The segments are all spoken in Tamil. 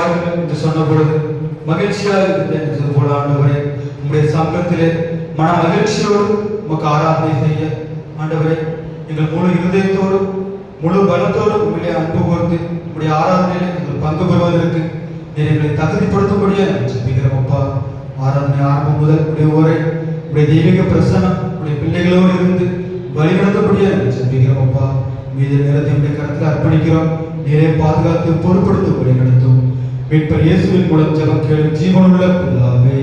வாருங்கள் என்று சொன்ன பொழுது மகிழ்ச்சியாக இருந்தேன் என்று போல ஆண்டவரே, உங்களுடைய சமூகத்திலே மன மகிழ்ச்சியோடு உமக்கு ஆராதனை செய்ய ஆண்டவரே, எங்கள் முழு இருதயத்தோடு முழு பலத்தோடு உங்களுடைய அன்பு கோர்த்து உங்களுடைய ஆராதனையில எங்கள் பங்கு பெறுவதற்கு எங்களை தகுதிப்படுத்தும்படியாக நாங்கள் ஜெபிக்கிறோம் அப்பா. ஆராதனை ஆரம்பம் முதல் உடைய உரை உடைய தெய்வீக பிரசனம் உடைய பிள்ளைகளோடு இருந்து வழிநடத்தபடியாக நாங்கள் ஜெபிக்கிறோம் அப்பா. மீது நேரத்தை உடைய கருத்தில் அர்ப்பணிக்கிறோம். நீரே பாதுகாத்து பொறுப்படுத்தும்படி நடத்தும். மீட்பர் இயேசுவின் மூலம் ஜெபம் கேளும் ஜீவனுள்ள பிதாவே.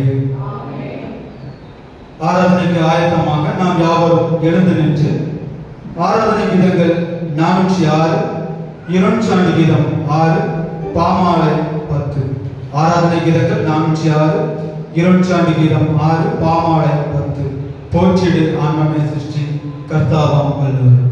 ஆராதனைக்கு ஆயத்தமாக நாம் யாவரும் எழுந்து நின்று ஆராதனை கீதங்கள் 406, இறைஞ்சாண்டு கீதம் 6, பாமாலை 10. ஆராதனை கீதங்கள் 406, இறைஞ்சாண்டு கீதம் 6, பாமாலை 10. போற்றிடு ஆன்மமே சிருஷ்டி, கர்த்தாவாம் வல்லவர்.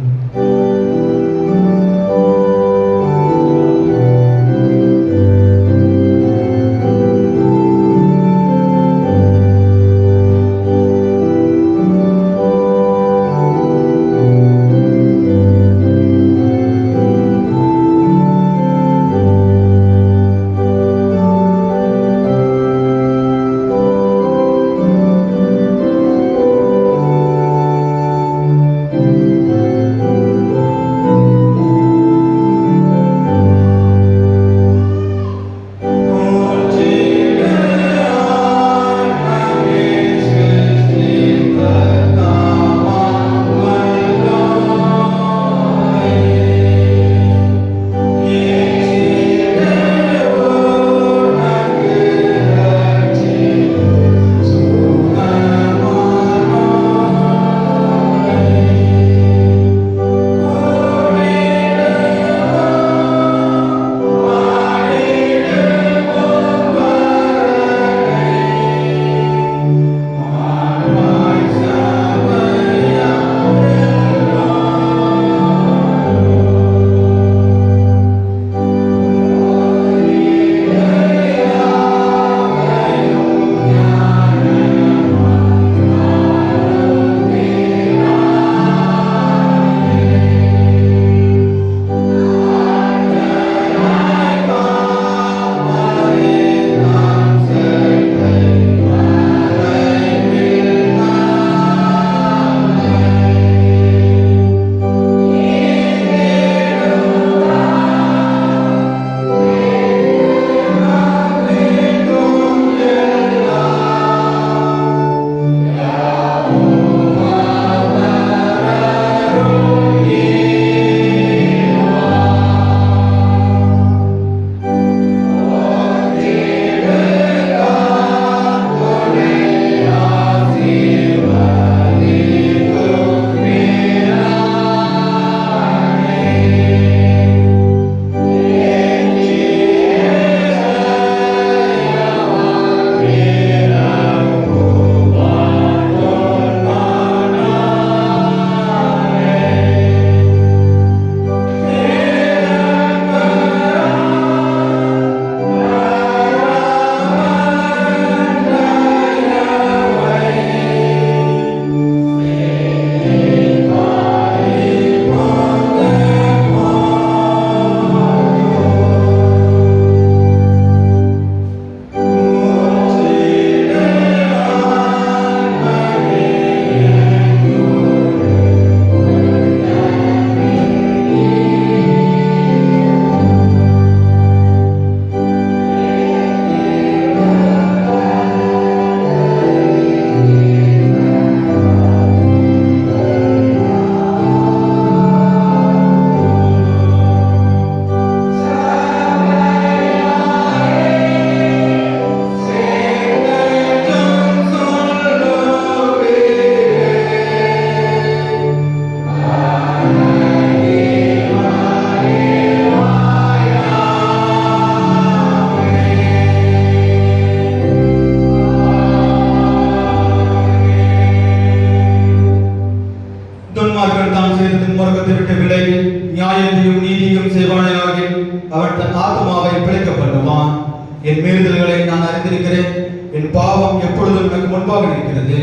என் மீறுதல்களை நான் அறிந்திருக்கிறேன். என் பாவம் எப்பொழுதும் எனக்கு முன்பாக இருக்கிறது.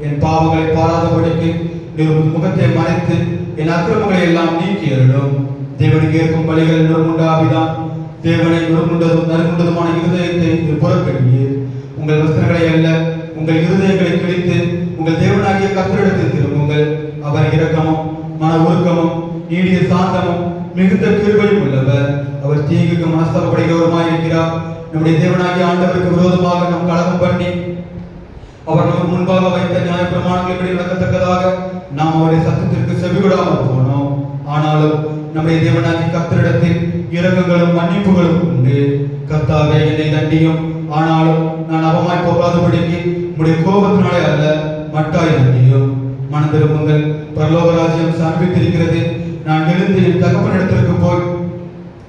என் பாவங்களை பாராதபடிக்கு நீர் முகத்தை மறைத்து என் அக்கிரமங்களை எல்லாம் நீக்கி அருளும். தேவனுக்கு ஏற்கும் பலிகள் நொறுமுண்ட ஆவிதான். தேவனை நொறுமுண்டதும் நறுமுண்டதுமான நம்முடைய தேவனாகிய ஆண்டவருக்கு விரோதமாக நாம் கலகம் பண்ணி அவர் நமக்கு முன்பாக வைத்த நியாய பிரமாணங்களின்படி நடக்கத்தக்கதாக நாம் அவருடைய சத்தத்திற்கு செவிவிடாமல் போனோம். ஆனாலும் நம்முடைய தேவனாகிய கர்த்தரிடத்தில் இரக்கங்களும் மன்னிப்புகளும் உண்டு. கர்த்தாவே, என்னை தண்டியும், ஆனாலும் நான் அவமாய் போகாதபடிக்கு உம்முடைய கோபத்தினாலே அல்ல, மட்டாய் தண்டியும். மனம் திரும்புங்கள், பரலோக ராஜ்யம் சமீபித்திருக்கிறது. நான் எழுந்து என் தகப்பனிடத்திற்கு போய்,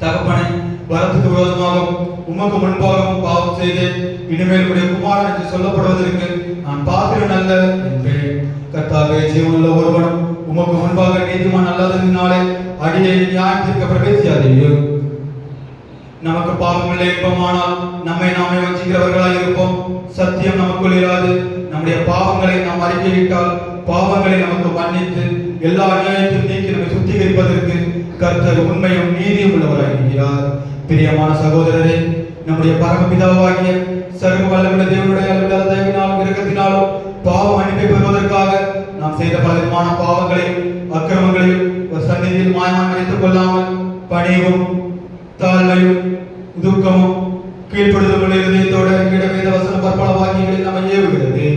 தகப்பனை, வரத்துக்கு விரோதமாகவும் உமக்கு முன்பாகவும் பாவம் செய்தேன். இனிமேல் உடைய குமாரன் என்று சொல்லப்படுவதற்கு நான் பாத்திரன் அல்ல என்றேன். கர்த்தாவே, ஜீவனுள்ள ஒருவனும் உமக்கு முன்பாக நீதிமான் அல்லாததினாலே அடியை நியாயத்திற்கு பிரவேசியாதீர்கள். நமக்கு பாவமில்லை என்போமானால் நம்மை நாமே வஞ்சிக்கிறவர்களாய் இருப்போம். சத்தியம் நமக்குள் இராது. நம்முடைய பாவங்களை நாம் அறிக்கையிட்டால் பாவங்களை நமக்கு மன்னித்து எல்லா அநியாயத்தையும் நீக்கி நம்மை சுத்திகரிப்பதற்கு கர்த்தர் உண்மையும் நீதியும் உள்ளவராய் இருக்கிறார். பிரியமான சகோதரரே, நம்முடைய பரமபிதாவாகிய சர்வ வல்லமையுள்ள தேவனுடைய அளவில்லாத தயவினாலும் இரக்கத்தினாலும் பாவ மன்னிப்பை பெறுவதற்காக நாம் செய்த பலவிதமான பாவங்களையும் அக்கிரமங்களையும் ஒரு சந்நிதியில் மாயமாக நினைத்துக் கொள்ளாமல் பணிவும் தாழ்மையும் துக்கமும் கீழ்ப்படுதல் இருதயத்தோடு வேத வசன பற்பல வாக்கியங்களில் நம்ம ஏவுகிறது.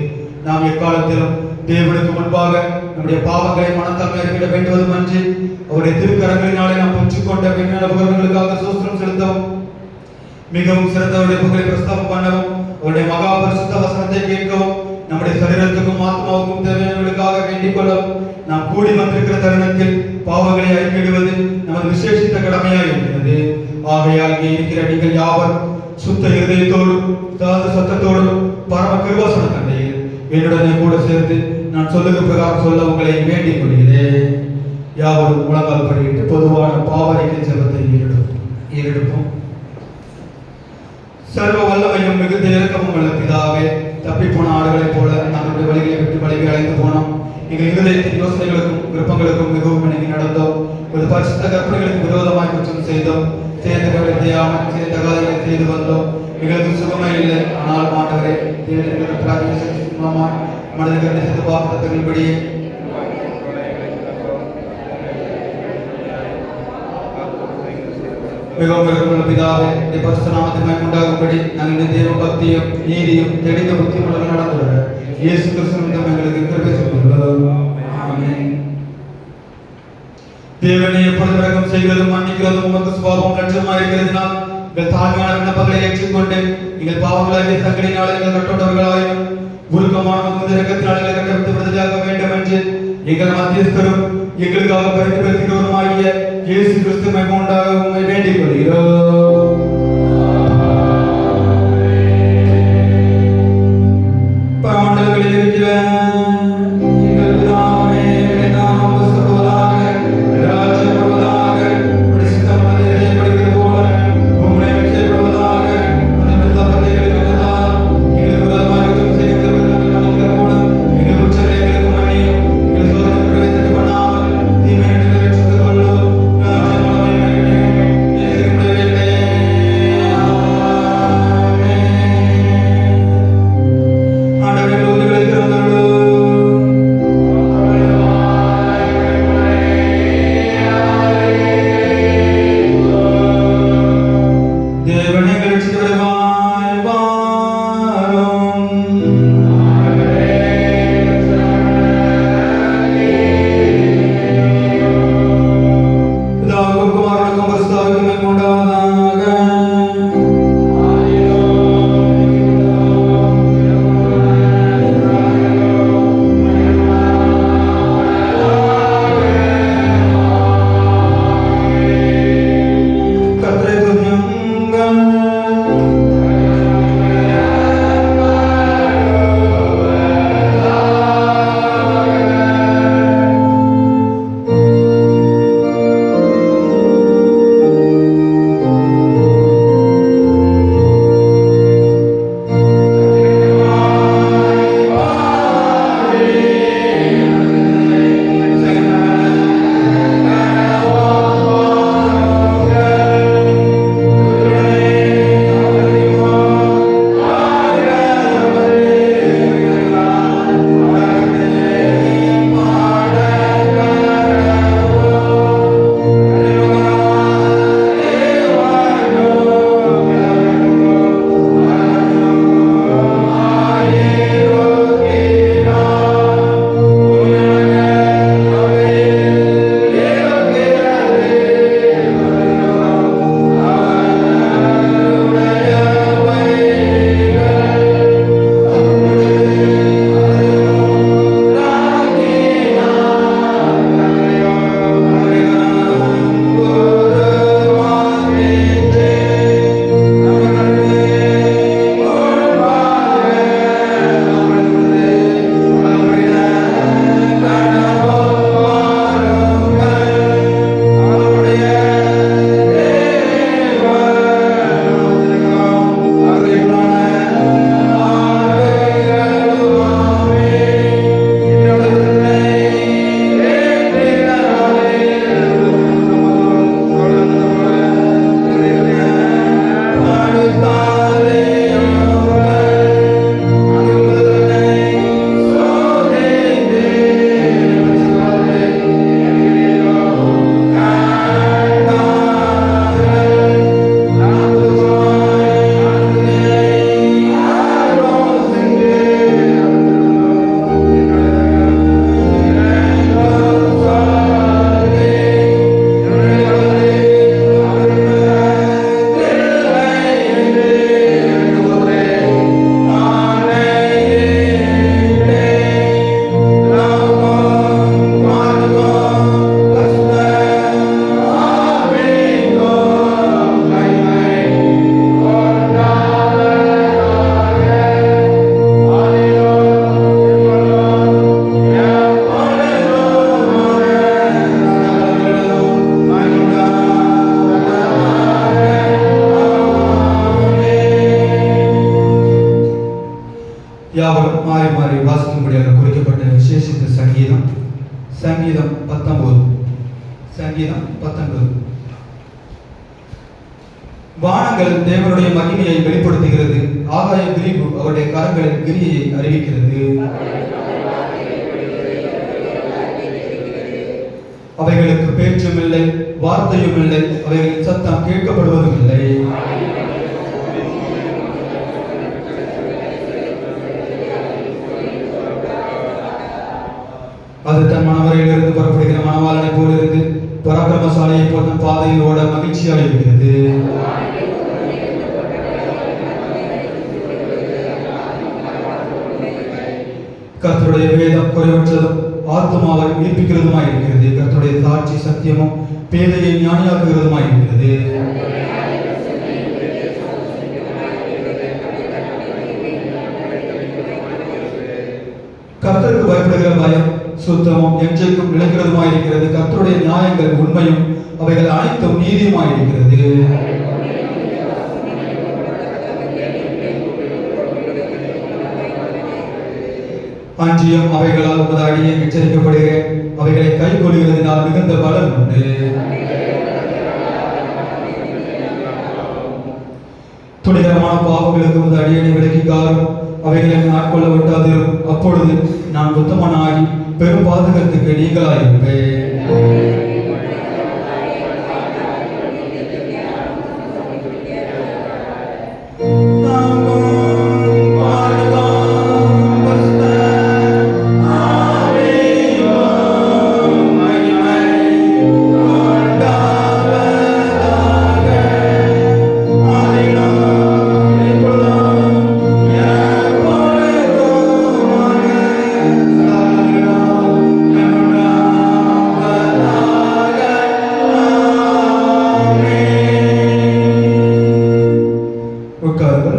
நாம் எக்காலத்திலும் தேவனுக்கு முன்பாக நம்முடைய பாவங்களை மனத்தாழ்மை அறிவிட வேண்டுவதும் அன்றி அவருடைய திருக்கரங்களினாலே நாம் பெற்றுக்கொண்ட மேன்மையான உபகரணங்களுக்காக சோஸ்திரம் செலுத்தவும், மிகவும் சிறந்தவருடைய புகழை பிரஸ்தாபம் பண்ணவும், அவருடைய மகா பரிசுத்த வசனத்தை கேட்கவும், நம்முடைய சரீரத்துக்கும் ஆத்மாவுக்கும் தேவையானவர்களுக்காக வேண்டிக் கொள்ளவும் நாம் கூடி வந்திருக்கிற தருணத்தில் பாவங்களை அறிக்கையிடுவது நமது விசேஷித்த கடமையாக இருக்கிறது. ஆகையால் இங்கே இருக்கிற நீங்கள் யாவர் சுத்த இருதயத்தோடும் தாழ்ந்த சத்தத்தோடும் பரம கிருபாசன தந்தையில் என்னுடனே கூட சேர்ந்து நான் சொல்லுகிற பிரகாரம் சொல்ல உங்களை வேண்டிக் கொள்கிறேன். யாவரும் முழங்கால் படியிட்டு பொதுவான பாவனைக்கு செல்வத்தை ஏறெடுப்போம். சர்வ வல்லமையும் மிகுந்த இரக்கமும் உள்ள பிதாவே, தப்பிப்போன ஆடுகளைப் போல நம்முடைய வழிகளை விட்டு வழிகளை அழைத்து போனோம். எங்கள் இருதயத்தின் யோசனைகளுக்கும் விருப்பங்களுக்கும் மிகவும் இணங்கி நடந்தோம். ஒரு பரிசுத்த கற்பனைகளுக்கு விரோதமாய் குற்றம் செய்தோம். சேர்ந்தவர்களை செய்யாமல் செய்த காரியங்களை செய்து வந்தோம். எங்களுக்கு சுகமே இல்லை. ஆனால் மாண்டவரே, தேவனுடைய பிரார்த்தனை மூலமாக மனிதர்களை செய்து வாக்குத்தத்தங்களின்படியே மிகவும் விருப்பமுள்ள பிதாவே, இந்த பரிசுத்த நாமத்தின் மகிமை உண்டாகும்படி நாங்கள் தேவ பக்தியும் நீதியும் தெளிந்த புத்தியுடன் நடந்துள்ள இயேசு கிறிஸ்துவின் எங்களுக்கு கிருபை செய்துள்ளோம். ஆமென். தேவனை எப்பொழுதும் இரக்கம் செய்கிறதும் மன்னிக்கிறதும் உமக்கு சுபாவம் லட்சமாக இருக்கிறதுனால் எங்கள் தாழ்மையான விண்ணப்பங்களை ஏற்றுக்கொண்டு எங்கள் பாவங்களாகிய சங்கடினாலே எங்கள் கட்டோட்டவர்களாயும் உருக்கமான முகுந்த இரக்கத்தினால் எங்களை கட்டவிட்டு விடுதலையாக வேண்டும் என்று எங்கள் மத்தியஸ்தரும் எங்களுக்காக பரிந்து பேசுகிறவருமாகிய இயேசு கிறிஸ்து மகிமை உண்டாக உம்மை வேண்டிக் கொள்கிறோம். பரமண்டலங்களில் இருக்கிற எங்கள் பிதாவே, உம்முடைய நாமம் பரிசுத்தப்படுவதாக, உம்முடைய ராஜ்யம் வருவதாக, உம்முடைய சித்தம் மனிதரிலே படிக்கிறது போல உம்முடைய செய்யப்படுவதாக. உம்முடைய தப்பத்தை எங்களுக்கு தந்தார். எங்களுக்கு விரோதமாக குற்றம் செய்கிறவர்கள் நாங்கள் மன்னிக்கிற போல எங்கள் குற்றங்களை எங்களுக்கு மன்னியும். எங்கள் சோதனைக்கு பிரவேசிக்க பண்ணாமல் தீமையை ரட்சித்துக் கொள்ளும். ராஜ்யம் வல்லமை மகிமை இயேசுவின் வேலையே. யாவரும் மாறி மாறி வாசிக்கும்படியாக குறிக்கப்பட்ட விசேஷித்த சங்கீதம் சங்கீதம் 19. வானங்கள் தேவனுடைய மகிமையை வெளிப்படுத்துகிறது, ஆகாய விரிவு அவருடைய கரங்களின் கிரியையை அறிவிக்கிறது. அவைகளுக்கு பேச்சும் இல்லை, வார்த்தையும் இல்லை, அவைகளின் சத்தம் கேட்கப்படுவதும் இல்லை. அது தன் மணவரையிலிருந்து புறப்படுகிற மணவாளனை போலிருந்து பராக்கிரமசாலையை போல் தன் பாதையில் ஓட மகிழ்ச்சியாக இருக்கிறது. கர்த்தருடைய வேதம் குறைவற்றதும் ஆத்மாவை உயிர்ப்பிக்கிறதுமாய் இருக்கிறது. கர்த்தருடைய சாட்சி சத்தியமும் பேதையை ஞானியாக்குகிறதுமாய் இருக்கிறது. கர்த்தருக்கு பயப்படுகிற பயம் சுத்தமும் என்றைக்கும் நிலைக்கிறதுமாய் இருக்கிறது. கர்த்தருடைய நியாயங்கள் உண்மையும் அவைகள் அனைத்தும் நீதியுமாய் இருக்கிறது. அன்றியும் அவைகளால் உமது அடியை எச்சரிக்கப்படுகிறேன், அவைகளை கை கொள்கிறதினால் மிகுந்த பலன் உண்டு. துணிகரமான பாவங்களுக்கு உமது அடியனை விலக்கி காரும், அவைகளை ஆட்கொள்ள விட்டாதிரும். அப்பொழுது நான் உத்தமனாகி பெரும் பாதகத்துக்கு நீங்களாயிருப்பேன்.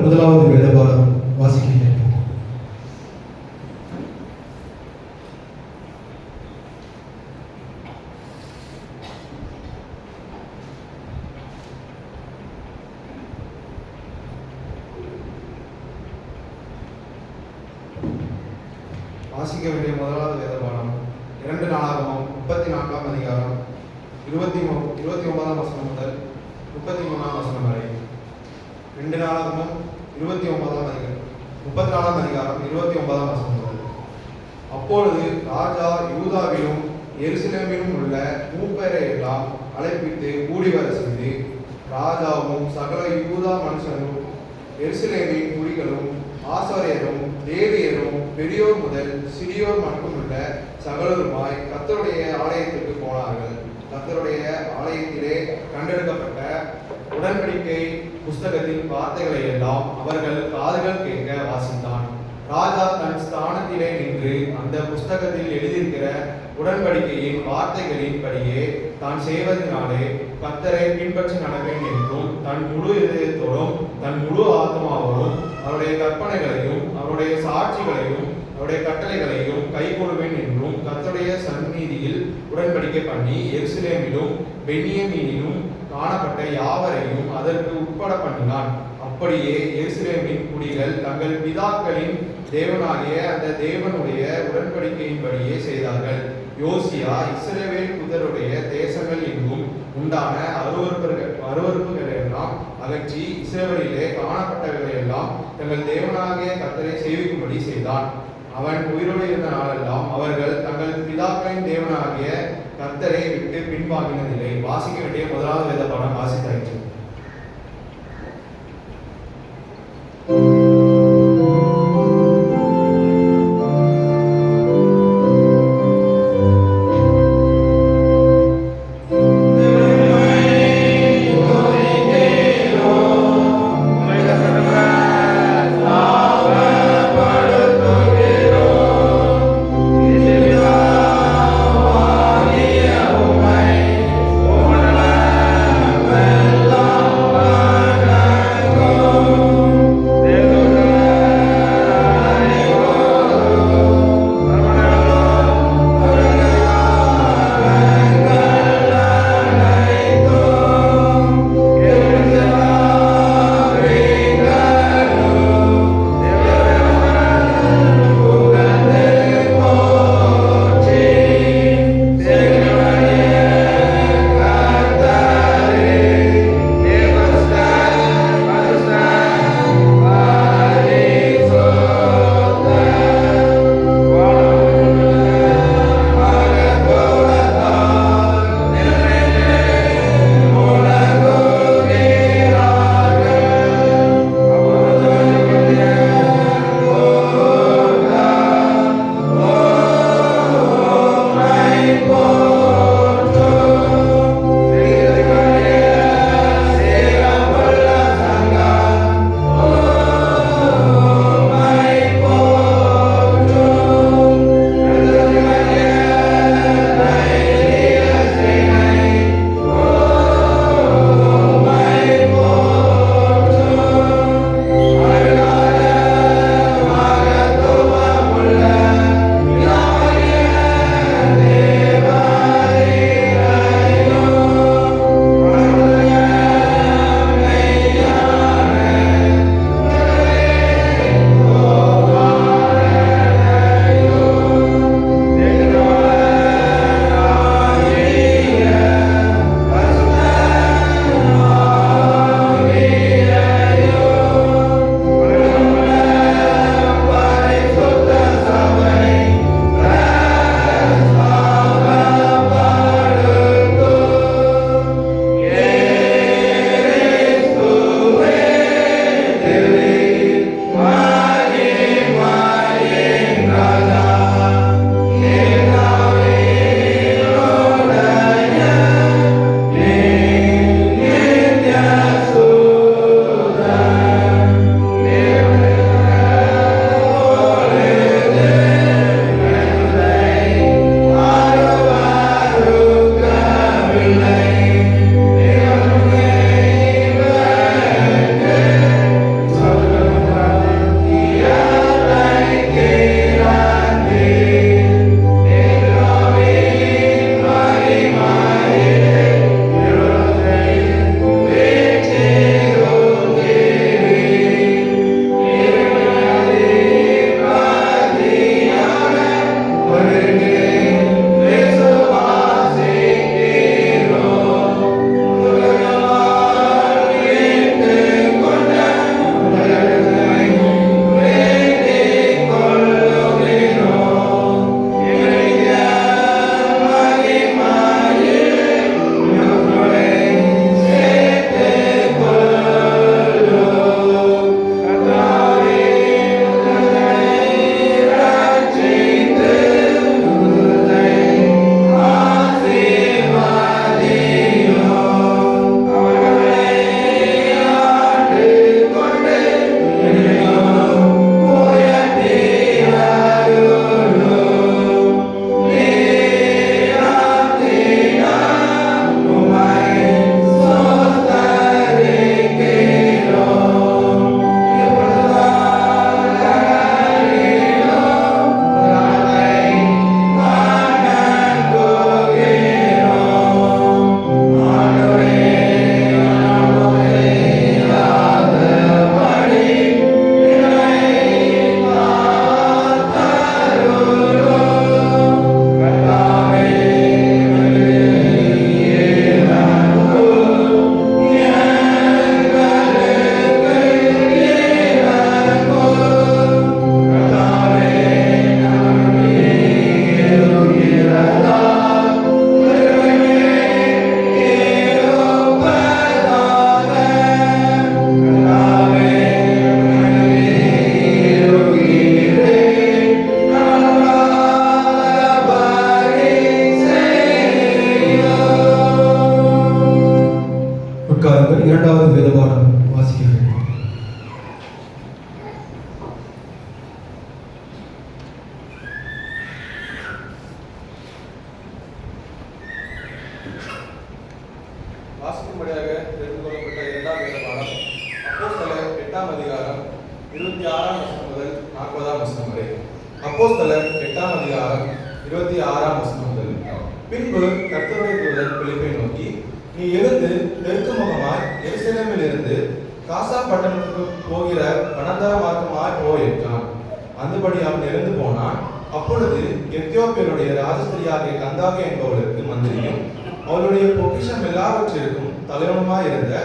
முதலாவது வேதபாடம் வாசிக்கிறேன். வாசிக்க வேண்டிய முதலாவது வேதபாடம் 2 நாளாகமம் 34ஆம் அதிகாரம் 29ஆம் வசனம் முதல் 33ஆம் வசனம் வரை. 2 நாளாகமம் 34ஆம் அதிகாரம் 29ஆம் வசனம் முதல். அப்பொழுது ராஜா யூதாவிலும் எருசலேமிலும் உள்ள மூப்பரை எல்லாம் அழைப்பித்து கூடி வர செய்து, ராஜாவும் சகல யூதா மனுஷரும் எருசலேமின் குடிகளும் ஆசாரியரும் லேவியரும் பெரியோர் முதல் சிறியோர் மட்டுமுள்ள சகலருமாய் கர்த்தருடைய ஆலயத்திற்கு போனார்கள். கர்த்தருடைய ஆலயத்திலே கண்டெடுக்கப்பட்ட உடன்படிக்கை புஸ்தகத்தின் வார்த்தைகளை எல்லாம் அவர்கள் காதுகள் கேட்க வாசித்தான். ராஜா தன் ஸ்தானத்திலே நின்று அந்த புஸ்தகத்தில் எழுதியிருக்கிற உடன்படிக்கையின் வார்த்தைகளின் படியே தான் செய்வதனாலே கர்த்தரை பின்பற்றி நடப்பேன் என்றும், தன் முழு இதயத்தோடும் தன் முழு ஆத்மாவோடும் அவருடைய கற்பனைகளையும் அவருடைய சாட்சிகளையும் அவருடைய கட்டளைகளையும் கைக்கொள்வேன் என்றும் கர்த்தருடைய சந்நிதியில் உடன்படிக்கை பண்ணி எருசலேமிலும் பென்யமீனிலும் காணப்பட்ட யாவரையும் அதற்கு உட்பட பண்ணினான். அப்படியே எருசலேமின் குடிகள் தங்கள் பிதாக்களின் தேவனாகிய அந்த தேவனுடைய உடன்படிக்கையின்படியே செய்தார்கள். யோசியா இஸ்ரவேல் புதருடைய தேசங்கள் எங்கும் உண்டான அருவருப்புகளை எல்லாம் அகற்றி இஸ்ரவேலிலே காணப்பட்டவைகளை எல்லாம் தங்கள் தேவனாகிய கர்த்தரை சேவிக்கும்படி செய்தான். அவன் உயிரோடு இருந்த நாளெல்லாம் அவர்கள் தங்கள் பிதாக்களின் தேவனாகிய கர்த்தரை விட்டு பின்வாங்கினதில்லை. வாசிக்க வேண்டிய முதலாவது வேத பாடம் வாசித்தாயிற்று. Well, 26ஆம் வசனம் முதல் 40ஆம் வசனம் வரை. அப்போஸ்தலர் 8ஆம் அதிகாரம் 26ஆம் வசனம் முதல். பின்பு கர்த்தருடைய தூதன் பிலிப்பை நோக்கி, நீ எழுந்து தெற்கு முகமாய் எருசலேமில் இருந்து காசா பட்டணத்துக்கு போகிற வனாந்தர மார்க்கமாய் போ என்றான். அந்தபடி அவன் எழுந்து போனான். அப்பொழுது எத்தியோப்பியருடைய ராஜஸ்திரியாகிய கந்தாகே என்பவளுக்கு மந்திரியும் அவளுடைய பொக்கிஷம் எல்லாவற்றிற்கும் தலைவனுமாய் இருந்த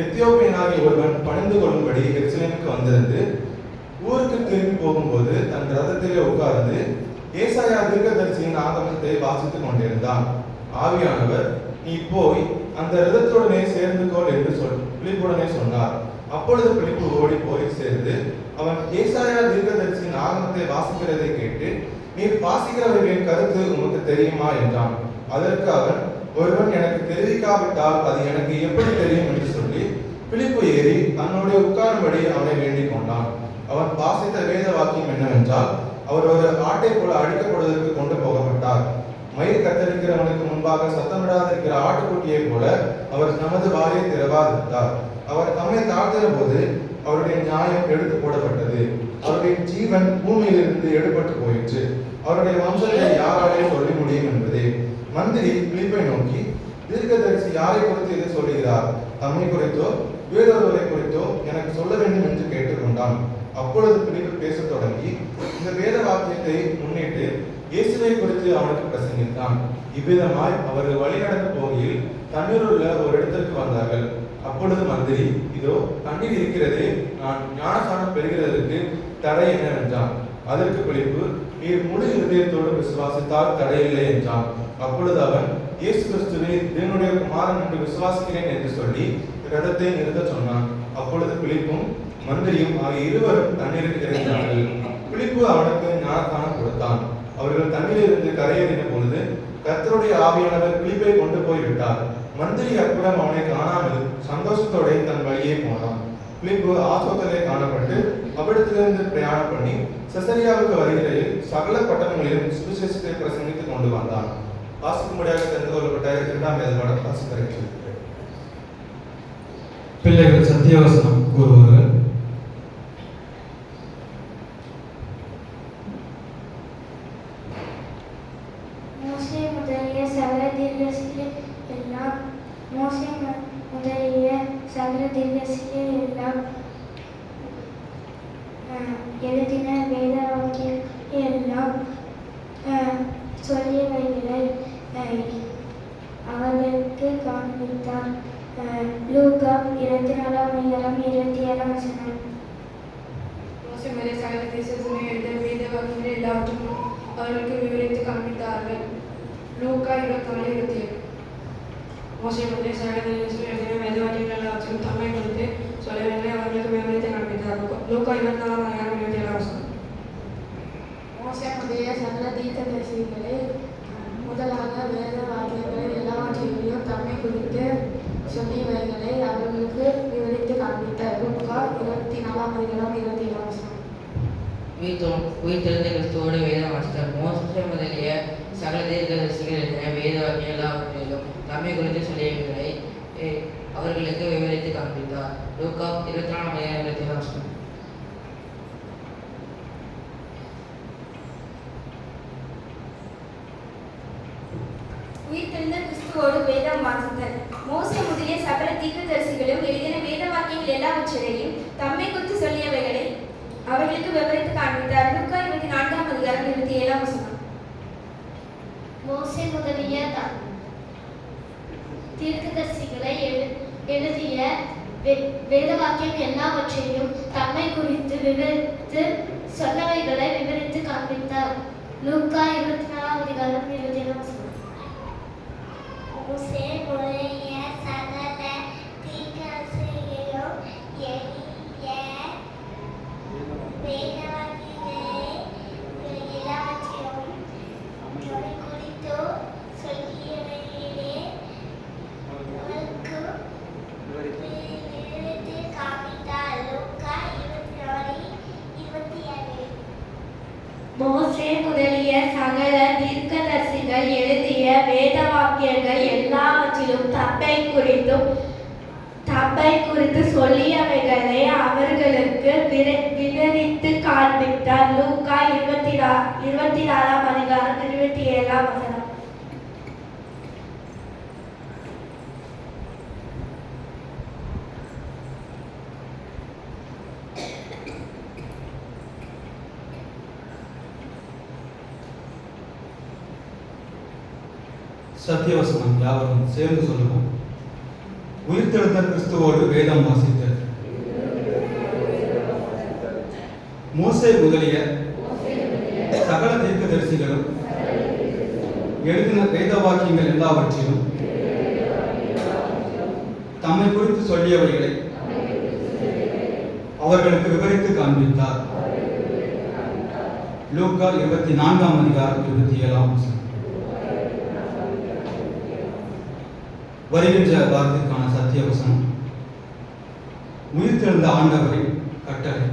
எத்தியோப்பியனாகிய ஒருவன் பணிந்து கொள்ளும்படி எருசலேமுக்கு வந்திருந்து ஊருக்கு திரும்பி போகும்போது தன் ரதத்திலே உட்கார்ந்து ஏசாயா தீர்க்கதரிசியின் ஆகமத்தை வாசித்துக் கொண்டிருந்தான். ஆவியானவர், நீ போய் அந்த ரதத்துடனே சேர்ந்து கொள் என்று பிலிப்புடனே சொன்னார். அப்பொழுது பிலிப்பு ஓடி போய் சேர்ந்து அவன் ஏசாயா தீர்க்கதரிசியின் ஆகமத்தை வாசிக்கிறதை கேட்டு, நீர் வாசிக்கிறவர்களின் கருத்து உமக்கு தெரியுமா என்றான். அதற்கு அவன், ஒருவன் எனக்கு தெரிவிக்காவிட்டால் அது எனக்கு எப்படி தெரியும் என்று சொல்லி பிலிப்பு ஏறி தன்னுடைய உட்காரும்படி அவனை வேண்டிக் கொண்டான். அவன் வாசித்த வேத வாக்கியம் என்னவென்றால், அவர் ஒரு ஆட்டை போல அடிக்கப்படுவதற்கு கொண்டு போகப்பட்டார். மயிர் கத்தரிக்கிறவனுக்கு முன்பாக சத்தமிடாதிருக்கிற ஆட்டுக்குட்டியை போல அவர் தமது வாயை திறவாதிருந்தார். அவர் தம்மை தாழ்த்தின போது அவருடைய நியாயம் எடுத்து போடப்பட்டது. அவருடைய ஜீவன் பூமியிலிருந்து எடுபட்டு போயிற்று. அவருடைய வம்சத்தை யாராலே சொல்ல முடியும் என்பதே. மந்திரி பிலிப்பை நோக்கி, தீர்க்கதரிசி யாரை குறித்து இது சொல்லுகிறார்? தம்மை குறித்தோ வேறொருவரை குறித்தோ எனக்கு சொல்ல வேண்டும் என்று கேட்டுக்கொண்டான். அப்பொழுது பிலிப்பு பேசத் தொடங்கி இந்த வேத வாக்கியத்தை முன்னிட்டு இயேசுவை குறித்து அவனுக்கு பிரசங்கித்தான். இவ்விதமாய் அவர்கள் வழிநடந்து போகையில் தண்ணீர் உள்ள ஒரு இடத்திற்கு வந்தார்கள். அப்பொழுது மந்திரி, இதோ தண்ணீர் இருக்கிறதே, நான் ஞானஸ்நானம் பெறுகிறதற்கு தடை என்னவென்றான். அதற்கு பிலிப்பு, நீர் முழு இதயத்தோடு விசுவாசித்தால் தடையில்லை என்றான். அப்பொழுது அவன், இயேசு கிறிஸ்துவை தேவனுடைய குமாரன் என்று விசுவாசிக்கிறேன் என்று சொல்லி ரதத்தை நிறுத்த சொன்னான். அப்பொழுது பிலிப்பும் மந்திரியும் ஆகிய இருவரும் தண்ணீருக்கு இறங்கினார்கள். பிலிப்பு அவனுக்கு ஞானஸ்நானம் கொடுத்தான். அவர்கள் தண்ணீரிலிருந்து கரையேறின பொழுது கர்த்தருடைய ஆவியானவர் பிலிப்பை கொண்டு போய் விட்டார். மந்திரி அப்புறம் அவனை காணாமல் சந்தோஷத்தோட தன் வழியே போனான். பிலிப்பு ஆசோத்திலே காணப்பட்டு அவ்விடத்திலிருந்து பிரயாணம் பண்ணி செசரியாவுக்கு வருகையில் சகல பட்டணங்களிலும் சுவிசேஷத்தை பிரசங்கித்துக் கொண்டு வந்தான். வாசிக்கும்படியாக தெரிந்து கொள்ளப்பட்ட 2ஆம் வேதபாடம் வாசிக்கிறேன். பிள்ளைகள் சத்தியவசனம் கூறுவார்கள். எழுதின வேத வாக்கியம் எல்லாம் சொல்லியவைகளை அவர்களுக்கு காண்பித்தார். லூக்கா 24ஆம் அதிகாரம் 27ஆம் வசனம். மோசே மேலே சகல தேசத்திலே எழுத வேத வாக்கியங்கள் எல்லாவற்றையும் அவர்களுக்கு விவரித்து காண்பித்தார்கள். லூக்கா 24:27. மோசே மேலே சகல தேசத்திலே எழுதின வேத வாக்கியங்கள் எல்லாவற்றையும் தம்மை குறித்து சொல்லவில்லை அவர்களுக்கு விவரித்து காண்பித்தார்கள். லூக்கா 24ஆம் அதிகாரம் 27ஆம் வசனம். மோசே முதலிய சகல தீர்க்கதரிசிகளை முதலாக வேத வாக்கியங்களை எல்லாவற்றையும் தம்மை குறித்து சொல்லியவைகளை அவர்களுக்கு விவரித்து காண்பித்தார். லூக்கா 24ஆம் அதிகாரம் 27ஆம் வசனம். உயிர்த்தெழுந்த கிறிஸ்துவோடு வேதம் வாசித்தார். மோசே முதலிய சகல தீர்க்கதரிசிகள் எழுதின வேத வாக்கியம் எல்லாவற்றிலும் தம்மை குறித்து சொல்லியவைகளை அவர்களுக்கு விவரித்து காண்பித்தார். லூக்கா 24ஆம் அதிகாரம் 27ஆம் வசனம். உயிர்த்தெழுந்த கிறிஸ்துவோடு வேதம் வாசித்தல். மோசே முதலிய சகல தீர்க்கதரிசிகளும் எழுதின வேத வாக்கியங்கள் எல்லாவற்றையும் தம்மை குறித்து சொல்லியவைகளை அவர்களுக்கு விவரித்து காண்பித்தார். லூக்கா 24ஆம் அதிகாரம் 27ஆம் வசனம். மோசே முதலிய தீர்க்கதரிசிகளை எழுதிய வேத வாக்கியம் எல்லாவற்றையும் தம்மை குறித்து விவரித்து சொன்னவைகளை விவரித்து காண்பித்தார். லூக்கா 24ஆம் அதிகாரம் 27ஆம் வசனம். மோசே முதலிய சகல தீர்க்கதரிசிகளும் எழுதிய வேத வாக்கியங்களை எல்லாவற்றையும் தம்மை குறித்து சொல்லியவைகளை அவர்களுக்கு விவரித்து காண்பித்தார். லூக்கா 24:27. மோசே முதலிய சகல தீர்க்கதரிசிகள் எழுதிய வேத வாக்கியங்கள் எல்லாவற்றிலும் தம்மை குறித்தும் சபை குறித்து சொல்லியவைகளை அவர்களுக்கு விவரித்து காண்பித்தார். லூக்கா 24ஆம் அதிகாரம் 27ஆம் வசனம். சத்தியவசனம் யாவரும் சேர்ந்து சொல்லுவோம். உயிர்த்தெழுந்த கிறிஸ்துவோடு வேதம் வாசித்தல். மோசே முதலிய சகல தீர்க்கதரிசிகளும் எழுதின வேத வாக்கியங்கள் எல்லாவற்றிலும் தம்மை குறித்து சொல்லியவைகளை அவர்களுக்கு விவரித்து காண்பித்தார். லூக்கா 24ஆம் அதிகாரம் 27ஆம் வசனம். வருகின்ற வாரத்திற்கான சத்தியவசனம் உயிர்த்தெழுந்த ஆண்டவரின் கட்டளை.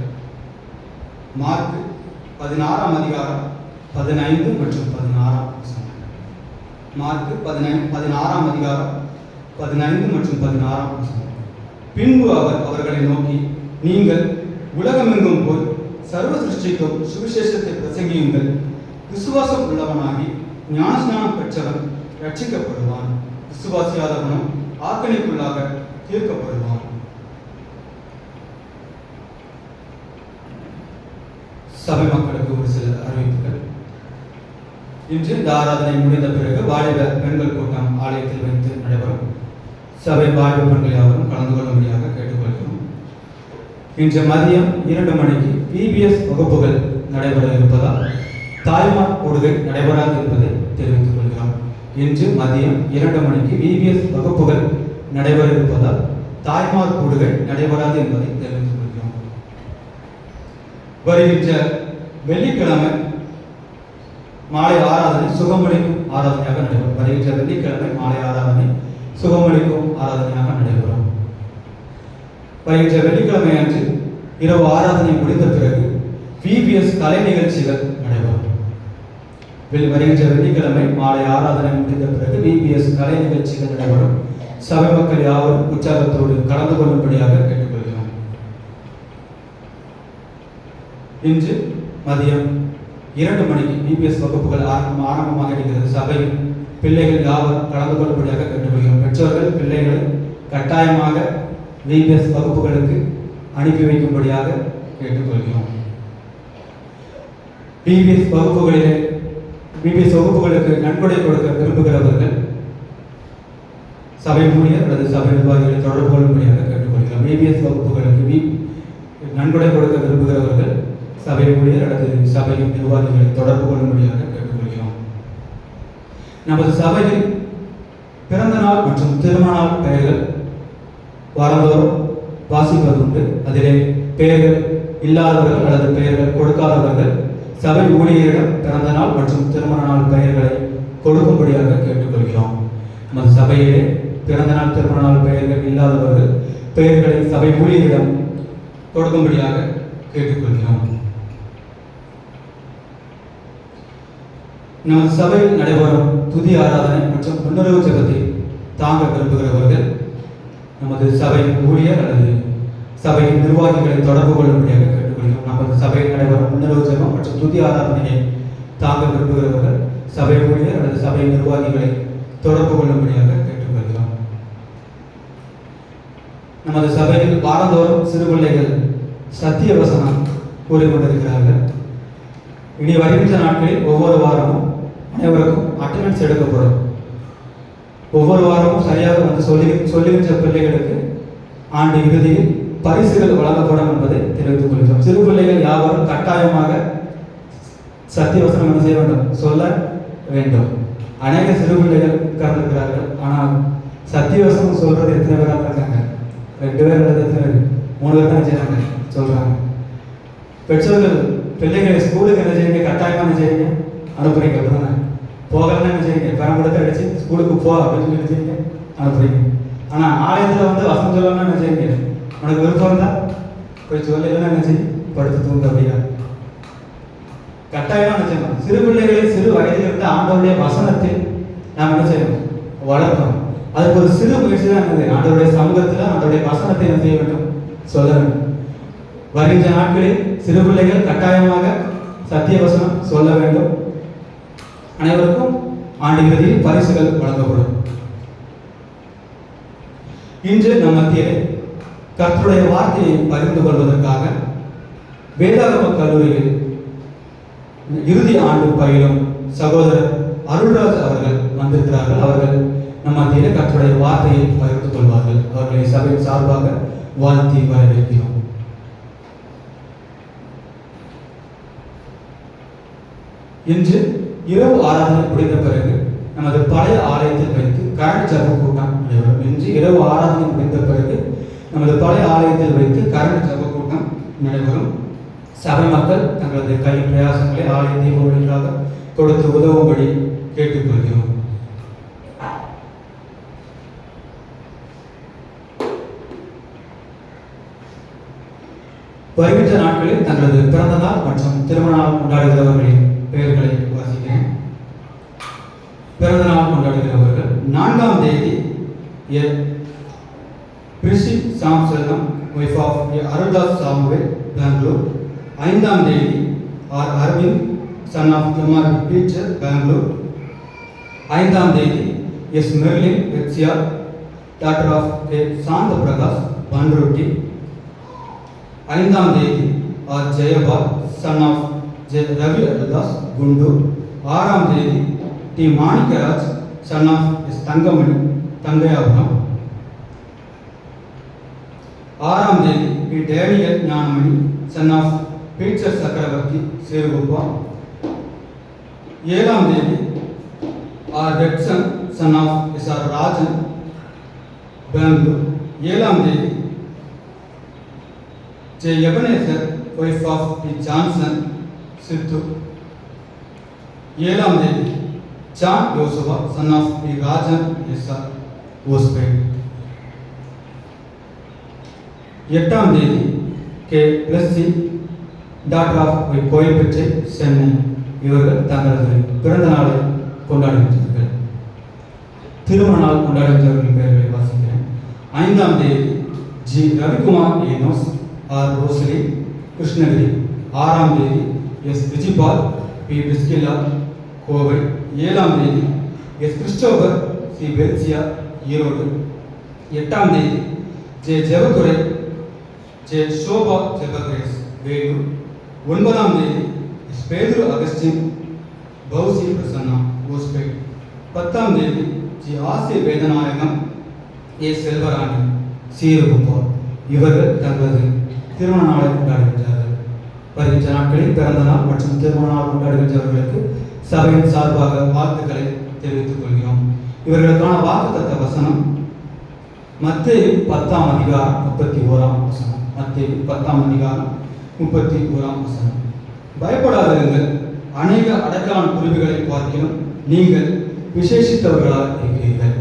மார்க் 16ஆம் அதிகாரம் 15 மற்றும் 16ஆம் வசனம். மார்க் 16ஆம் அதிகாரம் 15 மற்றும் 16ஆம் வசனம். பின்பு அவர் அவர்களை நோக்கி, நீங்கள் உலகமெங்கும் போய் சர்வ சிருஷ்டிக்கும் சுவிசேஷத்தை பிரசங்கியுங்கள். விசுவாசம் உள்ளவனாகி ஞானஸ்நானம் பெற்றவன் ரட்சிக்கப்படுவான், விசுவாசியாதவனும் ஆக்கணிக்குள்ளாக தீர்க்கப்படுவான். சபை மக்களுக்கு ஒரு சில அறிவிப்புகள். இன்று இந்த ஆராதனை முடிந்த பிறகு வாலிப பெண்கள் கூட்டம் ஆலயத்தில் வைத்து நடைபெறும். சபை வாலிப பெண்கள் யாவரும் கலந்து கொள்ளும்படியாக கேட்டுக்கொள்கிறோம். இன்று மதியம் 2 மணிக்கு PBS வகுப்புகள் நடைபெற இருப்பதால் தாய்மார் கூடுகை நடைபெறாது என்பதை தெரிவித்துக் கொள்கிறோம். இன்று மதியம் 2 மணிக்கு VBS வகுப்புகள் நடைபெற இருப்பதால் தாய்மார் கூடுகை நடைபெறாது என்பதை தெரிவித்துக் கொள்கிறோம். வருகின்ற வெள்ளிக்கிழமை மாலை ஆராதனை சுகமளிக்கும் ஆராதனையாக நடைபெறும். வருகின்ற வெள்ளிக்கிழமை மாலை ஆராதனை சுகமளிக்கும் ஆராதனையாக நடைபெறும். வருகின்ற வெள்ளிக்கிழமை அன்று இரவு ஆராதனை முடிந்த பிறகு VBS கலை நிகழ்ச்சிகள் நடைபெறும். வருகின்ற வெள்ளிக்கிழமை மாலை ஆராதனை முடிந்த பிறகு VBS கலை நிகழ்ச்சிகள் நடைபெறும். சபை மக்கள் யாவரும் உற்சாகத்தோடு கலந்து கொள்ளும்படியாக கேட்டுக்கொள்கிறோம். இன்று மதியம் 2 மணிக்கு VBS வகுப்புகள் ஆரம்பமாக இருக்கிறது. சபையின் பிள்ளைகள் யாவரும் கலந்து கொள்ளும்படியாக கேட்டுக்கொள்கிறோம். பெற்றோர்கள் பிள்ளைகளை கட்டாயமாக VBS வகுப்புகளுக்கு அனுப்பி வைக்கும்படியாக கேட்டுக்கொள்கிறோம். VBS வகுப்புகளுக்கு நன்கொடை கொடுக்க விரும்புகிறவர்கள் சபை ஊழியர் அல்லது சபை நிர்வாகிகளை தொடர்பு கொள்ளும்படியாக கேட்டுக்கொள்கிறோம். VBS வகுப்புகளுக்கு நன்கொடை கொடுக்க விரும்புகிறவர்கள் சபை ஊழியர் அல்லது சபையின் நிர்வாகிகளை தொடர்பு கொள்ளும்படியாக கேட்டுக்கொள்கிறோம். நமது சபையில் பிறந்த நாள் மற்றும் திருமண நாள் பெயர்கள் வாரந்தோறும் வாசிப்பதுண்டு. அதிலே பெயர்கள் இல்லாதவர்கள் அல்லது பெயர்கள் கொடுக்காதவர்கள் சபை ஊழியரிடம் பிறந்த நாள் மற்றும் திருமண நாள் பெயர்களை கொடுக்கும்படியாக கேட்டுக்கொள்கிறோம். நமது சபையிலே பிறந்த நாள் திருமண நாள் பெயர்கள் இல்லாதவர்கள் பெயர்களை சபை ஊழியரிடம் கொடுக்கும்படியாக கேட்டுக்கொள்கிறோம். நமது சபையில் நடைபெறும் துதி ஆராதனை மற்றும் முன்னுறவு ஜெபத்தை தாங்க விரும்புகிறவர்கள் நமது சபை ஊழியர் அல்லது சபையின் நிர்வாகிகளை தொடர்பு கொள்ளும்படியாக கேட்டுக்கொள்கிறோம். நமது சபையில் நடைபெறும் முன்னுறவு ஜெபம் மற்றும் துதி ஆராதனையை தாங்க விரும்புகிறவர்கள் சபை ஊழியர் அல்லது சபை நிர்வாகிகளை தொடர்பு கொள்ளும்படியாக கேட்டுக்கொள்கிறோம். நமது சபையில் வாரந்தோறும் சிறு பிள்ளைகள் சத்திய வசனம் கூறிக்கொண்டிருக்கிறார்கள். இனி வருகின்ற நாட்களில் ஒவ்வொரு வாரமும் அனைவருக்கும் அட்டெண்டன்ஸ் எடுக்கப்படும். ஒவ்வொரு வாரமும் சரியாக வந்து சொல்லுகின்ற பிள்ளைகளுக்கு ஆண்டு இறுதியில் பரிசுகள் வழங்கப்படும் என்பதை தெரிவித்துக் கொள்கிறோம். சிறு பிள்ளைகள் யாவரும் கட்டாயமாக சத்தியவசனம் என்ன செய்ய வேண்டும், சொல்ல வேண்டும். அநேக சிறு பிள்ளைகள் உட்கார்ந்திருக்கிறார்கள். ஆனால் சத்தியவசனம் சொல்றது எத்தனை பேராக இருக்காங்க? 2 பேர் அல்லது எத்தனை பேர்? 3 பேர் தான் செய்யறாங்க, சொல்றாங்க. பெற்றோர்கள் பிள்ளைகளை ஸ்கூலுக்கு என்ன செய்யுங்க, கட்டாயமாக என்ன செய்யுங்க, அனுப்புறீங்க. அப்படிதானே? போகலன்னா என்ன செய்யுங்க, பணம் கொடுத்து அடிச்சு ஸ்கூலுக்கு போ அப்படின்னு என்ன செய்யுங்க, அனுப்புறீங்க. ஆனால் ஆலயத்தில் வந்து வசனம் சொல்லணும்னா என்ன செய்யுங்க, உனக்கு விருப்பம் இருந்தால் போய் சொல்லலைன்னா என்ன செய்யும், படுத்து தூங்க. அப்படியா? கட்டாயமாக என்ன செய்யணும், சிறு பிள்ளைகளை சிறு வயதில் இருந்து ஆண்டவருடைய வசனத்தில் நாம் என்ன செய்யணும், வளர்க்கணும். அதுக்கு ஒரு சிறு முயற்சி தான் இருந்தது. ஆண்டவருடைய சமூகத்தில் ஆண்டவருடைய வசனத்தை என்ன செய்ய வேண்டும், சொல்ல வேண்டும். வருகின்ற நாட்களில் சிறு பிள்ளைகள் கட்டாயமாக சத்திய வசனம் சொல்ல வேண்டும். அனைவருக்கும் ஆண்டு இறுதியில் பரிசுகள் வழங்கப்படும். இன்று நம் மத்தியிலே கர்த்தருடைய வார்த்தையை பகிர்ந்து கொள்வதற்காக வேதாகம கல்லூரியில் இறுதி ஆண்டு பயிலும் சகோதரர் அருள்ராஜ் அவர்கள் வந்திருக்கிறார்கள். அவர்கள் நம் மத்தியிலே கர்த்தருடைய வார்த்தையை பகிர்ந்து கொள்வார்கள். அவர்களை சபையின் சார்பாக வாழ்த்தி வரவேற்கிறோம். இன்று இரவு ஆராதனை முடிந்த பிறகு நமது பழைய ஆலயத்தில் வைத்து கரண்ட் ஜப கூட்டம் நடைபெறும். இன்று இரவு ஆராதனை முடிந்த பிறகு நமது பழைய ஆலயத்தில் வைத்து கரண்ட் ஜப கூட்டம் நடைபெறும். சபை மக்கள் தங்களது கை பிரயாசங்களை ஆலய தீபங்களுக்காக கொடுத்து உதவும்படி கேட்டுக்கொள்கிறோம். வருகின்ற நாட்களில் தங்களது பிறந்த நாள் மற்றும் திருமண நாள் கொண்டாடுகிறவர்களின் பெயர்களை வாசிக்கிறேன். பிறந்த நாள் கொண்டாடுகிறவர்கள் 4ஆம் தேதி பிரிசி சாம்சலம் wife of Aruldas Samuel, Bangalore. 5ஆம் தேதி R Aravind son of M R teacher, Bangalore. 5ஆம் தேதி எஸ் மெர்லின் வெக்சியா டாக்டர் ஆஃப் சாந்த பிரகாஷ், பன்ருட்டி. 5ஆம் தேதி R Jayapal son of Ravi Aruldas, Guntur. 6ஆம் தேதி T Manikraj son of S Thangamani, Thangaiyapuram. 6ஆம் தேதி P Daniel Gnanamani son of Peter Chakravarthy, Cherukuppa. 7ஆம் தேதி R Retson son of S R Rajan, Bangalore. 7ஆம் தேதி J Ebenezer wife of T Johnson, Chittoor. 7ஆம் தேதி John Yosuva son of P Rajan, S R, Hospet. 8ஆம் தேதி K Blessy daughter of Koilpettai, Chennai. இவர்கள் தங்களது பிறந்த நாளை கொண்டாடுகின்றனர். திருமண நாள் கொண்டாடுகின்றவர்களின் பெயர்களை வாசிக்கிறேன். 5ஆம் தேதி ஜி ரவிக்குமார் ஏனோஸ், ஆர் ரோசலி, கிருஷ்ணகிரி. 6ஆம் தேதி எஸ் விஜிபால், பி பிஸ்கிலா, கோவை. 7ஆம் தேதி எஸ் கிறிஸ்டோபர், சி பெல்சியா, ஈரோடு. 8ஆம் தேதி ஜே ஜெபதுரை, ஜே ஷோபா ஜெபகிரேஸ், வேலூர். 9ஆம் தேதி எஸ் பேதுரு அகஸ்டின், பௌசி பிரசன்னா, ஓஸ்பேட். 10ஆம் தேதி ஜி ஆசி வேதநாயகம், ஏ செல்வராணி, சீருகுப்பா. இவர்கள் தங்களது திருமண நாளை கொண்டாடுகின்றார்கள். வருகின்ற நாட்களில் பிறந்த நாள் மற்றும் திருமண நாள் கொண்டாடுகின்றவர்களுக்கு சபையின் சார்பாக வாழ்த்துக்களை தெரிவித்துக் கொள்கிறோம். இவர்களுக்கான வாக்குத்தத்த வசனம் மத்தேயு 10ஆம் அதிகாரம் 31ஆம் வசனம். மத்தேயு 10ஆம் அதிகாரம் 31ஆம் வசனம். பயப்படாதிருங்கள், அநேக அடைக்கலான் குருவிகளை பார்க்கிலும் நீங்கள் விசேஷித்தவர்களாக இருக்கிறீர்கள்.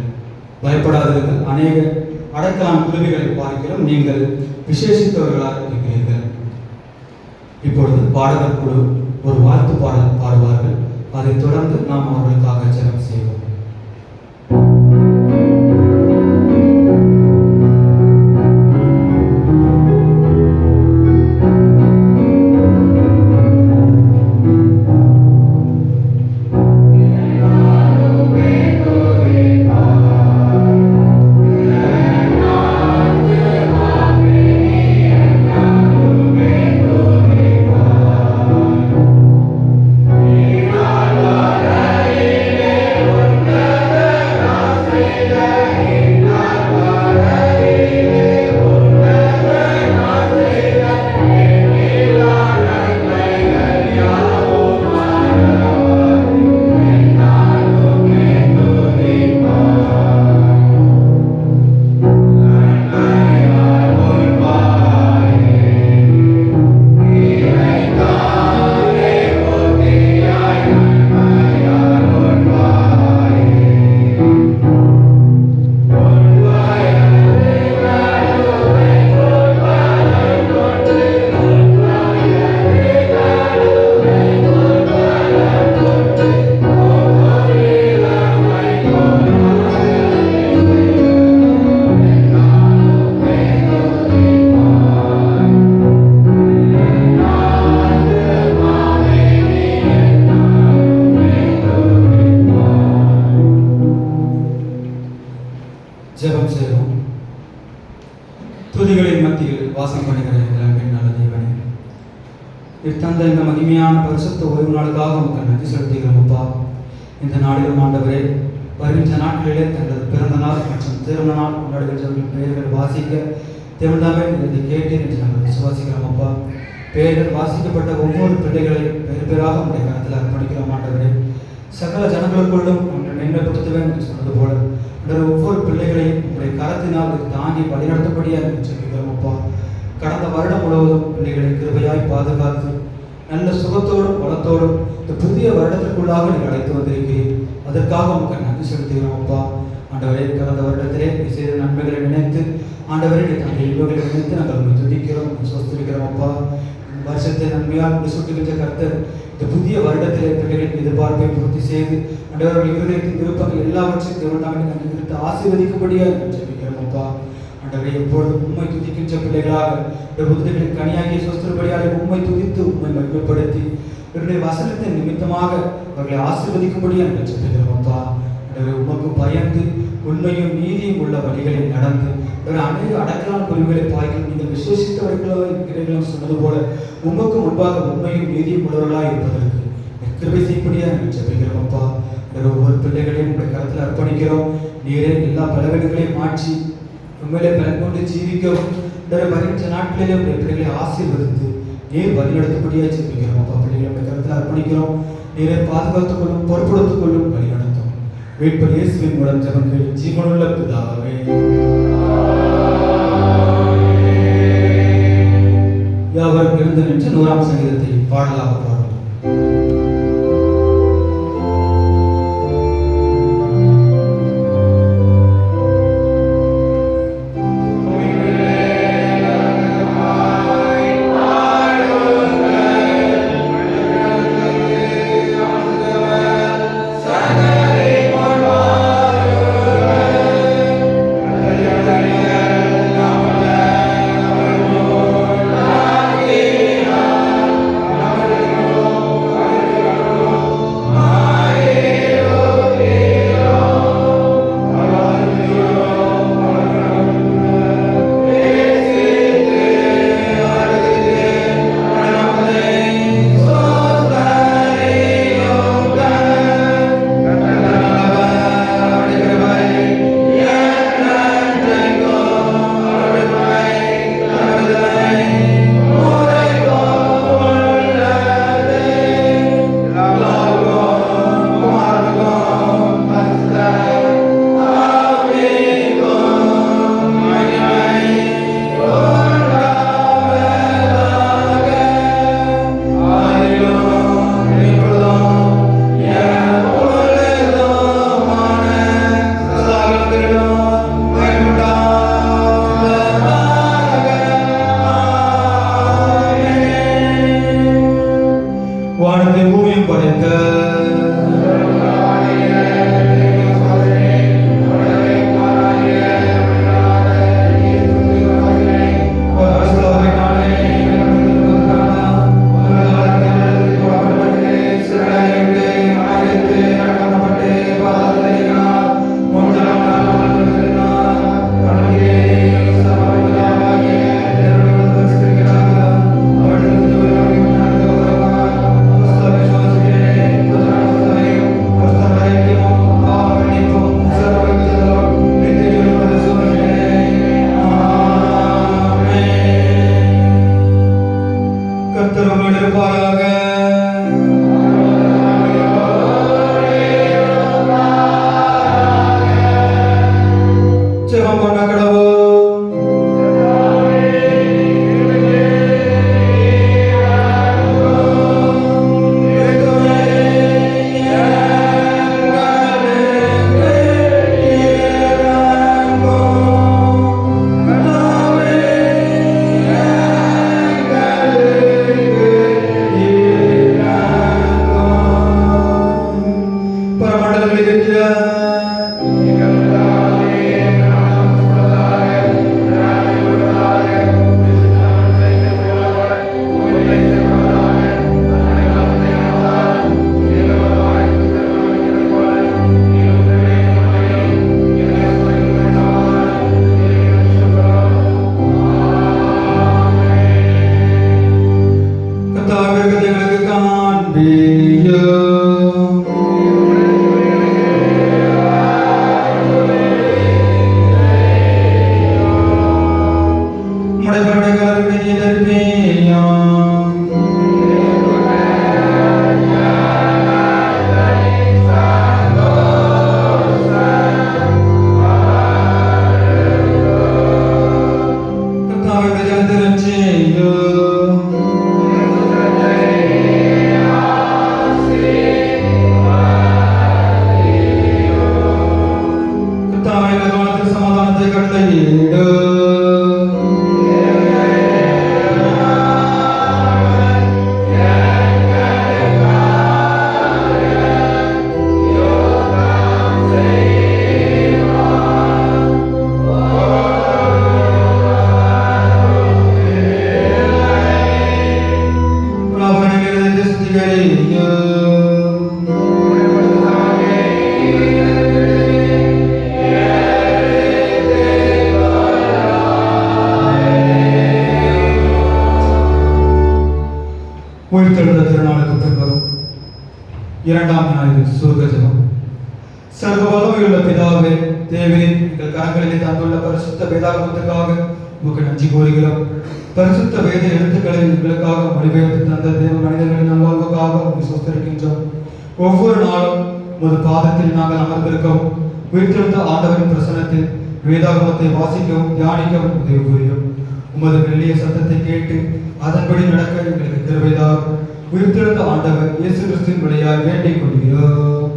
பயப்படாதிருங்கள், அநேக அடைக்கலான் குருவிகளை பார்க்கிலும் நீங்கள் விசேஷித்தவர்களாக இருக்கிறீர்கள். இப்பொழுது பாடகர் குழு ஒரு வாழ்த்து பாடல் பாடுவார்கள். அதைத் தொடர்ந்து நாம் அவர்களுக்காக ஜெபம் செய்வோம். Amen. நீர் தந்த இந்த மகிமையான பரிசுத்த ஓய்வு நாளுக்காக உமக்கு நன்றி செலுத்துகிறோம் அப்பா. இந்த நாளிலும் ஆண்டவரே, வருகின்ற நாட்களிலே தங்களது பிறந்த நாள் மற்றும் திருமண நாள் கொண்டாடுகின்றவர்கள் பெயர்கள் வாசிக்க தேவனாவே இதை கேட்டேன் என்று நாங்கள் விசுவாசிக்கிறோம் அப்பா. பெயர்கள் வாசிக்கப்பட்ட ஒவ்வொரு பிள்ளைகளையும் பெயர் பெயராக உடைய கருத்தில் அர்ப்பணிக்கிறோம் ஆண்டவரே. சகல ஜனங்களுக்குள்ளும் நம்மை மேன்மைப்படுத்துவேன் என்று சொன்னது போல ஒவ்வொரு பிள்ளைகளையும் உடைய கரத்தினால் தாங்கி வழிநடத்தபடியாக சொல்லிக்கிறோம் அப்பா. கடந்த வருடம் முழுவதும் பிள்ளைகளை கிருபையாய் பாதுகாத்து நல்ல சுகத்தோடும் வளத்தோடும் இந்த புதிய வருடத்திற்குள்ளாக நீங்கள் அழைத்து வந்திருக்கிறீர். அதற்காக உங்களுக்கு நன்றி செலுத்துகிறோம் அப்பா. ஆண்டவரே, கடந்த வருடத்திலே செய்த நன்மைகளை நினைத்து ஆண்டவரே தங்கள் இன்பங்களை நினைத்து நாங்கள் உங்களை துதிக்கிறோம், சுஸ்திரிக்கிறோம் அப்பா. வருஷத்தை நன்மையால் முடிசூட்டுகின்ற கர்த்தர் இந்த புதிய வருடத்திலே பிள்ளைகளின் எதிர்பார்ப்பை பூர்த்தி செய்து ஆண்டவர்கள் இருதயத்தின் விருப்பங்கள் எல்லாவற்றையும் தேவனாக நாங்கள் நிறுத்த ஆசீர்வதிக்கும்படியாக ஜெபிக்கிறோம் அப்பா. ஆண்டவரே, எப்பொழுதும் உண்மை துதிக்கின்ற பிள்ளைகளாக இந்த புத்திகளின் கனியாகிய சொஸ்திரபடியாக உண்மை துதித்து உண்மை மகிமைப்படுத்தி இவருடைய வசனத்தின் நிமித்தமாக அவர்களை ஆசீர்வதிக்கும்படியாக நாங்கள் ஜெபிக்கிறோம் அப்பா. ஆண்டவரே, உமக்கு பயந்து உண்மையும் நீதியும் உள்ள வழிகளில் நடந்து அநேக அடக்கலாம் குறிவுகளை பாய்கள் நீங்கள் விசேஷித்தவர்களாக இருக்கிறீர்கள் சொன்னது போல உமக்கு முன்பாக உண்மையும் நீதியும் உள்ளவர்களாக இருப்பதற்கு கிருபை செய்யப்படியாக நாங்கள் ஜெபிக்கிறோம் அப்பா. ஒவ்வொரு பிள்ளைகளையும் உடைய கருத்தில் அர்ப்பணிக்கிறோம். நீரே எல்லா பலவீனங்களையும் மாற்றி உண்மையிலே பலன் கொண்டு ஜீவிக்கவும் வருகின்ற நாட்களிலே உடைய பிள்ளைகளை ஆசீர்வதித்து நீர் வழிநடத்தபடியாக ஜெபிக்கிறோம் அப்பா. பிள்ளைகளை உடைய கருத்தில் அர்ப்பணிக்கிறோம். நீரை பாதுகாத்துக் கொள்ளும், பொறுப்படுத்திக் கொள்ளும், வழிநடத்தும். மீட்பர் இயேசுவின் மூலம் ஜெபங்கள் ஜீவனுள்ள பிதாவே. யாவரும் எழுந்து நின்று 100ஆம் சங்கீதத்தை பாடலாக பாடுவோம். பரமண்டலங்களில் இருக்கிற எங்களுக்கு காண்பியோ. உம்முடைய கருணை எதிர்ப்பேயோ. கர்த்தாவே ஜனத்திரட்சியோ. கர்த்தாவே எங்கள் சமாதானத்தை கட்டளையிடு. ராவணங்களை சுத்திகரியோ. உயிர்த்தெழுந்த திருநாளுக்கு பின்வரும் இரண்டாம் ஞாயிறு சுருக்க ஜெபம். சர்வ வல்லமையுள்ள பிதாவே, தேவனின் எங்கள் கரங்களிலே தந்துள்ள பரிசுத்த வேதாகமத்துக்காக உமக்கு நன்றி கூறுகிறோம். பரிசுத்த வேத எழுத்துக்களை எங்களுக்காக மொழிபெயர்த்து தந்த தேவ மனிதர்களின் நல்வாழ்வுக்காக உங்களை சொஸ்தரிக்கின்றோம். ஒவ்வொரு நாளும் உமது பாதத்தில் நாங்கள் அமர்ந்திருக்கவும் உயிர்த்தெழுந்த ஆண்டவரின் பிரசனத்தில் வேதாகமத்தை வாசிக்கவும் தியானிக்கவும் உதவி புரியும். உமது மெல்லிய சத்தத்தை கேட்டு அதன்படி நடக்க எங்களுக்கு கிருபைதார். உயிர்த்தெழுந்த ஆண்டவர் இயேசு கிறிஸ்துவின் வழியாய் வேண்டிக் கொள்கிறோம்.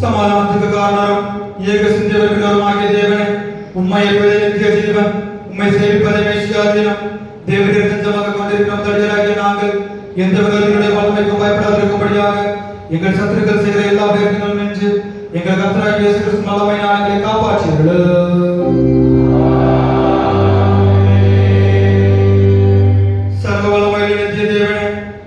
சமாதானத்துக்கு காரணம் ஏக சிந்தையுள்ளவருமாகிய தேவனே, உம்மை என்பதே நித்திய ஜீவன், உம்மை சேவிப்பதை மேசியாதீனம். தேவனின் நெஞ்சமாக கொண்டிருக்கிறோம் தடியராகிய நாங்கள் எந்த விரோதிகளுடைய வல்லமைக்கும் பயப்படாதிருக்கும்படியாக எங்கள் சத்துருக்கள் செய்கிற எல்லா பேர்களும் என்று எங்கள் கர்த்தராகிய இயேசு கிறிஸ்து வல்லமையினால் எங்களை காப்பாற்றியருளும். சர்வ வல்லமையுள்ள நித்திய தேவனே,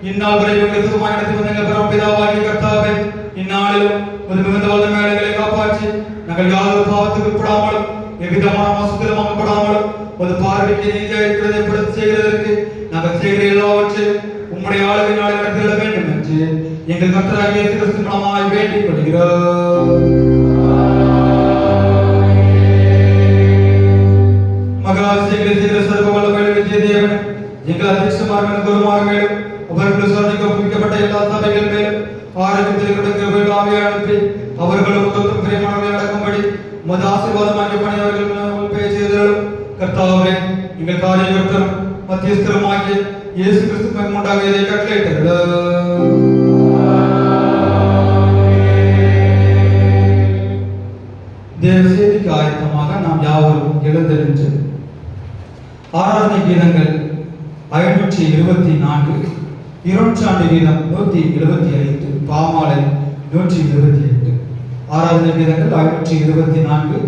இந்நாள் வரை எங்களை சுகமாய் நடத்தி வந்த எங்கள் பரமபிதாவாகிய கர்த்தாவே, இந்நாளிலும் ஒரு மிகுந்த வல்லமையால் எங்களை காப்பாற்றி நாங்கள் யாதொரு பாவத்துக்கு உட்படாமலும் எவ்விதமான மோசத்திலும் அகப்படாமலும் ஒரு பார்வைக்கு நீதியாக இருக்கிறதை படுத்து செய்கிறதற்கு நாங்கள் செய்கிற எல்லாவற்றையும் உம்முடைய ஆளுகையினால் நடத்திட வேண்டும் என்று எங்கள் கர்த்தராகிய இயேசு கிறிஸ்து மூலமாய் வேண்டிக் கொள்கிறோம். மகாதிசயங்களை செய்கிற சர்வ வல்லமையுள்ள நித்திய தேவனே, எங்கள் அத்தியட்சமார்களும் குருமார்களும் அவர்கள் விசாரணைக்கு ஒப்புவிக்கப்பட்ட எல்லா சபைகள் மேலும் ஆரோக்கியத்தில் கொடுக்க ஆவியை அனுப்பி அவர்களும் உதவும் பிரியமானவர்களை அடக்கும்படி உமது ஆசீர்வாதமாகிய பணி அவர்கள் பேசியதும் கர்த்தாவே, எங்கள் காரியகர்த்தரும் மத்தியஸ்தருமாகிய இயேசு கிறிஸ்து உண்டாக இதை கட்டளையிட்டீர்கள். தேவ செய்திக்கு ஆயத்தமாக நாம் யாவரும் எழுந்தெழுந்து ஆராதனை கீதங்கள் 524, இருநூற்றாண்டு கீதம் 175, பாமாலை 128. ஆராதனை கீதங்கள் 524,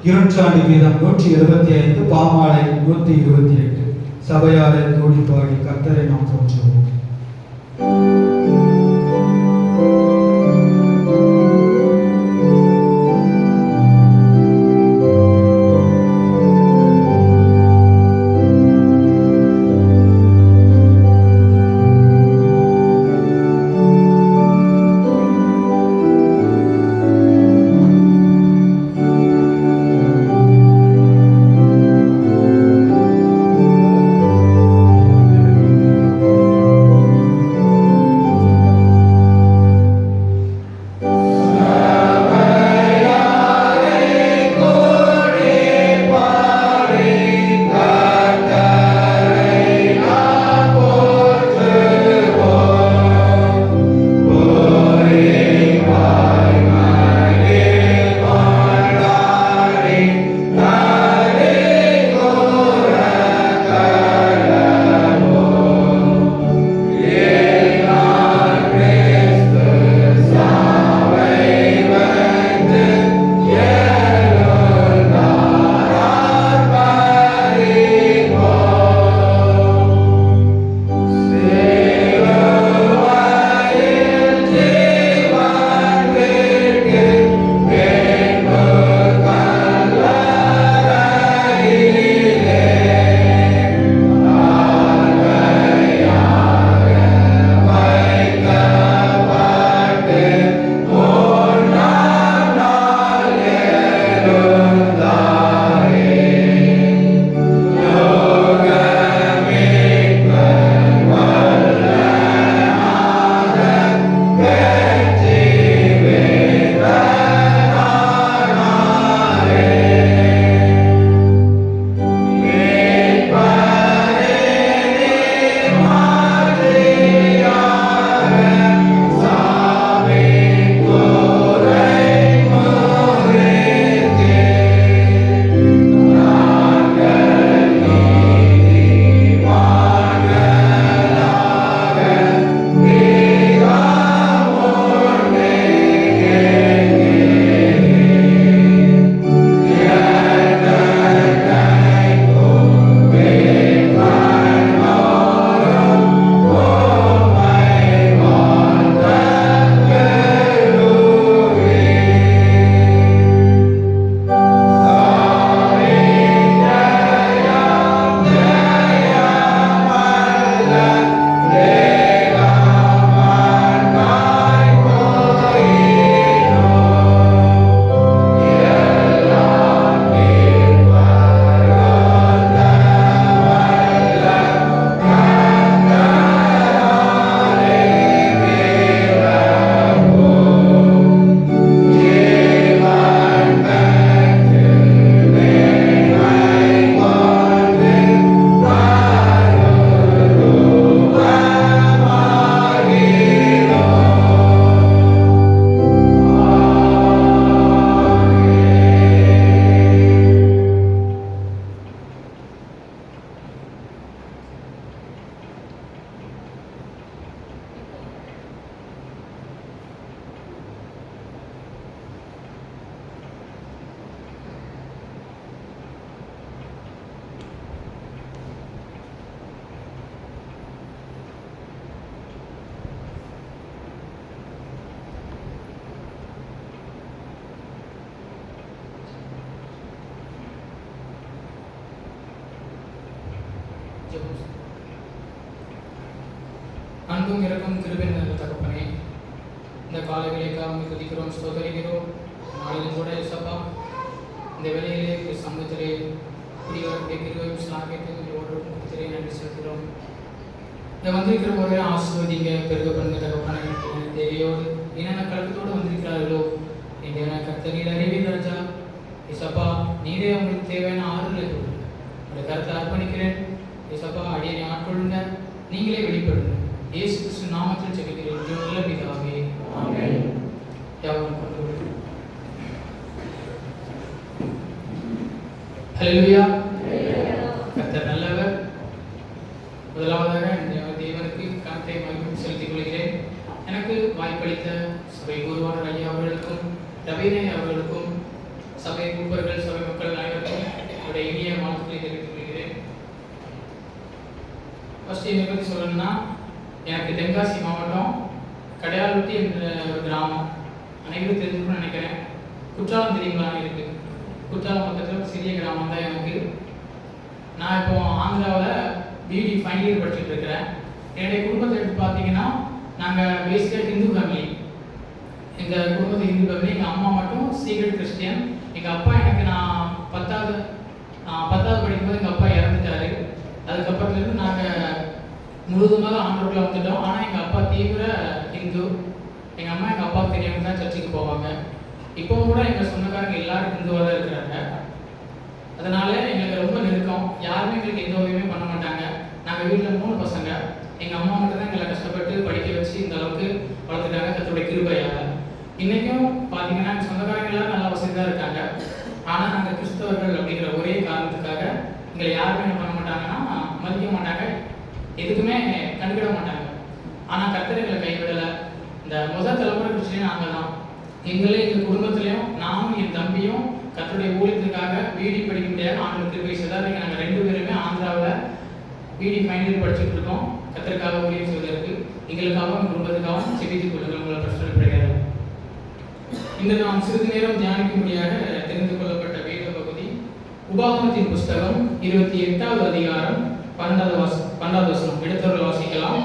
இருநூற்றாண்டு கீதம் 175, பாமாலை 128. சபையாரை கூடி பாடி கர்த்தரை நாம் போற்றுவோம். Thank ஜெபம். அன்பும் இறக்கும் கிருபை நிறைந்த தகப்பனே, இந்த காலை வேளைக்காக உம்மை துதிக்கிறோம், ஸ்தோத்தரிக்கிறோம். நாளிலும் கூட இயேசப்பா இந்த வேளையிலே சமூகத்திலே குடிவரக்கூடிய கிருபையும் ஸ்லாகியத்தையும் ஒவ்வொருவருக்கும் கொடுத்திலே நன்றி செலுத்துகிறோம். இந்த வந்திருக்கிற முறையை ஆசீர்வதிங்க, பெருக பண்ணுங்க தகப்பனே. தேவையோடு என்னென்ன கலக்கத்தோடு வந்திருக்கிறார்களோ எங்கள் கர்த்தர் அறிவீர் ராஜா. இசப்பா நீரே அவங்களுக்கு தேவையான ஆறுதலை கொடுங்க. உடைய கருத்தை அர்ப்பணிக்கிறேன். இசப்பா அடியை ஆட்கொள்ளுங்க, நீங்களே வெளிப்படுங்க. இயேசு கிறிஸ்து நாமத்தில் ஜெபிக்கிறேன் நல்ல பிதாவே, ஆமென். யாவரும் கொண்டு வருகிறேன். ஹல்லேலூயா. கர்த்தர் நல்லவர். முதலாவதாக இந்த தேவனுக்கு கருத்தை மகிமை செலுத்திக் கொள்கிறேன். எனக்கு வாய்ப்பளித்த சபை குருவாளர் ஐயா அவர்களுக்கும், ரவீனை அவர்களுக்கும், சபை மூப்பர்கள், சபை மக்கள் அனைவருக்கும் என்னுடைய இனிய வாழ்த்துக்களை தெரிவித்துக் கொள்கிறேன். ஃபர்ஸ்ட் என்னை பற்றி சொல்லணும்னா, எனக்கு தென்காசி மாவட்டம் கடையாளுட்டி என்ற ஒரு கிராமம், அனைவரும் தெரிஞ்சுக்கணும்னு நினைக்கிறேன். குற்றாலம் தெரியுங்களான்னு இருக்கு. குற்றாலம் பக்கத்தில் ஒரு சிறிய கிராமம் தான் எனக்கு. நான் இப்போ ஆந்திராவில் பிடி ஃபைனல் இயர் படிச்சுட்டு இருக்கிறேன். என்னுடைய குடும்பத்தை எடுத்து பார்த்தீங்கன்னா, நாங்கள் பேசிக்காக ஹிந்து ஃபேமிலி. எங்கள் குடும்பத்தை ஹிந்து ஃபேமிலி. எங்கள் அம்மா மட்டும் சீக்ரெட் கிறிஸ்டியன். எங்கள் அப்பா எனக்கு நான் பத்தாவது படிக்கும்போது எங்கள் அப்பா இறந்துட்டாரு. அதுக்கப்புறத்துலேருந்து நாங்கள் முழுதுமாக ஆண்டவர்களை வந்துட்டோம். ஆனால் எங்கள் அப்பா தீவிர ஹிந்து. எங்கள் அம்மா எங்கள் அப்பாவுக்கு தெரியாமல் தான் சர்ச்சுக்கு போவாங்க. இப்போவும் கூட எங்கள் சொந்தக்காரங்க எல்லாரும் ஹிந்துவாக தான் இருக்கிறாங்க. அதனால எங்களுக்கு ரொம்ப நெருக்கம். யாருமே எங்களுக்கு எந்த உதவியுமே பண்ண மாட்டாங்க. நாங்கள் வீட்டில் 3 பசங்க. எங்கள் அம்மா மட்டும் தான் எங்களை கஷ்டப்பட்டு படிக்க வச்சு இந்த அளவுக்கு வளர்த்துட்டாங்க, கர்த்தருடைய கிருபையால. இன்றைக்கும் பார்த்தீங்கன்னா எங்கள் சொந்தக்காரங்க எல்லாரும் நல்லா வசதி தான் இருக்காங்க. ஆனால் நாங்கள் கிறிஸ்தவர்கள் அப்படிங்கிற ஒரே காரணத்துக்காக எங்களை யாருமே என்ன பண்ண மாட்டாங்கன்னா, மதிக்க மாட்டாங்க, எதுக்குமே கண்டுக்கிட மாட்டாங்க. ஆனால் கர்த்தர் எங்களை கைவிடலை. இந்த முதல் தலைமுறை கிறிஸ்டியன் நாங்கள் தான். எங்களே எங்கள் குடும்பத்திலையும் நானும் என் தம்பியும் கர்த்தருடைய ஊழியத்துக்காக பிடி படிக்க முடியாது. ஆண்டவர் கிருபை செய்தார். நாங்கள் 2 பேருமே ஆந்திராவில் பிடி ஃபைனல் இயர் படிச்சுட்டு இருக்கோம். கர்த்தருக்காக ஊழியம் செய்வதற்கு எங்களுக்காகவும் குடும்பத்துக்காகவும் செபித்துக் கொள்ளுங்கள். உங்களை பிரச்சனைப்படுகிறது. இன்று நாம் சிறிது நேரம் தியானிக்கும்படியாக தெரிந்து கொள்ளப்பட்ட வேத பகுதி உபாகமத்தின் புஸ்தகம் 28வது அதிகாரம் 12வது வசனம். எடுத்தவர்கள் வாசிக்கலாம்.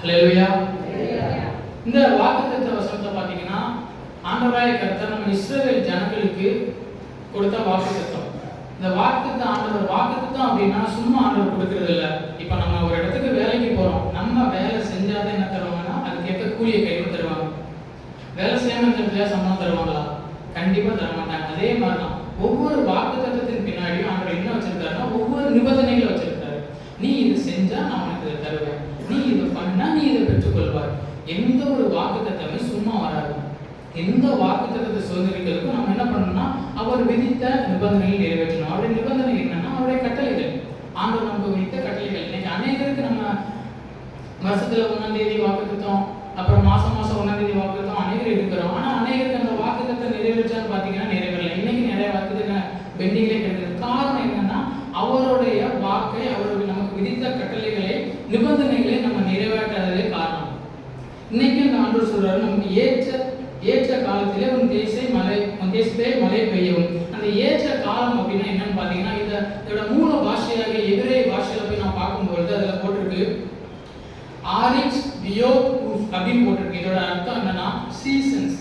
ஹல்லேலூயா. இந்த வாக்குத்தத்த வசனத்தை பார்த்தீங்கன்னா, ஆண்டவராகிய கர்த்தர் நம்ம இஸ்ரவேல் ஜனங்களுக்கு கொடுத்த வாக்குத்தத்தம். இந்த வாக்குத்தத்தம் ஆண்டவர் வாக்குத்தத்தம் அப்படின்னா சும்மா ஆண்டவர் கொடுக்கறது இல்லை. இப்போ நம்ம ஒரு இடத்துக்கு வேலைக்கு போகிறோம். நம்ம வேலை செஞ்சாதான் என்ன தருவாங்கன்னா, அதுக்கேற்ற கூலியை கையில் தருவாங்க. வேலை செய்யாமல் இருக்கிறதுல சம்பளம் தருவாங்களா? கண்டிப்பாக தர மாட்டாங்க. அதே மாதிரி தான் ஒவ்வொரு வாக்குத்தத்தத்தின் பின்னாடியும் ஆண்டவர் என்ன வச்சிருக்காருன்னா, ஒவ்வொரு நிபந்தனைகளை வச்சிருக்காரு. நீ இது செஞ்சா நான் உனக்கு இதை தருவேன், நீ இதை பண்ணா நீ இதை பெற்றுக்கொள்வார். எந்த ஒரு வாக்குத்தத்தமே சும்மா வராது. எந்த வாக்குத்தத்தத்தை சுதந்திரிக்கிறதுக்கும் நம்ம என்ன பண்ணணும்னா, அவர் விதித்த நிபந்தனைகளை நிறைவேற்றணும். அவருடைய நிபந்தனை என்னன்னா, அவருடைய கட்டளைகள். ஆண்டவர் நமக்கு விதித்த கட்டளைகள். இன்னைக்கு அநேகருக்கு நம்ம வருஷத்துல 1ஆம் தேதி வாக்குத்தத்தம், அப்புறம் மாசம் 1ஆம் தேதி வாக்குத்தத்தம் அநேகர் எடுக்கிறோம். ஆனா அநேகருக்கு அந்த வாக்குத்தத்தை நிறைவேற்றான்னு பாத்தீங்கன்னா நிறைவேறல. இன்னைக்கு நிறைய வாக்குத்தத்தம் பெண்டிங்லே கிடைக்கிறது. காரணம் என்னன்னா, அவருடைய வாக்கை, அவருக்கு நமக்கு விதித்த கட்டளைகளை, நிபந்தனைகளை நம்ம நிறைவேற்றாததே காரணம். இன்னைக்கு அந்த ஆண்டவர் சொல்றாரு, நமக்கு ஏற்ற காலத்திலே உன் தேசத்தை மழை பெய்யவும். அந்த ஏற்ற காலம் அப்படின்னா என்னன்னு பாத்தீங்கன்னா, இதோட மூல பாஷையாக எபிரேய பாஷையில போய் நான் பார்க்கும்பொழுது அதுல போட்டிருக்கு ஆரிக்ஸ் பியோத் அப்படின்னு போட்டிருக்கு. இதோட அர்த்தம் என்னன்னா சீசன்ஸ்,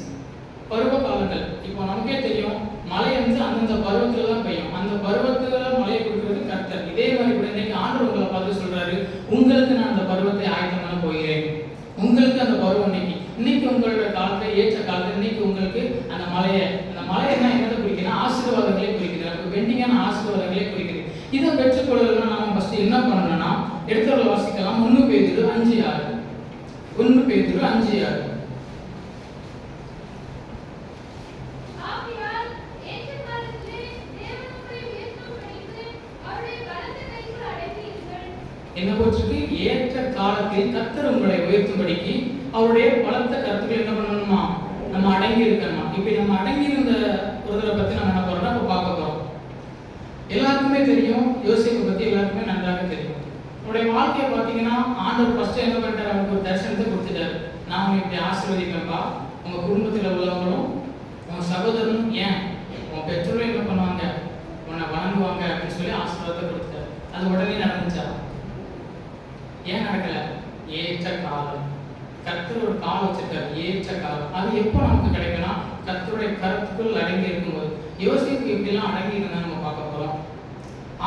பருவ காலங்கள். இப்போ நமக்கே தெரியும், மழை அந்தந்த பருவத்துல தான் பெய்யும். அந்த பருவத்துல மழையை கொடுக்கிறது கர்த்தர். இதே மாதிரி கூட இன்னைக்கு ஆண்டவர் உங்களை பார்த்து சொல்றாரு, உங்களுக்கு நான் அந்த பருவத்தை ஆயத்தம் பண்ண போகிறேன். உங்களுக்கு அந்த பருவம் இன்னைக்கு உங்களோட காலத்துல ஏற்ற காலத்துல இன்னைக்கு உங்களுக்கு அந்த மழையை என்னதை குறிக்குதுன்னா ஆசீர்வாதங்களே குறிக்குது. நமக்கு பெண்டிங்கான ஆசீர்வாதங்களே குறிக்குது. இதை பெற்றுக்கொள்ளணும்னா நாம ஃபர்ஸ்ட் என்ன பண்ணணும்னா, எடுத்தவர்கள் வாசிக்கலாம். 1 பேதுரு 5:6. 1 பேதுரு 5:6. என்ன போட்டிருக்கு? ஏற்ற காலத்தில் கர்த்தர் உங்களை உயர்த்தும்படிக்கு அவருடைய பலத்த கருத்துக்கள் என்ன பண்ணணுமா, நம்ம அடங்கி இருக்கணுமா. இப்படி நம்ம அடங்கி இருந்த ஒருத்தரை பத்தி நம்ம என்ன போறோம்னா இப்ப பார்க்க போறோம். எல்லாருக்குமே தெரியும், யோசேப்பை பத்தி எல்லாருக்குமே நன்றாக உடைய வாழ்க்கையை பார்த்தீங்கன்னா ஆண்டவர் ஃபர்ஸ்ட் என்ன பண்ணிட்டாரு, அவனுக்கு ஒரு தரிசனத்தை கொடுத்துட்டாரு. நான் உன்னை இப்படி ஆசீர்வதிப்பேன்ப்பா, உங்க குடும்பத்தில் உள்ளவங்களும் உங்க சகோதரனும் ஏன் உன் பெற்றோரும் என்ன பண்ணுவாங்க, உன்னை வணங்குவாங்க அப்படின்னு சொல்லி ஆசீர்வாதத்தை கொடுத்துட்டாரு. அது உடனே நடந்துச்சா? ஏன் நடக்கல? ஏற்ற காலம். கர்த்தர் ஒரு காலம் வச்சிருக்காரு, ஏற்ற காலம். அது எப்போ நமக்கு கிடைக்கும்னா கர்த்தருடைய கருத்துக்குள் அடங்கி இருக்கும்போது. யோசிப்பு எப்படிலாம் அடங்கி இருந்தா நம்ம பார்க்க போறோம்.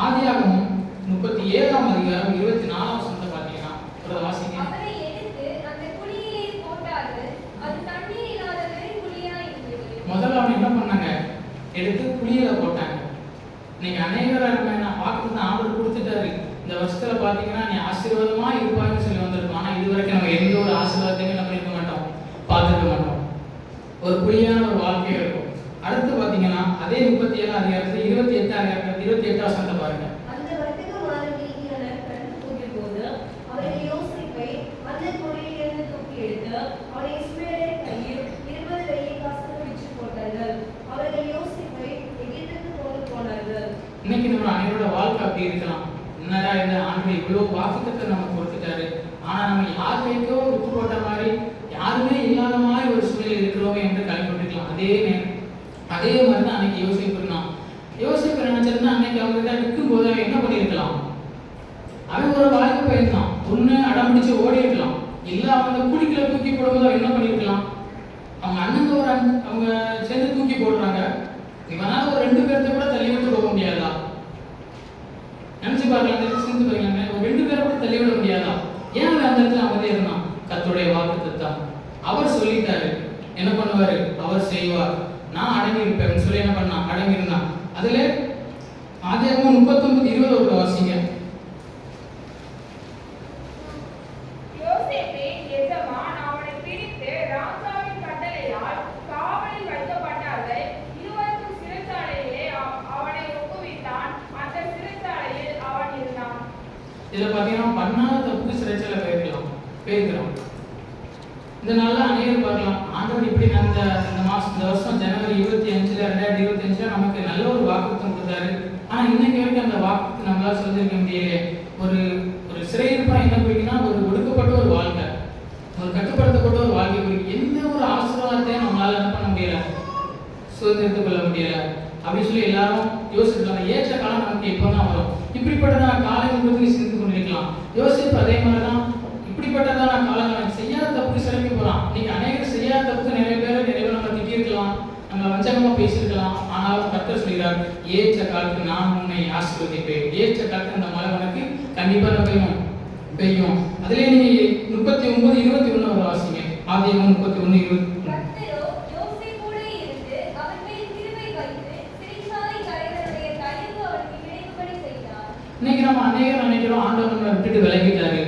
ஆதியாகமம் 37ஆம் அதிகாரம் 24ஆம் வசனத்தை பார்த்தீங்கன்னா ஒரு வாசிங்க. அவரை எடுத்து அந்த குழியிலே போட்டார்கள், அது தண்ணீர் இல்லாத வெறும் குழியாய் இருந்தது. முதல்ல அவன் என்ன பண்ணாங்க, எடுத்து குழியில போட்டாங்க. நீங்க அநேகரா என்ன வாக்குறுதி ஆண்டவர் கொடுத்துட்டாரு. இந்த வருஷத்துல பாத்தீங்கன்னா நீ ஆசீர்வாதமா இருப்பான்னு சொல்லி வந்திருக்கோம். ஆனா இது வரைக்கும் நம்ம எந்த ஒரு ஆசீர்வாதத்தையும் நம்ம இருக்க மாட்டோம், பார்த்துக்க மாட்டோம். ஒரு குழியான ஒரு வாழ்க்கையா இருக்கும். அடுத்து பாத்தீங்கன்னா அதே 37ஆம் அதிகாரத்துல 28ஆம் வசனத்தை பாருங்க. அந்த வர்த்தகமானவர்கள் கண்டு போகிற அவர்கள் யோசேப்பை அந்த குழியிலிருந்து தூக்கி எடுத்து அவனை இஸ்மவேலின் கையில் 20 வெள்ளி காசுகள் விற்று போட்டார்கள். அவர்கள் யோசேப்பை எகிப்துக்கு கொண்டு போனார்கள். இன்னைக்கு நம்ம அனைவரோட வாழ்க்கை அப்படி இருக்கலாம். என்னடா இந்த ஆண்டு இவ்வளவு வாக்குத்தத்தை நம்ம கொடுத்துட்டாரு, ஆனா நம்ம யார் கைக்கோ விட்டு போட்ட மாதிரி யாருமே இல்லாத மாதிரி ஒரு சூழ்நிலை இருக்கிறோமே என்று கலைப்பட்டுக்கலாம். அதே மாதிரி தான் அன்னைக்கு யோசிப்பு இருந்தான். யோசிப்பு நினைச்சிருந்தா அன்னைக்கு அவங்க நிற்கும் போது அவன் என்ன பண்ணியிருக்கலாம், அவன் ஒரு வாழ்க்கை போயிருந்தான். ஒண்ணு அடம் பிடிச்சு ஓடி இருக்கலாம், இல்ல அவங்க குடிக்கல தூக்கி போடும்போது அவன் என்ன பண்ணியிருக்கலாம், அவங்க அண்ணங்க ஒரு அவங்க சேர்ந்து தூக்கி போடுறாங்க, இவனால ஒரு 2 பேர்த்த கூட தள்ளி விட்டு போக முடியாதா? நினைச்சு பாருங்க, சிந்து பாருங்க, ஒரு 2 பேரை கூட தள்ளி விட முடியாதா? ஏன் அவன் அந்த இடத்துல அமைதியா இருந்தான்? கர்த்தருடைய வாக்குத்தத்தம். அவர் சொல்லிட்டாரு, என்ன பண்ணுவாரு, அவர் செய்வார், நான் அடங்கி இருப்பேன் சொல்லி என்ன பண்ணான், அடங்கி இருந்தான். அதுல ஆதியாகமம் 39:20 ஒரு வாசிங்க. யோசேப்பின் எஜமான் அவனை பிடித்து ராஜாவின் கட்டளையால் காவலில் வைக்கப்பட்டார்கள். இருவருக்கும் சிறைச்சாலையிலே அவனை ஒப்புவித்தான். அந்த சிறைச்சாலையில் அவன் இருந்தான். இதுல பாத்தீங்கன்னா பண்ணாத தப்புக்கு சிறைச்சாலை போயிருக்கிறோம். இந்த நாள்ல அநேகர் பார்க்கலாம், ஆண்டவர் இப்படி இந்த வருஷம் ஜனவரி 25 2025 நமக்கு நல்ல ஒரு வாக்குத்தம் கொடுத்தாரு. ஆனா இன்னைக்கு வரைக்கும் அந்த வாக்குக்கு நம்மளால சொல்லிருக்க முடியலையே. ஒரு சிறையிருப்பா என்ன குறிக்குன்னா ஒரு ஒடுக்கப்பட்ட ஒரு வாழ்க்கை, ஒரு கட்டுப்படுத்தப்பட்ட ஒரு வாழ்க்கை குறிக்கும். எந்த ஒரு ஆசீர்வாதத்தையும் நம்மளால என்ன பண்ண முடியல, சுதந்திரத்துக் கொள்ள முடியல அப்படின்னு சொல்லி எல்லாரும் யோசிச்சிருக்காங்க. ஏற்ற காலம் நமக்கு எப்பதான் வரும், இப்படிப்பட்டதான காலம் குறித்து சிந்தித்து கொண்டிருக்கலாம். யோசிப்பு அதே மாதிரிதான், இப்படிப்பட்டதான காலங்கள் செய்யாத தப்புக்கு சிறைக்கு போறான். இன்னைக்கு அநேகர் செய்யாத தப்புக்கு நிறைய பேர் நம்ம திட்டிருக்கலாம், நம்ம வஞ்சகமா பேசியிருக்கலாம். ஆனாலும் கர்த்தர் சொல்கிறார், ஏற்ற காலத்துக்கு நான் உன்னை ஆசீர்வதிப்பேன். ஏற்ற காலத்துக்கு அந்த மழை உனக்கு கண்டிப்பா பெய்யும். அதுல நீங்க 39:21 ஒரு வாசிங்க. ஆதியாகமம் 31:20. இன்னைக்கு நம்ம அநேகர் நினைக்கிறோம் ஆண்டவர் நம்மளை விட்டுட்டு விலகிட்டாரு.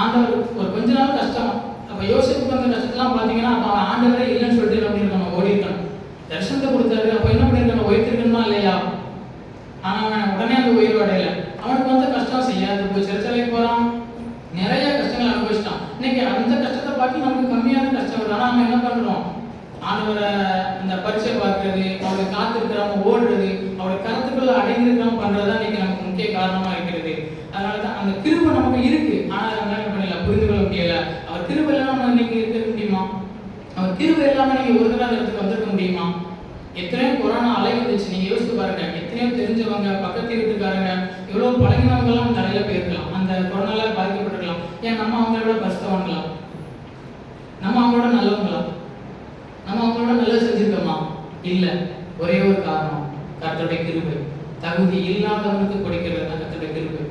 ஆண்டவர் ஒரு கொஞ்ச நாள் கஷ்டம், அப்ப யோசிப்புக்கு அந்த கஷ்டத்தெல்லாம் பாத்தீங்கன்னா அப்ப அவன் ஆண்டவரே இல்லைன்னு சொல்லிட்டு என்ன பண்ணிருக்கணும், ஓடி இருக்கணும். தரிசனத்தை கொடுத்தாரு, அப்ப என்ன பண்ணிருக்கணும், உயர்த்திருக்கணுமா இல்லையா? ஆனா அவன் உடனே அந்த உயர்வு அடையல. அவனுக்கு வந்து கஷ்டம் செய்யாது போய் சிறைச்சாலைக்கு போறான், நிறைய கஷ்டங்கள் அனுபவிச்சிட்டான். இன்னைக்கு அந்த கஷ்டத்தை பார்த்து நமக்கு கம்மியான கஷ்டம் வருது. ஆனா நம்ம என்ன பண்றோம், ஆண்டவரை அந்த பரீட்சை பார்க்கறது, அவருடைய காத்திருக்கிறவங்க ஓடுறது, அவருடைய கருத்துக்களை அடங்கி இருக்கிறவங்க பண்றதுதான் இன்னைக்கு நமக்கு முக்கிய காரணமா இருக்கிறது. அதனாலதான் அந்த கிருபை நமக்கு இருக்கு, ஆனா நம்ம என்ன பண்ணல, புரிந்து கொள்ள முடியல. அவர் கிருபை இல்லாம நம்ம இன்னைக்கு இருக்க முடியுமா? அவர் கிருபை இல்லாம நீங்க ஒரு தடவை இடத்துக்கு வந்திருக்க முடியுமா? எத்தனையோ கொரோனா அலை வந்துச்சு, நீங்க யோசிச்சு பாருங்க. எத்தனையோ தெரிஞ்சவங்க, பக்கத்து வீட்டுக்காரங்க, எவ்வளவு பழகினவங்க எல்லாம் தலையில போயிருக்கலாம், அந்த கொரோனால பாதிக்கப்பட்டிருக்கலாம். ஏன் நம்ம அவங்களோட பரிசுத்தவான்களா, நம்ம அவங்களோட நல்லவங்களா, நம்ம அவங்களோட நல்லது செஞ்சிருக்கோமா? இல்ல. ஒரே ஒரு காரணம், கர்த்தருடைய கிருபை. தகுதி இல்லாதவனுக்கு கொடுக்கிறது கர்த்தருடைய கிருபை.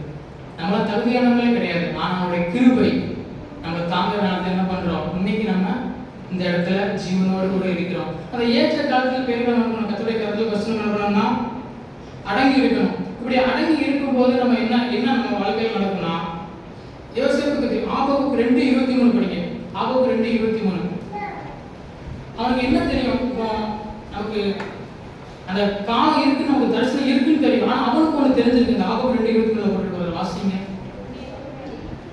நம்மள தகுதியானவங்களே கிடையாது, ஆனா அவருடைய கிருபை நம்ம தாங்கிறனால என்ன பண்றோம், இன்னைக்கு நம்ம இந்த இடத்துல ஜீவனோடு கூட இருக்கிறோம். அந்த ஏற்ற காலத்தில் பேர்கள் நம்ம கர்த்தருடைய கருத்துல வசனம் என்ன பண்ணணும்னா அடங்கி இருக்கணும். இப்படி அடங்கி இருக்கும் போது நம்ம என்ன நம்ம வாழ்க்கையில் நடக்கும்னா, யோசேப்புக்கு ஆபகுக்கு 2:23 படிங்க. ஆபகுக்கு 2:23. அவனுக்கு என்ன தெரியும், இப்போ நமக்கு அந்த காலம் இருக்கு, நமக்கு தரிசனம் இருக்குன்னு தெரியும். ஆனா அவனுக்கு ஒண்ணு தெரிஞ்சிருக்கு. இந்த ஆபகு 2:23 போட்டு வாசிங்க.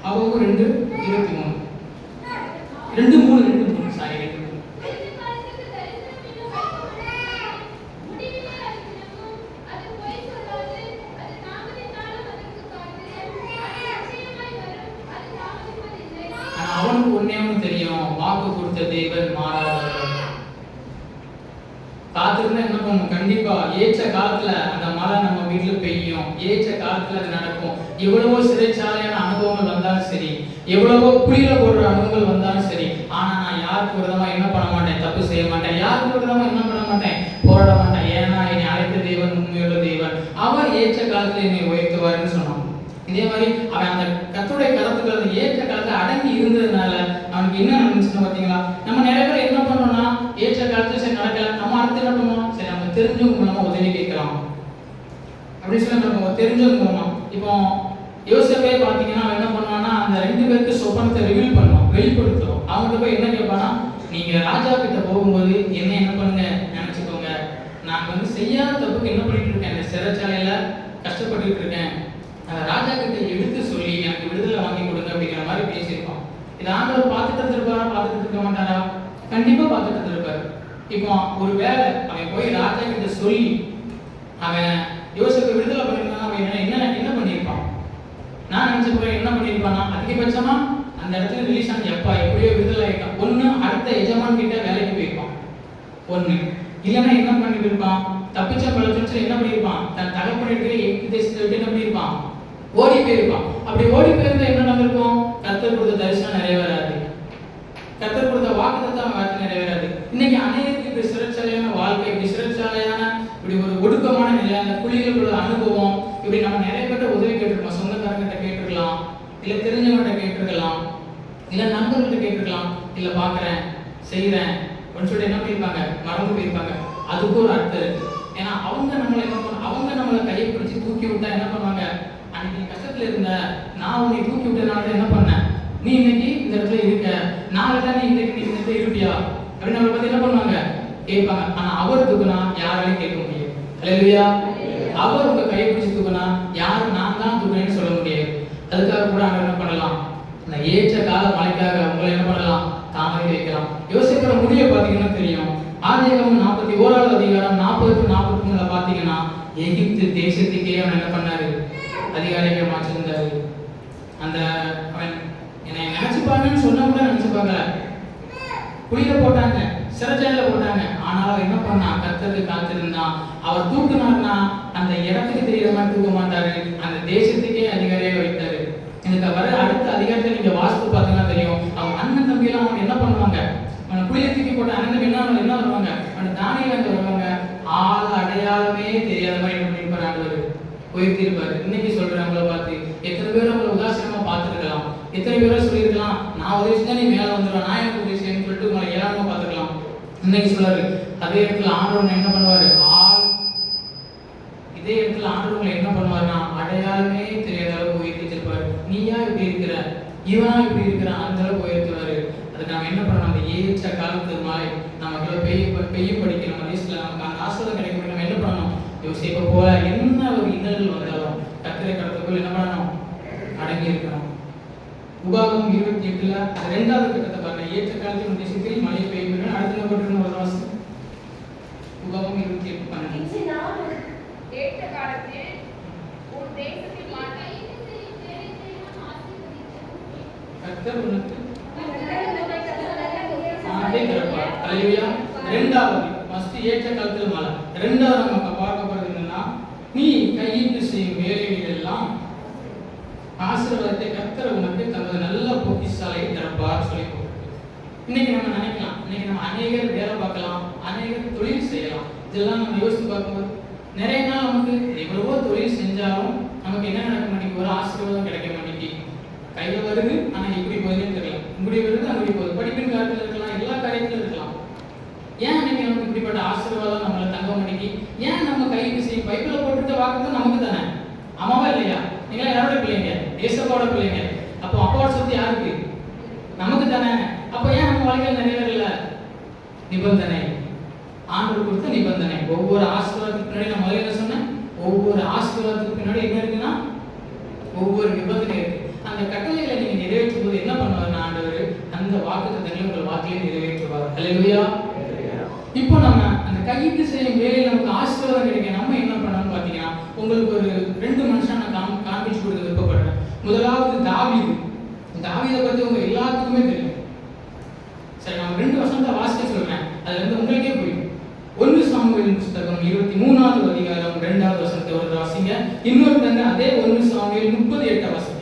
ஆபகு 2:23 2:3 சாரி 2. ஒண்ணே ஒண்ணு தெரியும், வாக்கு கொடுத்த தேவன் மாறாதவர். காத்திருந்தா என்ன பண்ணும்? கண்டிப்பா ஏற்ற காலத்துல அந்த மழை நம்ம வீட்டுல பெய்யும், ஏற்ற காலத்துல அது நடக்கும். எவ்வளவோ சிறைச்சாலையான அனுபவங்கள் வந்தாலும் சரி, எவ்வளவோ குளிர போடுற அனுபவங்கள் வந்தாலும் சரி, ஆனா நான் யாருக்கு விரோதமா என்ன பண்ண மாட்டேன்? தப்பு செய்ய மாட்டேன். யாருக்கு விரோதமா என்ன பண்ண மாட்டேன்? போராட மாட்டேன். ஏன்னா என்னை அழைத்த தேவன் உண்மையுள்ள தேவன், அவர் ஏற்ற காலத்துல என்னை உயர்த்துவார்னு சொன்னான். இதே மாதிரி அவன் அந்த கர்த்தருடைய கருத்துக்கள் அந்த ஏற்ற காலத்துல அடங்கி இருந்ததுனால அவனுக்கு என்ன நடந்துச்சுன்னு பாத்தீங்களா? நம்ம நிறைய பேர் என்ன பண்ணோம்னா, ஏற்ற காலத்துல சரி நடக்கல, நம்ம அடுத்து என்ன பண்ணுவோம்? சரி நம்ம தெரிஞ்சவங்க மூலமா உதவி கேட்கலாம் அப்படின்னு சொல்லி நம்ம தெரிஞ்சவங்க மூலமா. இப்போ யோசேப்பே பாத்தீங்கன்னா அவன் என்ன பண்ணுவான்னா, அந்த 2 பேருக்கு சொப்பனத்தை ரிவீல் பண்ணுவான், வெளிப்படுத்துவோம். அவங்ககிட்ட போய் என்ன கேட்பானா, நீங்க ராஜா கிட்ட போகும்போது என்ன பண்ணுங்க நினைச்சுக்கோங்க, நான் செய்யாத தப்புக்கு என்ன பண்ணிட்டு இருக்கேன், இந்த சிறைச்சாலையில கஷ்டப்பட்டு இருக்கேன், ராஜா கிட்ட எடுத்து சொல்லி எனக்கு விடுதலை வாங்கி கொடுங்க அப்படிங்கிற மாதிரி பேசியிருப்பான். இது ஆண்டவர் பார்த்துட்டு இருப்பாரா? பார்த்துட்டு இருக்க மாட்டாரா? கண்டிப்பா பார்த்துட்டு இருப்பாரு. இப்போ ஒரு வேலை அவன் போய் ராஜா கிட்ட சொல்லி அவன் யோசேப்பை விடுதலை பண்ணிருந்தான், அவன் என்ன பண்ணியிருப்பான்? நான் நினைச்ச போய் என்ன பண்ணியிருப்பானா, அதிகபட்சமா அந்த இடத்துல ரிலீஸ் ஆன எப்பா எப்படியோ விடுதலை ஆயிட்டான். ஒண்ணு அடுத்த எஜமான் கிட்ட வேலைக்கு போயிருப்பான், ஒண்ணு இல்லைன்னா என்ன பண்ணிட்டு இருப்பான், தப்பிச்ச பழச்சு என்ன பண்ணியிருப்பான், தன் தகப்பன் இருக்கிற எகிப்து தேசத்தை விட்டு என்ன பண்ணியிருப்பான், ஓடி போயிருப்பான். அப்படி ஓடி போயிருந்தா என்ன நடந்திருக்கும்? கர்த்தர் கொடுத்த தரிசனம் நிறைவேறாது, கர்த்தர் கொடுத்த வாக்குத்தத்தம் வார்த்தை நிறைவேறாது. இன்னைக்கு அநேகருக்கு இப்படி சிறைச்சாலையான வாழ்க்கை, இப்படி சிறைச்சாலையான இப்படி ஒரு ஒடுக்கமான நிலை, அந்த குழிகளோட அனுபவம், இப்படி நம்ம நிறைய பேர்ட்ட உதவி கேட்டிருக்கோம். சொந்தக்காரங்கிட்ட கேட்டிருக்கலாம், இல்ல தெரிஞ்சவங்கிட்ட கேட்டிருக்கலாம், இல்ல நண்பர்கள்ட்ட கேட்டிருக்கலாம், இல்ல பாக்குறேன் செய்யறேன் அப்படின்னு சொல்லிட்டு என்ன பண்ணிருப்பாங்க, மறந்து போயிருப்பாங்க. அதுக்கு ஒரு அர்த்தம் இருக்கு. ஏன்னா அவங்க நம்மளை என்ன பண்ண, அவங்க நம்மளை கையை பிடிச்சி தூக்கி விட்டா என்ன பண்ணுவாங்க, அன்னைக்கு கஷ்டத்துல இருந்த நான் உன்னை தூக்கி விட்டனால என்ன பண்ணேன், நீ இன்னைக்கு இந்த இடத்துல இருக்க, நாளைக்கு நீ இந்த இடத்துல இருப்பியா அப்படின்னு நம்மளை பத்தி என்ன பண்ணுவாங்க, கேட்பாங்க. ஆனா அவர் தூக்குனா யாராலையும் கேட்க முடியாது. அல்லேலூயா. அவர் உங்க கையை பிடிச்சி தூக்குனா யாரும் நான் தான் தூக்குறேன்னு சொல்ல முடியாது. அதுக்காக கூட அவங்க என்ன பண்ணலாம், அந்த ஏற்ற கால மழைக்காக உங்களை என்ன பண்ணலாம், தாமரை வைக்கலாம். யோசிக்கிற முடிவை பார்த்தீங்கன்னா தெரியும். ஆதியாகமம் 41வது அதிகாரம் 40-43 பார்த்தீங்கன்னா எகிப்து தேசத்துக்கே அவன் என்ன பண்ணாரு, அதிகாரிகள் மாற்றிருந்தாரு. அந்த அவன் என்னை நினைச்சுப்பாங்கன்னு சொன்ன கூட நினைச்சு பார்க்கல, குளிர போட்டாங்க, சிறைச்சாலையில போட்டாங்க. ஆனாலும் என்ன பண்ணான், கர்த்தருக்கு காத்திருந்தான். அவர் தூக்குனார்னா அந்த இடத்துக்கு தெரிகிற மாதிரி தூக்க மாட்டாரு, அந்த தேசத்துக்கே அதிகாரியாக வைத்தாரு. எனக்கு வர அடுத்த அதிகாரத்தை நீங்க வாசித்து பார்த்தீங்கன்னா தெரியும். அவன் அண்ணன் தம்பி எல்லாம் அவங்க என்ன பண்ணுவாங்க, அவன் குளிர தூக்கி போட்ட அண்ணன் தம்பி என்ன வருவாங்க, அவன் தானியம் வந்து வருவாங்க. ஆள் அடையாளமே தெரியாத மாதிரி என்ன பண்ணிருப்பாரு, ஆண்டவர் உயர்த்திருப்பாரு. இன்னைக்கு சொல்றேன், அவங்கள பார்த்து எத்தனை பேர் அவங்களை உதாசீனமா பார்த்துருக்கலாம், எத்தனை பேரை சொல்லியிருக்கலாம், நான் உதவி செஞ்சா நீ மேல வந்துடுவேன், நான் எனக்கு உதவி செய்யணும்னு சொல்லிட்டு உங்களை ஏராளமா பார்த்துக்கலாம். இன்னைக்கு சொல்றாரு, அதே இடத்துல ஆண்டவர் என்ன பண்ணுவாரு, இதே இடத்துல ஆண்டவர் என்ன பண்ணுவாருன்னா அடையாளமே தெரியாத அளவுக்கு உயர்த்தி வச்சிருப்பாரு. நீயா இப்படி இருக்கிற, இவனா இப்படி இருக்கிறான், அந்த அளவுக்கு உயர்த்துவாரு. அதுக்கு நம்ம என்ன பண்ணணும், அந்த ஏற்ற காலத்து மழை நமக்கு பெய்யும் படிக்க நம்ம தேசத்துல நமக்கு அந்த ஆசீர்வாதம் கிடைக்கும். நம்ம என்ன பண்ணணும், யோசிப்ப போல என்ன ஒரு இன்னல்கள் வந்தாலும் கர்த்தரை கடத்துக்குள் என்ன பண்ணணும், அடங்கி இருக்கணும். உபாகமம் 28ல 2வது கட்டத்தை பாருங்க. ஏற்ற காலத்தில் தேசத்தில் மழை பெய்யும். அடுத்த போட்டிருந்த ஒரு வாசம் உபாகமம் 28:12. ஏற்ற காலத்தில் உன் தேசத்தில் மழை கர்த்தர் உனக்கு ஆண்டே தருவார். அல்லேலூயா. 2வது ஃபர்ஸ்ட் ஏற்ற காலத்தில் மழை. 2வது நம்ம பார்க்க போறது என்னன்னா, நீ கையிட்டு செய்யும் வேலைகள் எல்லாம் ஆசீர்வாதத்தை கர்த்தர் உனக்கு தனது நல்ல பொக்கிஷாலை தருவார் சொல்லி. இன்னைக்கு நம்ம நினைக்கலாம், இன்னைக்கு நம்ம அநேகர் வேலை பார்க்கலாம், அநேகர் தொழில் செய்யலாம். இதெல்லாம் நம்ம யோசித்து பார்க்கும்போது நிறைய நாள் நமக்கு எவ்வளவோ தொழில் செஞ்சாலும் நமக்கு என்ன நடக்க மாட்டேங்குது, ஒரு ஆசீர்வாதம் கிடைக்க மாட்டேங்குது. கையில வருது, ஆனா எப்படி போகுதுன்னு தெரியல. இப்படி வருது, அப்படி போகுது. படிப்பின் காரியத்தில் இருக்கலாம், எல்லா காரியத்திலும் இருக்கலாம். ஏன் இன்னைக்கு நமக்கு இப்படிப்பட்ட ஆசீர்வாதம் நம்மளை தங்க மாட்டேங்குது? ஏன் நம்ம கைக்கு செய்யும் பைப்பில் போட்டுருக்க வாக்குறது நமக்கு தானே, ஆமாவா இல்லையா? நீங்களா யாரோட பிள்ளைங்க, ஏசப்பாவோட பிள்ளைங்க. அப்போ அப்பாவோட சொத்து யாருக்கு, நமக்கு தானே. அப்போ ஏன் நம்ம வாழ்க்கையில் நிறைவேறல? நிபந்தனை, ஆண்டவர் கொடுத்த நிபந்தனை. ஒவ்வொரு ஆசீர்வாதத்துக்கு பின்னாடி நான் முதல்ல என்ன சொன்னேன், ஒவ்வொரு ஆசீர்வாதத்துக்கு பின்னாடி என்ன இருக்குன்னா ஒவ்வொரு நிபந்தனை இருக்கு. அந்த கட்டளைகளை நீங்க நிறைவேற்றும் போது என்ன பண்ணுவாருன்னா ஆண்டவர் அந்த வாக்குத்தத்தங்களை உங்கள் வாழ்க்கையில நிறைவேற்றுவார். அல்லேலூயா. இப்போ நம்ம அந்த கையிட்டு செய்யும் வேலையில் நமக்கு ஆசீர்வாதம் கிடைக்க நம்ம என்ன பண்ணணும்னு பார்த்தீங்கன்னா, உங்களுக்கு ஒரு 2 மனுஷன் நான் காண்பிச்சு கொடுக்க விருப்பப்படுறேன். முதலாவது தாவீது. தாவீதை பத்தி உங்க எல்லாத்துக்குமே தெரியும். வசனத்தை வாசிக்க சொல்றேன், அதுல இருந்து உங்களுக்கே புரியும். 1 சாமுவேல் புத்தகம் 23வது அதிகாரம் 2வது வசனத்தை ஒரு வாசிங்க. இன்னொருத்தங்க அதே 1 சாமுவேல் 38 வாசிங்க.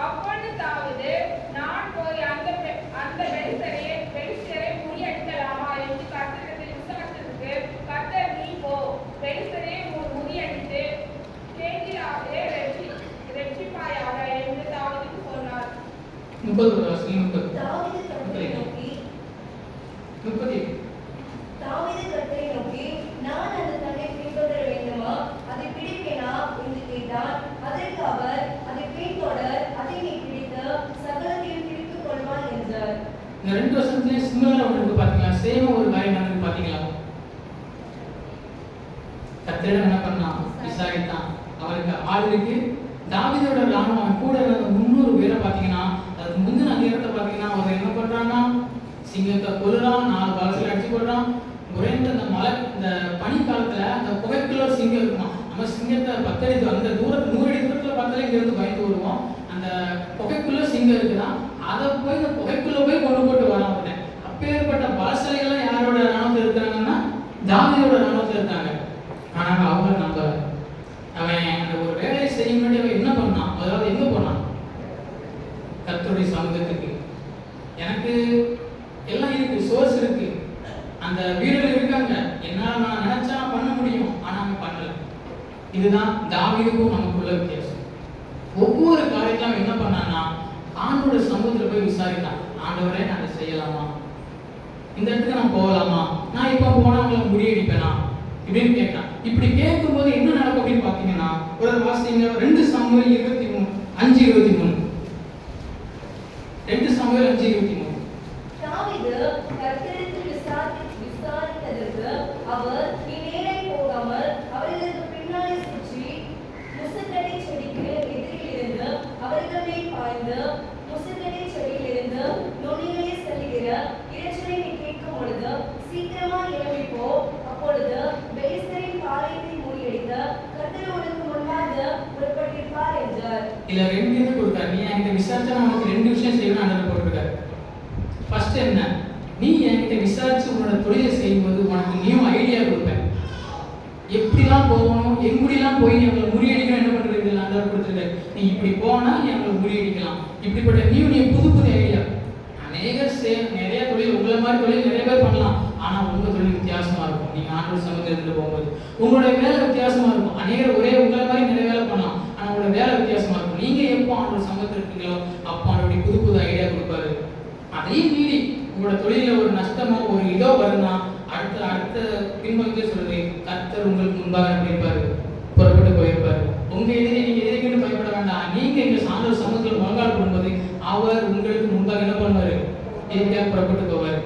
அப்பொழுது தாவீது, நான் போய் அந்த பெலிஸ்தரை முறியடிக்கலாமா என்று கர்த்தரிடத்தில் விசாரித்ததற்கு, கர்த்தர், நீ போ, பெலிஸ்தரை முறியடித்து கேகிலாவிலே ரட்சிப்பாயாக என்று தாவீதுக்கு சொன்னார். 30 வாசிங்க. 30. தாவீது கர்த்தரை நோக்கி 30. தாவீது கர்த்தரை நோக்கி, நான் அந்த கல்லை பின்தொடர வேண்டுமா, அதை பிடிப்பேனா என்று கேட்டான். அதற்கு அவர், அதை பின்தொடர், அதை நீ பிடித்து சகலத்தையும் பிடித்துக் கொள்வான் என்றார். இந்த 2 வசனத்திலே சிமிலரா ஒன்று பாத்தீங்களா? சேம ஒரு காரியம் நடந்து பாத்தீங்களா? கர்த்தர் என்ன பண்ணான்? விசாரித்தான். அவருக்கு ஆள் இருக்கு. தாவீதோட ராணுவம் கூட இருந்த 300 பேரை பாத்தீங்கன்னா, அதுக்கு முந்தின அதிகாரத்தை பாத்தீங்கன்னா அவர் என்ன பண்றான்னா, சிங்கத்தை கொல்லுறான், 4 பாலசில அடிச்சு கொள்றான். ஒரே இந்த மழை, இந்த பனி காலத்துல அந்த புகைக்குள்ள சிங்கம் இருக்குமா, நம்ம சிங்கத்தை 10 அடி அந்த தூரத்து 100 அடி தூரத்துல பார்த்தாலே இங்க இருந்து பயந்து வருவோம். அந்த புகைக்குள்ள சிங்கம் இருக்குதான், அதை போய் இந்த புகைக்குள்ள போய் கொண்டு போட்டு வரான். அப்பேற்பட்ட பாலசிலைகள்லாம் யாரோட ராணுவத்தில் இருக்கிறாங்கன்னா தாவீதோட ராணுவத்தில் இருக்காங்க. ஆனா அவங்க நம்பல. அவன் அந்த ஒரு வேலையை செய்ய முன்னாடி அவன் என்ன பண்ணான்? அதாவது எங்க போனான்? கர்த்தருடைய சமூகத்துக்கு. எனக்கு எல்லாம் இருக்கு, சோர்ஸ் இருக்கு, அந்த வீரர்கள் இருக்காங்க, என்னால நான் நினைச்சா பண்ண முடியும், ஆனா அவன் பண்ணல. இதுதான் தாவீதுக்கும் நமக்குள்ள வித்தியாசம். ஒவ்வொரு காரியத்தையும் என்ன பண்ணான்னா ஆண்டோட சமூகத்துல போய் விசாரித்தான். ஆண்டவரே, நான் அதை செய்யலாமா, இந்த இடத்துக்கு நான் போகலாமா, நான் இப்ப போனா அவங்களை முறியடிப்பேனா இப்படின்னு கேட்டான். இப்படி கேட்கும்போது என்ன நடக்கும் அப்படின்னு பாத்தீங்கன்னா, ஒரு வாசிங்க 2 சாமுவேல் 5:23. 2 சாமுவேல் 5:23. தாவீது கர்த்தரிடத்தில் விசாரித்ததற்கு அவர், நீ நேரே போகாமல் அவர்களுக்கு பின்னாலே சுற்றி முசுக்கடை செடிக்கு எதிரில் இருந்து அவர்கள் மேல் பாய்ந்து முசுக்கடை செடியில் இருந்து நுனியிலே செல்லுகிற இரைச்சலை நீ கேட்கும் பொழுது சீக்கிரமாக எழும்பி போ. அப்பொழுது பெலிஸ்தரின் பாளையத்தை முறியடிக்க கர்த்தர் உனக்கு முன்பாக புறப்பட்டிருப்பார் என்றார். இல்ல 2 இது கொடுத்தாரு. நீ என்கிட்ட விசாரிச்சா உனக்கு 2 விஷயம் செய்யணும் ஆண்டவர் போட்டிருக்காரு. ஃபர்ஸ்ட் என்ன? நீ என்கிட்ட விசாரிச்சு உன்னோட தொழிலை செய்யும்போது உனக்கு நியூ ஐடியா கொடுப்பேன். எப்படிலாம் போகணும், எங்குடிலாம் போய் எங்களை முறியடிக்கணும், என்ன பண்றது ஆண்டவர் கொடுத்துருக்காரு. நீ இப்படி போனா எங்களை முறியடிக்கலாம். இப்படிப்பட்ட நீ புது புது ஐடியா. நிறைய தொழில், உங்களை மாதிரி தொழில் நிறைய பேர் பண்ணலாம். ஆனா உங்க தொழில் வித்தியாசமா இருக்கும். நீங்க ஆண்டவர் சமூகத்துல போகும்போது உங்களுடைய வேலை வித்தியாசமா இருக்கும். அநேகர் ஒரே உங்களை மாதிரி நிறைய வேலை பண்ணலாம், ஆனா உங்களோட வேலை வித்தியாசமா இருக்கும். நீங்க எப்போ ஆண்டவர் சமூகத்தில் இருக்கீங்களோ அப்போ ஆண்டவருடைய புது புது ஐடியா கொடுப்பாரு. அதையும் மீறி உங்களோட தொழில ஒரு நஷ்டமோ ஒரு இதோ வரும்னா அடுத்த பின்பகுதியே சொல்றது, கர்த்தர் உங்களுக்கு முன்பாக இருப்பாரு, புறப்பட்டு போயிருப்பாரு. உங்க எதிரி நீங்க எதிரிக்கு பயப்பட வேண்டாம். நீங்க எங்க ஆண்டவர் சமூகத்தில் முழங்கால் போடும்போது அவர் உங்களுக்கு முன்பாக என்ன பண்ணுவாரு? எதிரியாக புறப்பட்டு போவார்.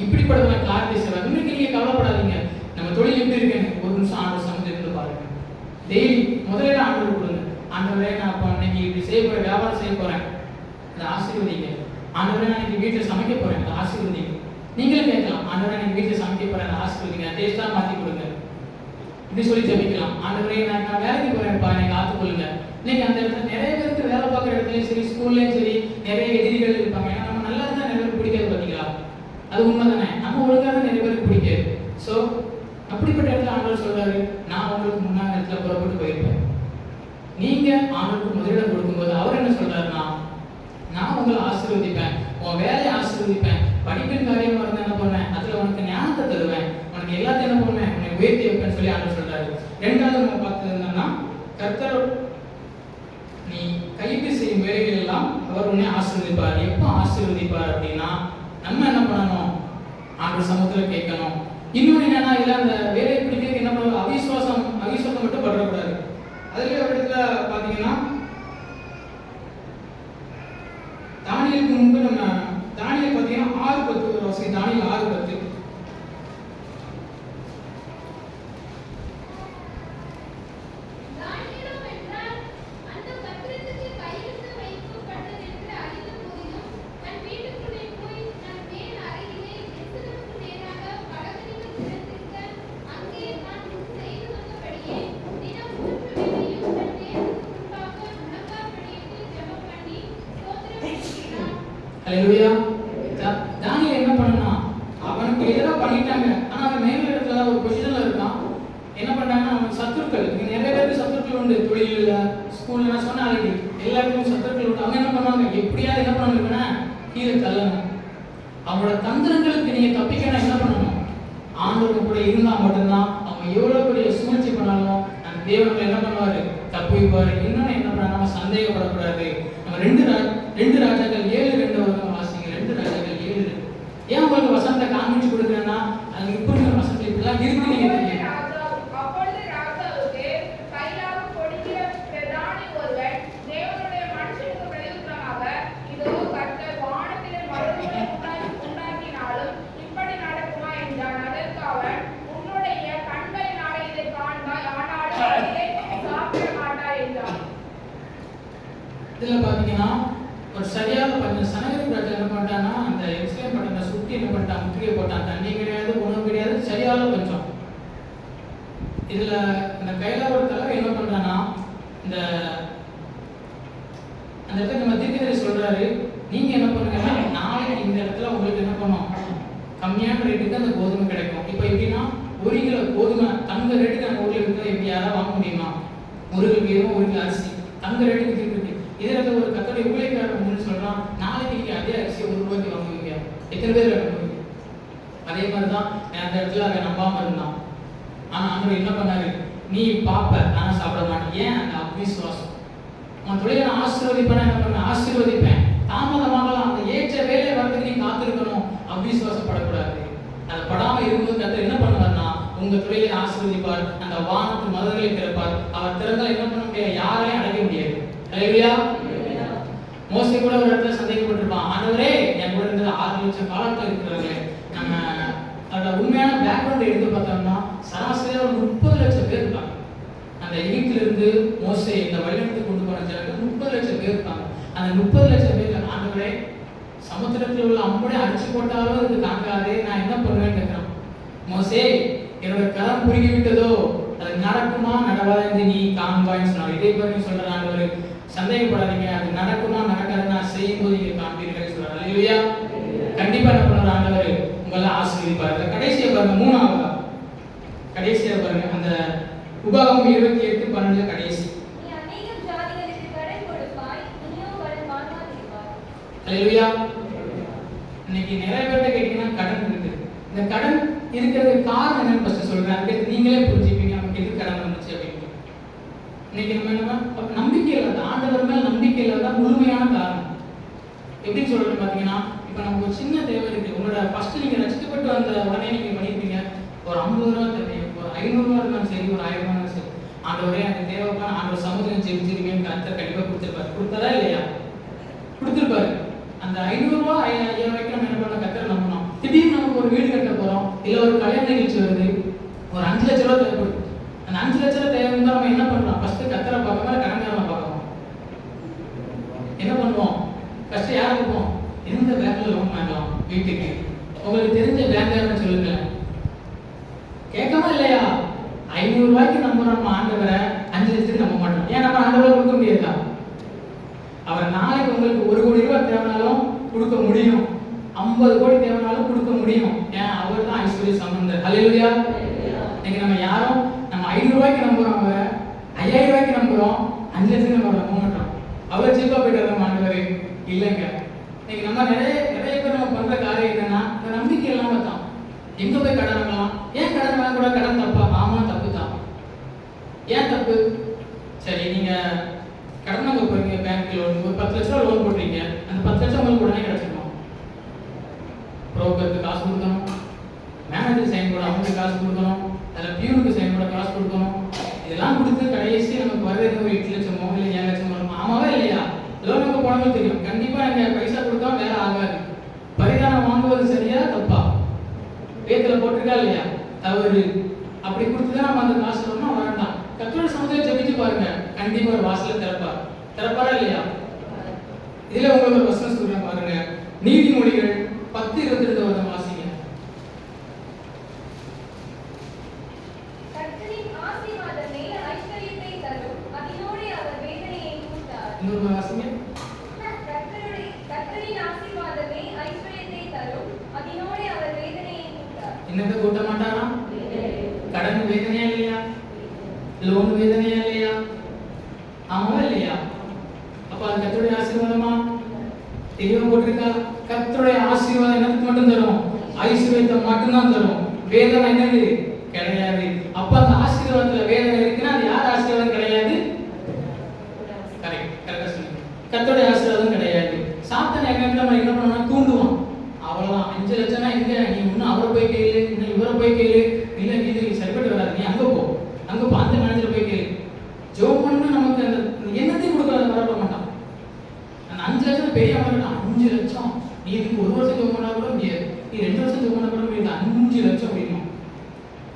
இப்படிப்பட்ட காரியத்தை செய்வார். இன்னைக்கு நீங்க கவலைப்படாதீங்க. நம்ம தொழில் எப்படி இருக்குன்னு ஒரு நிமிஷம் ஆண்டவர் சமூகத்தில் இருந்து பாருங்க. டெய்லி முதல்ல ஆண்டவர் கொடுங்க. ஆண்டவரே, நான் இப்போ இன்னைக்கு இப்படி செய்ய போறேன், வியாபாரம் செய்ய போறேன், அதை ஆசீர்வதிங்க. ஆண்டவரே, நான் இன்னைக்கு வீட்டில் சமைக்க போறேன், அதை ஆசீர்வதிங்க. நீங்களும் கேட்கலாம், ஆண்டவரே, இன்னைக்கு வீட்டில் சமைக்க போறேன், அதை ஆசீர்வதிங்க, டேஸ்டா மாற்றி கொடுங்க. இப்படி சொல்லி ஜெபிக்கலாம். ஆண்டவரே, நான் வேலைக்கு போறேன்ப்பா, என்னை காத்துக்கொள்ளுங்க. இன்னைக்கு அந்த இடத்துல நிறைய பேருக்கு வேலை பார்க்குற இடத்துலையும் சரி, ஸ்கூல்லையும் சரி, நிறைய எதிரிகள் இருப்பாங்க. ஏன்னா நம்ம நல்லா இருந்தால் நிறைய பேருக்கு பிடிக்காது. பார்த்தீங்களா? அது உண்மை தானே. நம்ம ஒழுங்காக தான் நிறைய பேருக்கு பிடிக்காது. ஸோ அப்படிப்பட்ட இடத்துல ஆண்டவர் சொல்றாரு, நான் உங்களுக்கு முன்னாடி இடத்துல புறப்பட்டு போயிருப்பேன். நீங்க ஆண்டவருக்கு முதலிடம் கொடுக்கும்போது அவர் என்ன சொல்றாருன்னா, நான் உங்களை ஆசீர்வதிப்பேன், உன் வேலையை ஆசீர்வதிப்பேன், படிப்பின் காரியமா இருந்தா என்ன பண்ணுவேன், அதுல உனக்கு ஞானத்தை தருவேன், உனக்கு எல்லாத்தையும் என்ன பண்ணுவேன், உன்னை உயர்த்தி வைப்பேன்னு சொல்லி ஆண்டவர் சொல்றாரு. ரெண்டாவது நம்ம பார்த்தது என்னன்னா, கர்த்தர் நீ கைது செய்யும் வேலைகள் எல்லாம் அவர் உன்னை ஆசீர்வதிப்பார். எப்போ ஆசீர்வதிப்பார் அப்படின்னா, நம்ம என்ன பண்ணணும்? ஆண்டவர் சமூகத்துல கேட்கணும். இன்னொன்று என்னன்னா, இல்ல அந்த வேலையை பிடிக்க என்ன பண்ணுவோம், அவிசுவாசம் மட்டும் படக்கூடாது. அதுல ஒரு இடத்துல பாத்தீங்கன்னா, தானியலுக்கு முன்பு நம்ம தானியல் பாத்தீங்கன்னா 6:10 வாசி. தானியல் 6:10. ஹல்லேலூயா. தானியேல் என்ன பண்ணா? பண்ணிட்டாங்க. ஆனா அவன் மேல் இடத்துல ஒரு பொசிஷன்ல இருக்கான். என்ன பண்ணாங்கன்னா அவன் சத்துருக்கள், இங்க நிறைய பேருக்கு சத்துருக்கள் உண்டு. தொழில, ஸ்கூல்ல, நான் சொன்ன ஆளுக்கு எல்லாருக்கும் சத்துருக்கள் உண்டு. அவங்க என்ன பண்ணுவாங்க, எப்படியாவது என்ன பண்ணுவாங்கன்னா கீழே தள்ளணும். அவங்களோட தந்திரங்களுக்கு நீங்க தப்பிக்கணும். என்ன பண்ணணும், ஆண்டவர் கூட இருந்தா மட்டும்தான். அவங்க எவ்வளவு பெரிய சூழ்ச்சி பண்ணாலும் அந்த தேவனுக்கு என்ன பண்ணுவாரு, தப்பு வைப்பாரு. இன்னொன்னு என்ன பண்ணா, நம்ம சந்தேகப்படக்கூடாது. நம்ம ரெண்டு ராஜாக்கள் 7:2 வாசிங்க. 2 ராஜாக்கள் 7:2. ஏன் உங்களுக்கு வசனத்தை காமிச்சு கொடுக்குறேன்னா, அது இப்படி ஒரு வசனத்தை இப்படிலாம் இருக்கு. நீங்க தெரியும். அப்பொழுது ராஜாவுக்கு கைலாக கொடுக்கிற பிரதானி ஒருவன் தேவனுடைய மனுஷனுக்கு பிரதியுத்தரமாக, இதோ கர்த்தர் வானத்திலே மறுபடியும் உண்டாக்கினாலும் இப்படி நடக்குமா என்றான். அதற்கு அவன், உன்னுடைய கண்களினாலே இதை காண்பாய், ஆனாலும் இதை சாப்பிட மாட்டாய் என்றான். இதுல பாத்தீங்கன்னா ஒரு சரியாக பண்ண சனகரிப் ராஜா என்ன பண்ணிட்டான்னா, அந்த எருசலேம் பட்டணத்தை சுற்றி என்ன பண்ணிட்டான், முற்றுகை போட்டான். தண்ணி கிடையாது, உணவு கிடையாது, சரியாக பஞ்சம். இதுல இந்த கைலாவோட தலைவர் என்ன பண்றான்னா, அந்த இடத்துல நம்ம தீர்க்கதரிசி சொல்றாரு, நீங்க என்ன பண்ணுங்கன்னா, நாளைக்கு இந்த இடத்துல உங்களுக்கு என்ன பண்ணும், கம்மியான ரேட்டுக்கு அந்த கோதுமை கிடைக்கும். இப்போ எப்படின்னா, 1 கிலோ கோதுமை தங்க ரேட்டுக்கு அந்த ஊர்ல இருக்கிற எப்படி யாராவது வாங்க முடியுமா? 1 கிலோ வீதம் 1 கிலோ அரிசி தங்க ரேட்டுக்கு இருக்கு. இதுல ஒரு கத்தோடைய ஊழியக்காரர் வந்து சொல்றான், நாளைக்கு நீங்க அதே அரிசி 1 ரூபாய்க்கு வாங்குவீங்க. எத்தனை பேர் வாங்குவீங்க? அதே மாதிரிதான் அந்த இடத்துல அவன் நம்பாம இருந்தான். ஆனா ஆண்டவர் என்ன பண்ணாரு, நீ பாப்ப, நான் சாப்பிட மாட்டேன். ஏன்? அந்த அவிசுவாசம். உன் தொழிலை நான் ஆசீர்வதிப்பேன். என்ன பண்ண, ஆசீர்வதிப்பேன். தாமதமாகலாம், அந்த ஏற்ற வேலை வரதுக்கு நீ காத்திருக்கணும். அவிசுவாசப்படக்கூடாது. அது படாம இருக்கும்போது கர்த்தர் என்ன பண்ணுவார்னா, உங்க தொழிலை ஆசீர்வதிப்பார். அந்த வானத்து மதங்களை திறப்பார். அவர் திறந்தால் என்ன பண்ண முடியாது, யாரையும் அடைக்க முடியாது. ஹல்லேலூயா. மோசே கூட ஒரு இடத்துல சந்தேகப்பட்டிருப்பான், ஆண்டவரே என் கூட இருந்தது 6 லட்சம் காலத்துல இருக்கிறாங்க. நம்ம அதோட உண்மையான பேக்ரவுண்ட் எடுத்து பார்த்தோம்னா சராசரியா ஒரு 30 லட்சம் பேர் இருப்பாங்க. அந்த எகிப்துல இருந்து மோசே இந்த வழிநடத்தி கொண்டு போன ஜனங்கள் 30 லட்சம் பேர் இருப்பாங்க. அந்த 30 லட்சம் பேர் ஆண்டவரே சமுத்திரத்தில் உள்ள அம்புடைய அடிச்சு போட்டாலும் அதுக்கு தாங்காதே, நான் என்ன பண்ணுவேன்னு கேட்கிறான். மோசே என்னோட கரம் குறுகி விட்டதோ, அது நடக்குமா நடவாதா என்று நீ காண்பாய்ன்னு சொன்னார். இதே மாதிரி சொல்ற ஆண்டவர், சந்தேகப்படாதீங்க, அது நடக்குமா நடக்காது, நான் செய்யும்போது நீங்க காண்பீர்கள் சொல்றாரு. ஹல்லேலூயா. கண்டிப்பா என்ன பண்ணுற ஆண்டவர் உங்களை ஆசீர்வதிப்பார். கடைசியா பாருங்க, 3ஆவது கடைசியா பாருங்க, அந்த உபாகமம் 28:12 கடைசி. நீ அநேகம் ஜாதிகளுக்கு கடன் கொடுப்பாய், நீயோ கடன் வாங்காதிருப்பாய். ஹல்லேலூயா. இன்னைக்கு நிறைய பேர்ட்ட கேட்டீங்கன்னா கடன் இருக்கு. இந்த கடன் இருக்கிறதுக்கு காரணம் என்னன்னு ஃபர்ஸ்ட் சொல்றேன். அதுக்கு நீங்களே புரிஞ்சுப்பீங்க நமக்கு எது கடன் வந்துச்சு அப்படின்னு. இன்னைக்கு நம்ம என்ன நம்பிக்கை இல்லாத, ஆண்டவர் மேல் நம்பிக்கை இல்லாத முழுமையான காரணம். எப்படின்னு சொல்றது பாத்தீங்கன்னா, இப்ப நமக்கு ஒரு சின்ன தேவை இருக்கு. உங்களோட ஃபர்ஸ்ட் நீங்க ரசிக்கப்பட்டு வந்த உடனே நீங்க பண்ணிருப்பீங்க, ஒரு 50 ரூபா தேவை, ஒரு 500 ரூபா இருந்தாலும் சரி, ஒரு 1000 ரூபா இருந்தாலும் சரி, ஆண்டவரே எனக்கு தேவைப்பான ஆண்டவர் சமுதிரம் ஜெபிச்சிருக்கேன்னு கர்த்தர் கண்டிப்பா கொடுத்துருப்பாரு. கொடுத்தாரா இல்லையா? கொடுத்துருப்பாரு. அந்த 500 ரூபா 5000 ரூபாய்க்கு நம்ம என்ன பண்ண கர்த்தர் நம்பணும். திடீர்னு நமக்கு ஒரு வீடு கட்ட போறோம், இல்ல ஒரு கல்யாண நிகழ்ச்சி வருது, ஒரு 5 லட்சம் ரூபா தேவைப்படுது. அந்த 5 லட்சம் ரூபா தேவை இருந்தா நம்ம என்ன பண்றோம், ஃபர்ஸ்ட் கர்த்தரை பார்க்காம கடன்காரனை பார்க்கணும். என்ன பண்ணுவோம், ஃபர்ஸ்ட் யாரை பார்ப்போம், எந்த பேங்க்ல லோன் வாங்கலாம் வீட்டுக்கு, உங்களுக்கு தெரிஞ்ச பேங்க் யாருன்னு சொல்லுங்க. கேட்காம இல்லையா? 500 ரூபாய்க்கு நம்புறோம் நம்ம ஆண்டவரை, 5 லட்சத்துக்கு நம்ப மாட்டோம். ஏன் நம்ம ஆண்டவரை கொடுக்க முடியாதா? அவர் நாளைக்கு உங்களுக்கு 1 கோடி ரூபாய் தேவைனாலும் கொடுக்க முடியும், 50 கோடி தேவைனாலும் கொடுக்க முடியும். ஏன்? அவர் தான் ஐஸ்வர்ய சம்பந்தர். ஹல்லேலூயா. இன்னைக்கு நம்ம யாரும் நம்ம 500 ரூபாய்க்கு நம்புறோம், 5000 ரூபாய்க்கு நம்புறோம், 5 லட்சத்துக்கு நம்ம நம்ப மாட்டோம். அவ்வளவு சீப்பா போயிட்டு நம்ம ஆண்டவர் இல்லைங்க. இன்னைக்கு நம்ம நிறைய பேர் நம்ம பண்ற காரியம் என்னன்னா, இந்த நம்பிக்கை இல்லாம தான். எங்க போய் கடன் வாங்கலாம்? ஏன் கடன் வாங்க கூட? கடன் தப்பா? ஆமா தப்பு தான். ஏன் தப்பு? சரி, நீங்க கடன் வாங்க போறீங்க, பேங்க் லோன் ஒரு 10 லட்சம் ரூபாய் லோன் போடுறீங்க, அந்த 10 லட்சம் உங்களுக்கு உடனே கிடைச்சிடும். புரோக்கருக்கு காசு கொடுக்கணும், மேனேஜர் சைன் போட அவங்களுக்கு காசு கொடுக்கணும், அதில் பியூனுக்கு சைன் போட காசு கொடுக்கணும். இதெல்லாம் கொடுத்து கடைசி நமக்கு வருது ஒரு 8 லட்சமோ இல்லை 7 லட்சமோ வரும். ஆமாவா இல்லையா? லோன் நமக்கு போனவங்க தெரியும். கண்டிப்பா நீங்க பைசா கொடுத்தா வேலை ஆகாது. பரிதானம் வாங்குவது சரியா தப்பா? வேத்துல போட்டிருக்கா இல்லையா? தவறு. அப்படி கொடுத்துதான் நம்ம அந்த காசு வரணும் வேண்டாம். கர்த்தருடைய சமூகத்தில் ஜெபிச்சு பாருங்க, கண்டிப்பா ஒரு வாசலை திறப்பாரா இல்லையா? இதுல உங்களுக்கு ஒரு வசனம் சொல்றேன் பாருங்க, நீதிமொழிகள் 10:22 வாசிங்க. இன்னொரு வாசிங்க. என்னத்தை கூட்ட மாட்டாரா? கடன் வேதனையா இல்லையா? லோன் வேதனையா இல்லையா? ஆமாவா இல்லையா? அப்ப அது கர்த்தருடைய ஆசீர்வாதமா? தெளிவா போட்டிருக்கா? கர்த்தருடைய ஆசீர்வாதம் எனக்கு மட்டும் தரும், ஐஸ்வர்யத்தை மட்டும்தான் தரும். வேதனை என்னது? கிடையாது. அப்ப அந்த ஆசீர்வாதத்துல வேதனை இருக்குன்னா அது யார் ஆசீர்வாதம்? கிடையாது. கரெக்டா சொல்லுங்க. கர்த்தருடைய ஆசீர்வாதம் கிடையாது. சாத்தான் நம்ம என்ன பண்ணுவான்? தூண்டுவான். அவ்வளவுதான். 5 லட்சம்னா எங்க? நீ இன்னும் அவரை போய் கேளு, இன்னும் இவரை போய் கேளு, இல்ல இது சரிப்பட்டு வராது, நீ அங்க போ, அங்க போ, அந்த மேனேஜர் போய் கேளு. ஜோம் பண்ணா நமக்கு அந்த எண்ணத்தையும் கொடுக்காத வரப்பட மாட்டான். அந்த 5 லட்சம் பெரிய மாட்டான். 5 லட்சம் நீ இதுக்கு 1 வருஷம் ஜோம் பண்ணா கூட முடியாது, நீ 2 வருஷம் ஜோம் பண்ணா கூட முடியாது. 5 லட்சம் வேணும்.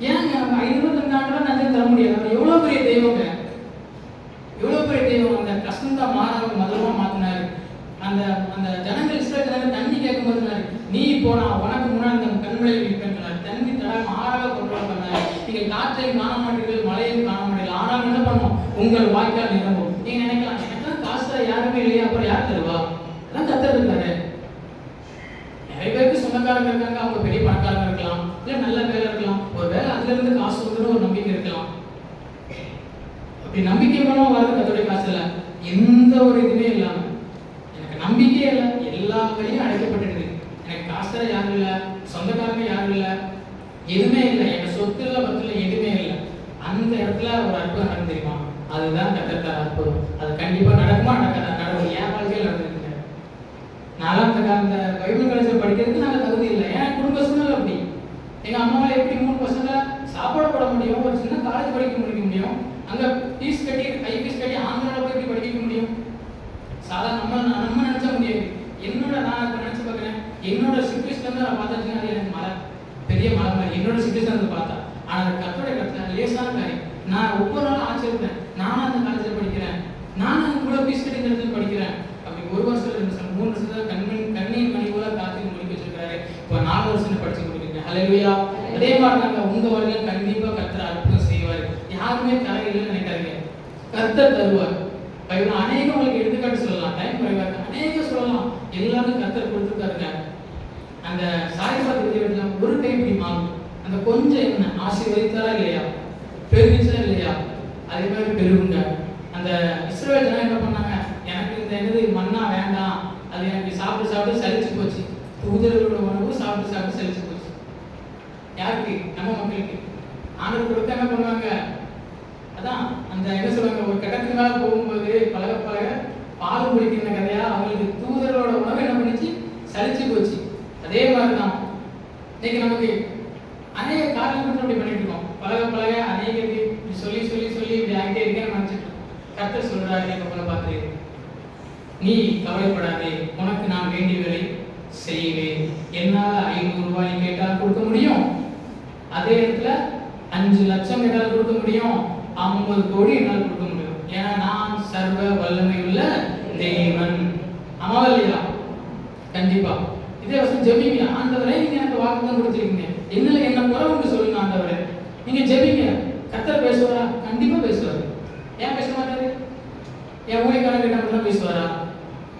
ஏன் 522 லட்சம் தர முடியாது? எவ்வளவு பெரிய தெய்வங்க, எவ்வளவு பெரிய தெய்வம். அந்த கஷ்டம் மாறாம மதுரமா மாத்தினாரு. அந்த அந்த ஜனங்கள் இஸ்ரவேல் ஜனங்கள் தண்ணி கேட்கும்போது நீ போனா உனக்கு முன்னாடி அந்த கண்மலை விற்பேன் தண்ணி தடாம ஆறாக கொண்டு பண்ணாரு. நீங்க காற்றையும் காண மாட்டீர்கள், மழையும் காண மாட்டீர்கள், ஆனால் என்ன பண்ணும்? உங்கள் வாய்க்கால் நிரம்பும். நீங்க நினைக்கலாம், எனக்கு காசு யாருமே இல்லையா, அப்புறம் யார் தருவா? அதான் கர்த்தர் இருக்காரு. நிறைய பேருக்கு சொந்தக்காரங்க இருக்காங்க, அவங்க பெரிய பணக்காரங்க இருக்கலாம், இல்ல நல்ல வேலை இருக்கலாம், ஒரு வேலை அதுல இருந்து காசு வந்துடும் ஒரு நம்பிக்கை இருக்கலாம். அப்படி நம்பிக்கை மூலமா வரது கர்த்தருடைய காசு இல்ல. எந்த ஒரு இதுவுமே இல்லாம எனக்கு நம்பிக்கையே இல்லை, எல்லா வழியும் அடைக்கப்பட்டிருக்கு. எனக்கு காசு யாரும் இல்லை, சொந்தக்காரங்க யாரும் இல்லை, எதுவுமே இல்லை, எனக்கு சொத்து இல்லை, பத்து இல்லை, எதுவுமே இல்லை. அந்த இடத்துல ஒரு அற்புதம் நடந்து தெரியுமா? அதுதான் கர்த்தர் அற்புதம். அது கண்டிப்பா நடக்குமா? நடக்காதா? நடக்கும். என் வாழ்க்கையில் நடந்திருக்கு. நான் அந்த பைபிள் காலேஜில் படிக்கிறதுக்கு நாங்கள் தகுதி இல்லை. ஏன்னா குடும்ப சூழ்நிலை அப்படி. எங்க அம்மாவால் எப்படி 3 பசங்க சாப்பாடு போட முடியும், ஒரு சின்ன காலேஜ் படிக்க முடியும், அங்க ஃபீஸ் கட்டி ஹை ஃபீஸ் கட்டி ஆந்திராவில் போய் எப்படி படிக்க முடியும்? சாதாரண நம்ம நினைச்ச முடியாது. நான் இப்போ நினைச்சு பார்க்குறேன், என்னோட சிச்சுவேஷன் நான் பார்த்தாச்சுன்னா அது எனக்கு மலை, பெரிய மலை மாதிரி என்னோட சிச்சுவேஷன் பார்த்தா. ஆனால் கர்த்தருடைய கருத்துல லேசான காரியம். நான் ஒவ்வொரு நாளும் ஆச்சரிப்பேன், நானும் அந்த காலேஜில் படிக்கிறேன், நானும் கூட ஃபீஸ் கட்டி இந்த இடத்துல படிக்கிறேன். அப்படி 1 வருஷம் 2 வருஷம் 3 வருஷத்துல கண்ணின் மணி போல காத்து முடிக்க வச்சிருக்காரு. இப்போ 4 வருஷம் படிச்சு முடிக்கிறீங்க. ஹல்லேலூயா. அதே மாதிரி நாங்கள் உங்க வாழ்க்கையில் கண்டிப்பா கர்த்தர் அற்புதம் செய்வார். யாருமே தரையில்லைன்னு நினைக்காதீங்க, கர்த்தர் தருவார். பைபிள் அநேகம் உங்களுக்கு எடுத்துக்காட்டு சொல்லலாம், டைம் குறைவாக அநேகம் சொல்லலாம். எல்லாரும் கர்த்தர் கொடுத்துருக்காருங்க. அந்த சாய்பாத் விஜயத்துல ஒரு கைப்பிடி மாவு, அந்த கொஞ்சம் என்ன ஆசீர்வதித்தாரா இல்லையா? பெருகிச்சா இல்லையா? அதே மாதிரி பெருகுங்க. அந்த இஸ்ரவேல் ஜனம் என்ன பண்ணாங்க? எனக்கு இந்த என்னது மன்னா வேண்டாம், அது எனக்கு சாப்பிட்டு சாப்பிட்டு சலிச்சு போச்சு. தூதர்களோட உணவு சாப்பிட்டு சாப்பிட்டு சலிச்சு போச்சு. யாருக்கு? நம்ம மக்களுக்கு. ஆண்டவர் கொடுக்க என்ன பண்ணுவாங்க? அதான் அந்த என்ன சொல்லுவாங்க, ஒரு கட்டத்துக்கு மேல போகும்போது பழக பழக பால் குடிக்கிற கதையா அவங்களுக்கு தூதரோட உணவு என்ன பண்ணிச்சு? சலிச்சு போச்சு. அதே மாதிரிதான் இன்னைக்கு நமக்கு அநேக காரியங்கள் அப்படி பண்ணிட்டு இருக்கோம். பழக பழக அநேக சொல்லி சொல்லி சொல்லி இப்படி ஆகிட்டே இருக்கேன்னு நினைச்சிட்டு இருக்கோம். கர்த்தர் சொல்றாரு, எங்க போல பார்த்து நீ கவலைப்படாதே, உனக்கு நான் வேண்டியவரை செய்வேன். என்னால 500 ரூபாய் நீ கேட்டால் கொடுக்க முடியும், அதே இடத்துல 5 லட்சம் கேட்டால் கொடுக்க முடியும், 50 கோடி என்னால் கொடுக்க முடியும். ஏன்னா நான் சர்வ வல்லமை உள்ள தேவன். ஆமாவா இல்லையா? கண்டிப்பா. இதே வசனம் ஜெபிங்க, ஆண்டவரே நீங்க எனக்கு வாக்குதான் கொடுத்துருக்கீங்க, என்னல என்ன குறைவுன்னு சொல்லுங்க ஆண்டவரே. நீங்க ஜெபிங்க, கர்த்தர் பேசுவாரா? கண்டிப்பா பேசுவாரு. ஏன் பேச மாட்டாரு? என் ஊழியக்காரங்க கிட்ட மட்டும் பேசுவாரா?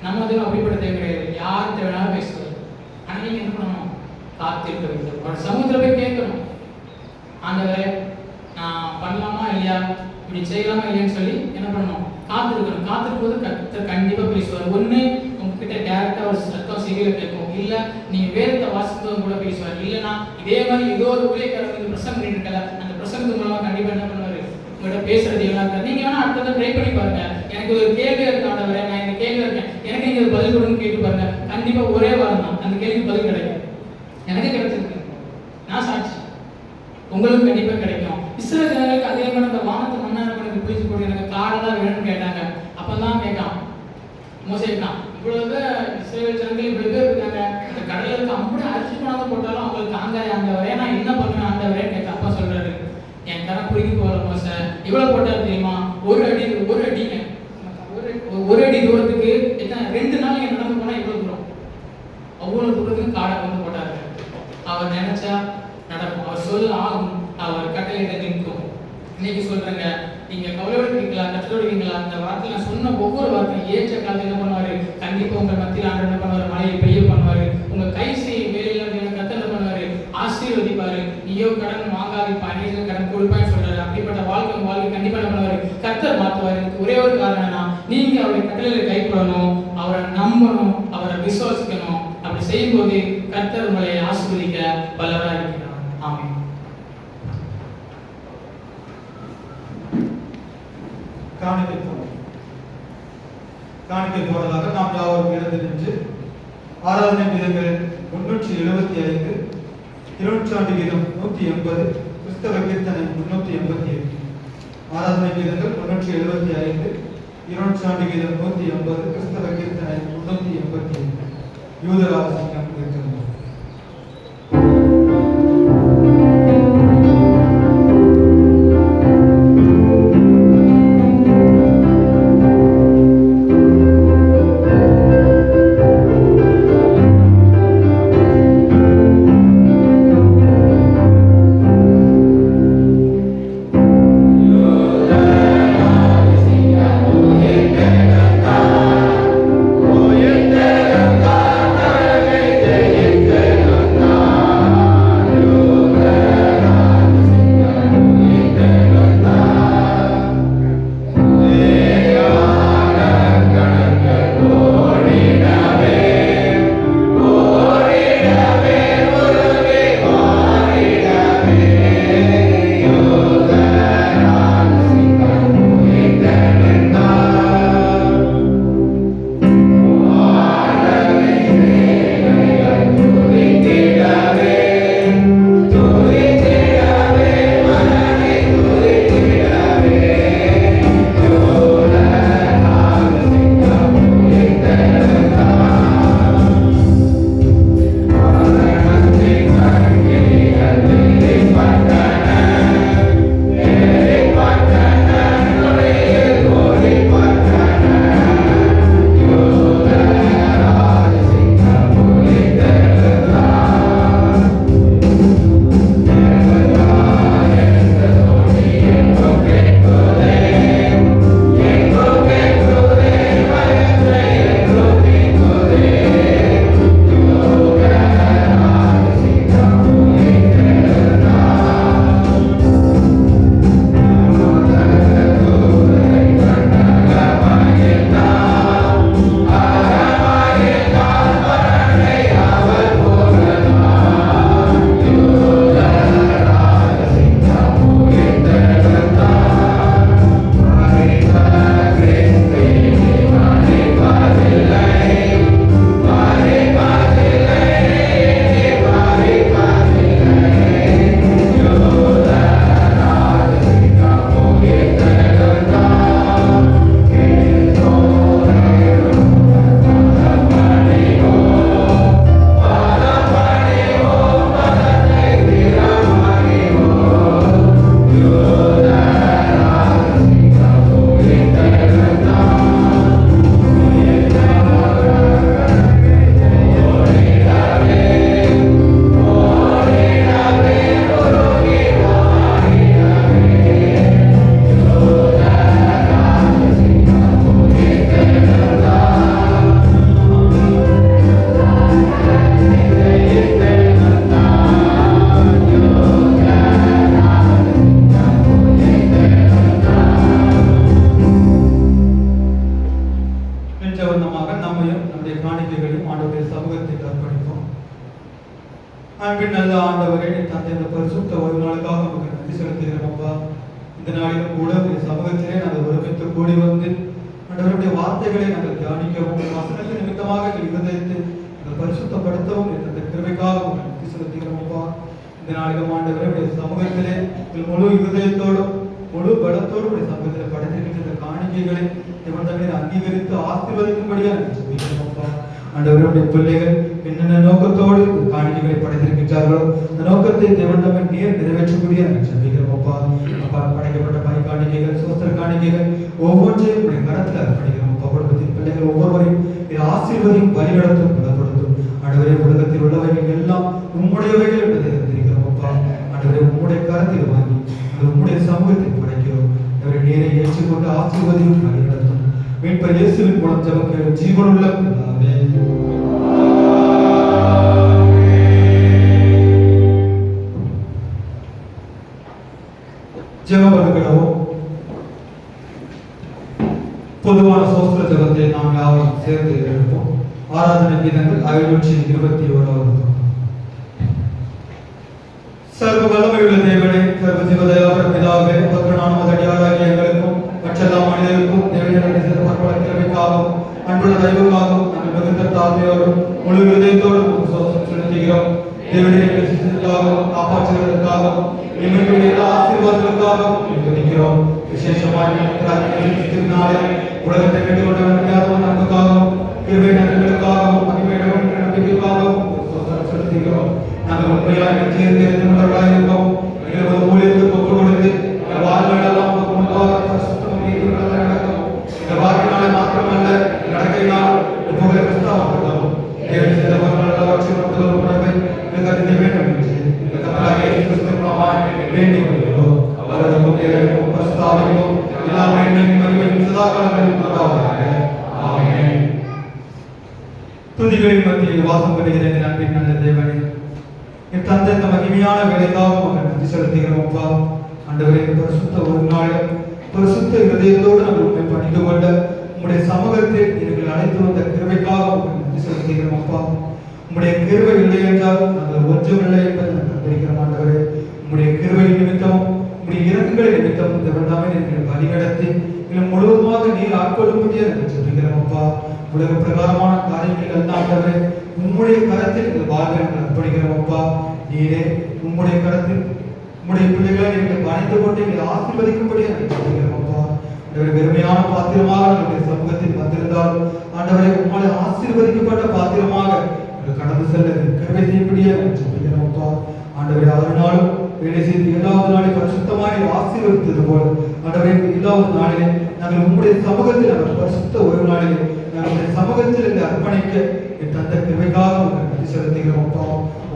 நம்ம தேவன் அப்படிப்பட்ட தேவன் கிடையாது, யார் தேவைனாலும் பேசுவார். ஆனா நீங்க என்ன பண்ணணும்? காத்திருக்க வேண்டும். ஒரு சமூகத்துல போய் கேட்கணும், ஆண்டவரே நான் பண்ணலாமா இல்லையா, இப்படி செய்யலாமா இல்லையான்னு சொல்லி என்ன பண்ணணும்? காத்திருக்கணும். காத்திருப்போது கர்த்தர் கண்டிப்பா பேசுவார். ஒண்ணு உங்ககிட்ட டேரக்டா ஒரு சத்தம் செவியில கேட்கும், இல்ல நீங்க வேதத்தை வாசித்தவங்க கூட பேசுவார், இல்லைன்னா இதே மாதிரி ஏதோ ஒரு ஊழியக்காரங்க பிரசங்கம் பண்ணிட்டு இருக்கல, அந்த பிரசங்கத்து மூலமா கண்டிப்பா என்ன பண்ணுவாரு? உங்கள்கிட்ட பேசுறது எல்லாம். நீங்க வேணா அடுத்தது ட்ரை பண்ணி பாருங்க. எனக்கு ஒரு கேள்வி இருக்கு ஆண்டவரே, நான் இந்த கேள்வி இருக்கேன், எனக்கு நீங்க பதில் கொடுன்னு கேட்டு பாருங்க. கண்டிப்பா ஒரே வாரம் தான் அந்த கேள்விக்கு பதில் கிடைக்கும். எனக்கு கிடைச்சிருக்கு, நான் சாட்சி, உங்களுக்கு கண்டிப்பா கிடைக்கும். இஸ்ரவேல் ஜனங்களுக்கு அதே மாதிரி அந்த வானத்தை மண்ணான பண்ணி பிடிச்சு போட்டு எனக்கு காடை தான் வேணும்னு கேட்டாங்க. அப்பதான் கேட்டான் மோசே கேட்டான், இவ்வளவு இஸ்ரவேல் ஜனங்கள் இவ்வளவு பேர் இருக்காங்க, அந்த கடலுக்கு அப்படி அரிசி பணம் போட்டாலும் அவங்களுக்கு தாங்காது ஆண்டவரே, நான் என்ன பண்ணுவேன் ஆண்டவரே கேட்க. அப்பா சொல்றாரு, என் கரம் பிடிக்கி போகிற மோசை இவ்வளவு போட்டாரு தெரியுமா? ஒரு அடிங்க, ஒரு அடி தூரத்துக்கு எத்தனை 2 நாள் நீங்க நடந்து போனா இவ்வளவு தூரம், அவ்வளவு தூரத்துக்கு காடை வந்து போட்டாரு. அவர் நினைச்சா நடக்கும், அவர் சொல்ல ஆகும், அவர் கட்டளையிட நிற்கும். இன்னைக்கு சொல்றேங்க, நீங்க கவலைப்படுவீங்களா, கஷ்டப்படுவீங்களா? அந்த வார்த்தை நான் சொன்ன ஒவ்வொரு வார்த்தையும் ஏற்ற காலத்தில் என்ன பண்ணுவாரு? கண்டிப்பா உங்க மத்தியில் ஆண்டு என்ன பண்ணுவாரு? மழையை பெய்ய பண்ணுவாரு. உங்க கை செய்ய வேலையில கத்தனை பண்ணுவாரு, ஆசீர்வதிப்பாரு. கட்டளையை கைப்பற்றணும், அவரை நம்பணும், அவரை விசுவாசிக்கணும். அப்படி செய்யும்போது கர்த்தர் உங்களை ஆசீர்வதிக்க வல்லவராக இருக்கிறார். ஆமென். காணிக்கை போனதாக நாம் யாவரும் எழுந்து நின்று ஆராதனை கீதங்கள் 375, இருநூற்றாண்டு கீதம் 180, கிறிஸ்தவ கீர்த்தனை 387. ஆராதனை கீதங்கள் 375, இருநூற்றாண்டு கீதம் 180, கிறிஸ்தவ கீர்த்தனை 387. யூதராசிங்கம் இருக்கிறது. அன்பின் நல்ல ஆண்டவரே, நீ தந்தை இந்த பரிசுத்த ஒரு நாளுக்காக நமக்கு நன்றி செலுத்துகிறோம் அப்பா. இந்த நாளிலும் கூட உடைய சமூகத்திலே நாங்கள் ஒருமித்து கூடி வந்து ஆண்டவருடைய வார்த்தைகளை நாங்கள் தியானிக்கவும், வசனத்தின் நிமித்தமாக எங்கள் இருதயத்தை நாங்கள் பரிசுத்தப்படுத்தவும் இந்த கிருபைக்காக உங்களுக்கு நன்றி செலுத்துகிறோம் அப்பா. இந்த நாளிலும் ஆண்டவருடைய சமூகத்திலே முழு இருதயத்தோடும் முழு பலத்தோடும் உடைய சமூகத்தில் படைத்திருக்கின்ற இந்த காணிக்கைகளை இவன் அங்கீகரித்து ஆசீர்வதிக்கும்படியாக சொல்லிக்கிறோம் அப்பா. ஆண்டவருடைய பிள்ளைகள் என்னென்ன நோக்கத்தோடு காணிக்கைகளை படைத்திருக்கின்றார்களோ அந்த நோக்கத்தை தேவன் தம்மை நேர் நிறைவேற்றக்கூடிய ஜெபிக்கிறோம் அப்பா. அப்பா, படைக்கப்பட்ட பை காணிக்கைகள், சோஸ்திர காணிக்கைகள் ஒவ்வொன்றையும் உடைய கரத்தில் அர்ப்பணிக்கிறோம் அப்பா. குடும்பத்தின் பிள்ளைகள் ஒவ்வொருவரையும் ஆசீர்வதியும் வழிநடத்தும் பலப்படுத்தும். ஆண்டவரே, உலகத்தில் உள்ளவைகள் எல்லாம் உம்முடையவைகள் என்பதை அறிந்திருக்கிறோம் அப்பா. ஆண்டவரே, உம்முடைய கரத்தில் வாங்கி உம்முடைய சமூகத்தில் படைக்கிறோம். அவரை நேரை ஏற்றுக்கொண்டு ஆசீர்வதியும் வழிநடத்தும். மீட்பர் இயேசுவின் மூலம் ஜெபம் கேளும் ஜீவனுள்ள பிதாவே. ஜெபம் பண்ணுகிறோம். பொதுவான சோஸ்திர ஜெபத்தை நாம் நாம் சேர்ந்து எழுப்போம். ஆராதனை கீதங்கள் 521. சர்வ வல்லமையுள்ள தேவனே, சர்வ ஜீவதயாபர பிதாவே, பத்ரநாம அடியாராகிய எங்களுக்கும் மற்றெல்லா மனிதருக்கும் தேவையான சிறப்பாகவும் அன்புள்ள தயவுக்காகவும் நாங்கள் மிகுந்த தாழ்மையோடும் முழு இதயத்தோடும் செலுத்துகிறோம். தேவனுடைய சித்தத்திற்காகவும் காப்பாற்றுவதற்காகவும் எங்களுடைய எல்லா ஆசீர்வாதங்களுக்காகவும் துதிக்கிறோம். விசேஷமாக உலகத்தை கேட்டுக்கொண்டவர்களுக்காகவும் நமக்காகவும் கிருபை நன்மைகளுக்காகவும் மகிமையிடவும் நம்பிக்கைக்காகவும் செலுத்துகிறோம். நாங்கள் உண்மையாக தேர்ந்தெடுத்தவர்களாக இருக்கோம். எங்களுக்கு ஊழியர்களுக்கு ஒப்புக் கொடுத்து வாழ்நாளெல்லாம் நடக்கும். இந்த வாழ்க்கையினாலே மாத்திரமல்ல, நடக்கையினால் புகழ் கிறிஸ்தவர்களும் வேண்டும் வேண்டிக் கொள்கிறோம். அவரது பிரஸ்தாவையும் எல்லா மகிமையும் சதாகாலங்களிலும் உண்டாவதாக. ஆமென். துதிகளின் மத்தியில் வாசம் பெறுகிற அன்பின் நல்ல தேவனே, என் தந்தை இந்த மகிமையான வேலைக்காக உங்கள் நன்றி செலுத்துகிறோம். அப்பா ஆண்டவரே, பரிசுத்த ஒரு நாள் பரிசுத்த இதயத்தோடு நாங்கள் பணிந்து கொண்ட உங்களுடைய சமூகத்தில் எங்களை அழைத்து வந்த கிருபைக்காக உங்கள் நன்றி செலுத்துகிறோம். அப்பா, உங்களுடைய கிருபை இல்லை என்றால் நாங்கள் ஒன்றுமில்லை என்பதை நாங்கள் கண்டிருக்கிறோம். ஆண்டவரே, உங்களுடைய கிருபை நிமித்தமும் உங்களுடைய இறங்குகளை நிமித்தம் இந்த வேண்டாமே எங்களை வழிநடத்தி எங்களை முழுவதுமாக நீர் ஆட்கொள்ளும்படியே நாங்கள் சொல்லுகிறோம். அப்பா, உலக பிரகாரமான காரியங்கள் எல்லாம் ஆண்டவரே உம்முடைய கரத்தில் எங்கள் வாழ்வை நாங்கள் அர்ப்பணிக்கிறோம். அப்பா, நீரே உம்முடைய கரத்தில் உம்முடைய பிள்ளைகளை எங்களை அணைத்து கொண்டு எங்களை ஆசீர்வதிக்கும்படியே நாங்கள் சொல்லுகிறோம். அப்பா, வெறுமையான பாத்திரமாக நம்முடைய சமூகத்தில் வந்திருந்தால் ஆண்டவரை உங்களை ஆசீர்வதிக்கப்பட்ட பாத்திரமாக கடந்து செல்ல கிருபை செய்யப்படியே சொல்லுகிறோம். அப்பா, ஆண்டவரை ஒரு நாளும் வேலை செய்து 7வது நாளை பரிசுத்தமாக ஆசீர்வதித்தது போல ஆண்டவரை 7வது நாளிலே நாங்கள் உங்களுடைய சமூகத்தில் நாங்கள் பரிசுத்த ஒரு நாளிலே நாங்கள் சமூகத்தில் இந்த அர்ப்பணிக்க என் தந்த கிருபைக்காக நன்றி செலுத்துகிறோம். அப்பா,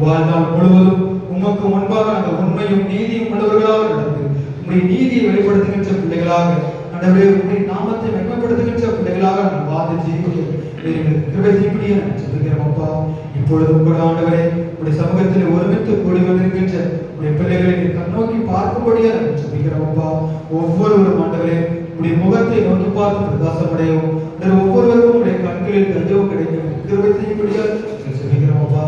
வாழ்நாள் முழுவதும் உமக்கு முன்பாக நாங்கள் உண்மையும் நீதியும் உள்ளவர்களாக நடந்து உங்களுடைய நீதியை வெளிப்படுத்துகின்ற பிள்ளைகளாக ஆண்டவரே உங்களுடைய நாமத்தை மேன்மைப்படுத்துகின்ற பிள்ளைகளாக நாங்கள் வாழ்ந்து ஜீவிக்க கிருபை செய்யப்படியே நாங்கள் சொல்லுகிறோம். அப்பா, இப்பொழுதும் கூட ஆண்டவரே உங்களுடைய சமூகத்தில் ஒருமித்து கூடி வந்திருக்கின்ற உங்களுடைய பிள்ளைகளை கண்ணோக்கி பார்க்கும்படியே நாங்கள் சொல்லுகிறோம். அப்பா, ஒவ்வொருவரும் ஆண்டவரே உங்களுடைய முகத்தை நோக்கி பார்த்து பிரகாசமடையும் ஒவ்வொருவருக்கும் உங்களுடைய கண்களில் தயவு கிடைக்கும் கிருபை செய்யப்படியே சொல்லுகிறோம். அப்பா,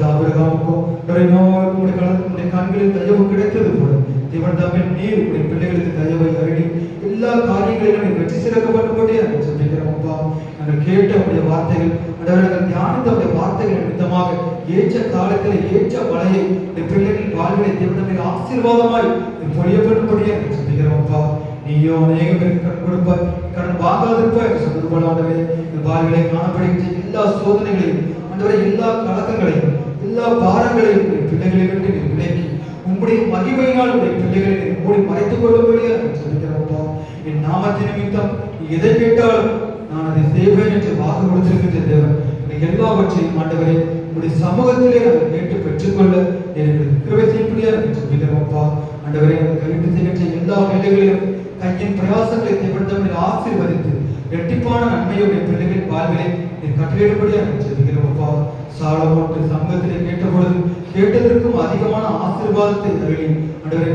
ஆபிரகாமுக்கும் உங்களுடைய கண்களில் தயவு கிடைத்தது போல தேவன் தமிழ் நீர் உங்களுடைய பிள்ளைகளுக்கு தயவை அருகி எல்லா காரியங்களிலும் வெற்றி சிறக்கப்பட்டபடி நாங்கள் சொல்லிக்கிறோம். அப்பா, நாங்கள் கேட்ட உடைய வார்த்தைகள் நாங்கள் தியானித்த உடைய வார்த்தைகள் நிமித்தமாக ஏற்ற காலத்தில் ஏற்ற மழையை இந்த பிள்ளைகளின் வாழ்விலை தேவன் ஆசீர்வாதமாய் பொழியப்படும்படியே நாங்கள் சொல்லிக்கிறோம். அப்பா, நீயோ அநேக பேருக்கு கண் கொடுப்பாய், கண் வாங்காதிருப்பாய் என்று சொன்னது போல ஆண்டவரே இந்த வாழ்விலை காணப்படுகின்ற எல்லா சோதனைகளையும் ஆண்டவரே எல்லா கலக்கங்களையும் எல்லா பாரங்களையும் பிள்ளைகளை விட்டு நீர் விலக்கி உங்களுடைய மகிமையினால் உடைய பிள்ளைகளை மூடி மறைத்துக் கொள்ளும்படியே சொல்லிக்கிறோம். என் நாமத்தின் நிமித்தம் எதை கேட்டாலும் நான் அதை செய்வேன் என்று வாக்கு கொடுத்திருக்கின்ற தேவன் எல்லாவற்றையும் ஆண்டவரே உங்களுடைய சமூகத்திலே நாங்கள் கேட்டு பெற்றுக்கொள்ள எனக்கு கிருபை செய்யப்படியா சொல்லிக்கிறோம். ஆண்டவரே நாங்கள் கைவிட்டு செய்கின்ற எல்லா வேலைகளிலும் கையின் பிரயாசங்களை தேவன் ஆசீர்வதித்து இரட்டிப்பான நன்மையுடைய பிள்ளைகளின் வாழ்விலை நீர் கட்டளையிடும்படியா சொல்லிக்கிறோம். சாலமோன் சமூகத்திலே கேட்டபொழுது கேட்டதற்கும் அதிகமான ஆசீர்வாதத்தை அருளி ஆண்டவரே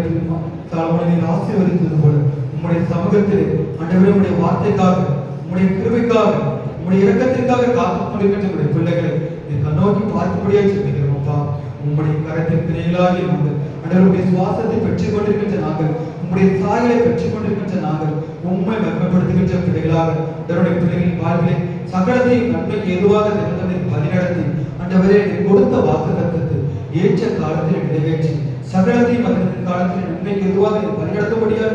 சாலமோனை ஆசீர்வதித்தது போல உம்முடைய சமூகத்திலே ஆண்டவரே உம்முடைய வார்த்தைக்காக உம்முடைய கிருபைக்காக உம்முடைய இரக்கத்திற்காக காத்துக் கொண்டிருக்கின்ற உடைய பிள்ளைகளை நீர் கண்ணோக்கி பார்க்கும்படியா சொல்லிக்கிறோம். அப்பா, உம்முடைய கரத்தின் கிரையிலாகி நாங்கள் ஆண்டவருடைய சுவாசத்தை பெற்றுக் கொண்டிருக்கின்ற நாங்கள் உம்முடைய சாயலை பெற்றுக் கொண்டிருக்கின்ற நாங்கள் உண்மை மகிமைப்படுத்துகின்ற பிள்ளைகளாக தன்னுடைய பிள்ளைகளின் வாழ்விலே சகலத்தையும் நன்மைக்கு எதுவாக தினத்தனை வழிநடத்தி ஆண்டவரே கொடுத்த வாக்குத்தத்தத்தை ஏற்ற காலத்தில் நிறைவேற்றி சகலத்தையும் அதன் காலத்தில் நன்மைக்கு எதுவாக வழிநடத்தபடியா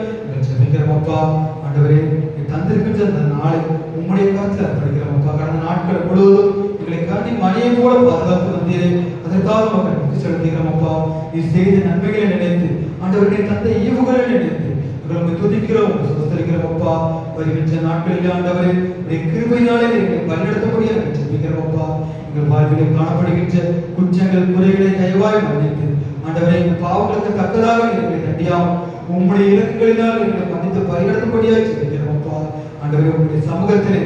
சொல்லிக்கிறோம். அப்பா, ஆண்டவரே தந்திருக்கின்ற அந்த நாளை உம்முடைய கருத்தில் அர்ப்பணிக்கிறோம். அப்பா, கடந்த நாட்கள் முழுவதும் எங்களை கண்ணி மணியை போல பாதுகாப்பு வந்தீரே, அதற்காக மக்கள் நன்றி செலுத்துகிறோம். அப்பா, நீ செய்த நன்மைகளை நினைத்து ஆண்டவருடைய தந்தை ஈவுகளை நினைத்து உங்களுக்கு துதிக்கிறோம், சுத்தரிக்கிறோம். அப்பா, வருகின்ற நாட்களில் ஆண்டவரே கிருபையினாலே எங்களை வழிநடத்தபடியா சொல்லிக்கிறோம். அப்பா, எங்கள் வாழ்விலே காணப்படுகின்ற குற்றங்கள் குறைகளை தயவாய் மன்னித்து ஆண்டவரே எங்கள் பாவங்களுக்கு தக்கதாக எங்களை தண்டியாமல் உம்முடைய இலக்குகளினால் எங்களை மன்னித்து பரிகடத்தபடியாய் சொல்லிக்கிறோம். அப்பா, ஆண்டவரே உங்களுடைய சமூகத்திலே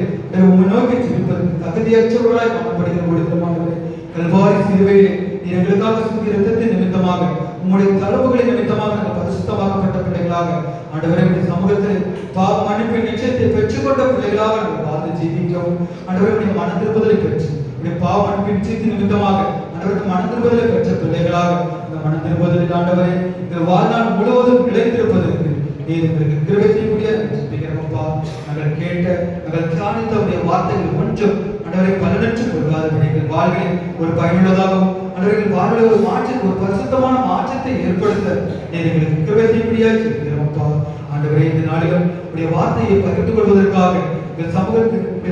உண்மை நோக்கி சிரிப்பதற்கு தகுதியற்றவர்களாய் காணப்படுகிற பொழுது ஆண்டவரே கல்வாரி சிலுவையிலே நீர் எங்களுக்காக சிந்திய இரத்தத்தின் நிமித்தமாக உம்முடைய தழும்புகளின் நிமித்தமாக நாங்கள் பரிசுத்தமாக்கப்பட்ட பிள்ளைகளாக ஆண்டவரே உம்முடைய சமூகத்தில் பாவ மன்னிப்பின் நிச்சயத்தை பெற்றுக்கொண்ட பிள்ளைகளாக நாங்கள் வாழ்ந்து ஜீவிக்கவும் ஆண்டவரே உம்முடைய மன திரும்புதலை பெற்று உம்முடைய பாவ மன்னிப்பின் நிச்சயத்தின் நிமித்தமாக ஆண்டவரே மன திரும்புதலை பெற்ற பிள்ளைகளாக இந்த மன திரும்புதலில் ஆண்டவரே இந்த வாழ்நாள் முழுவதும் நிலைத்திருப்பதற்கு நீர் எங்களுக்கு கிருபை செய்யக்கூடிய ஜெபிக்கிறோம்ப்பா. நாங்கள் கேட்ட நாங்கள் தியானித்தவுடைய வார்த்தைகள் கொஞ்சம் ஆண்டவரை பலனற்று கொள்ளாதபடி எங்கள் வாழ்வில் ஒரு பயனுள்ளதாகவும் ஆண்டவர்கள் வாழ்வில் ஒரு மாற்றத்தை ஒரு பரிசுத்தமான மாற்றத்தை ஏற்படுத்த நீர் எங்களுக்கு கிருபை செய்யக்கூடியதாக ஜெபிக்கிறோம்ப்பா. ஆண்டவரே இந்த நாளிலும் உடைய வார்த்தையை பகிர்ந்து கொள்வதற்காக எங்கள்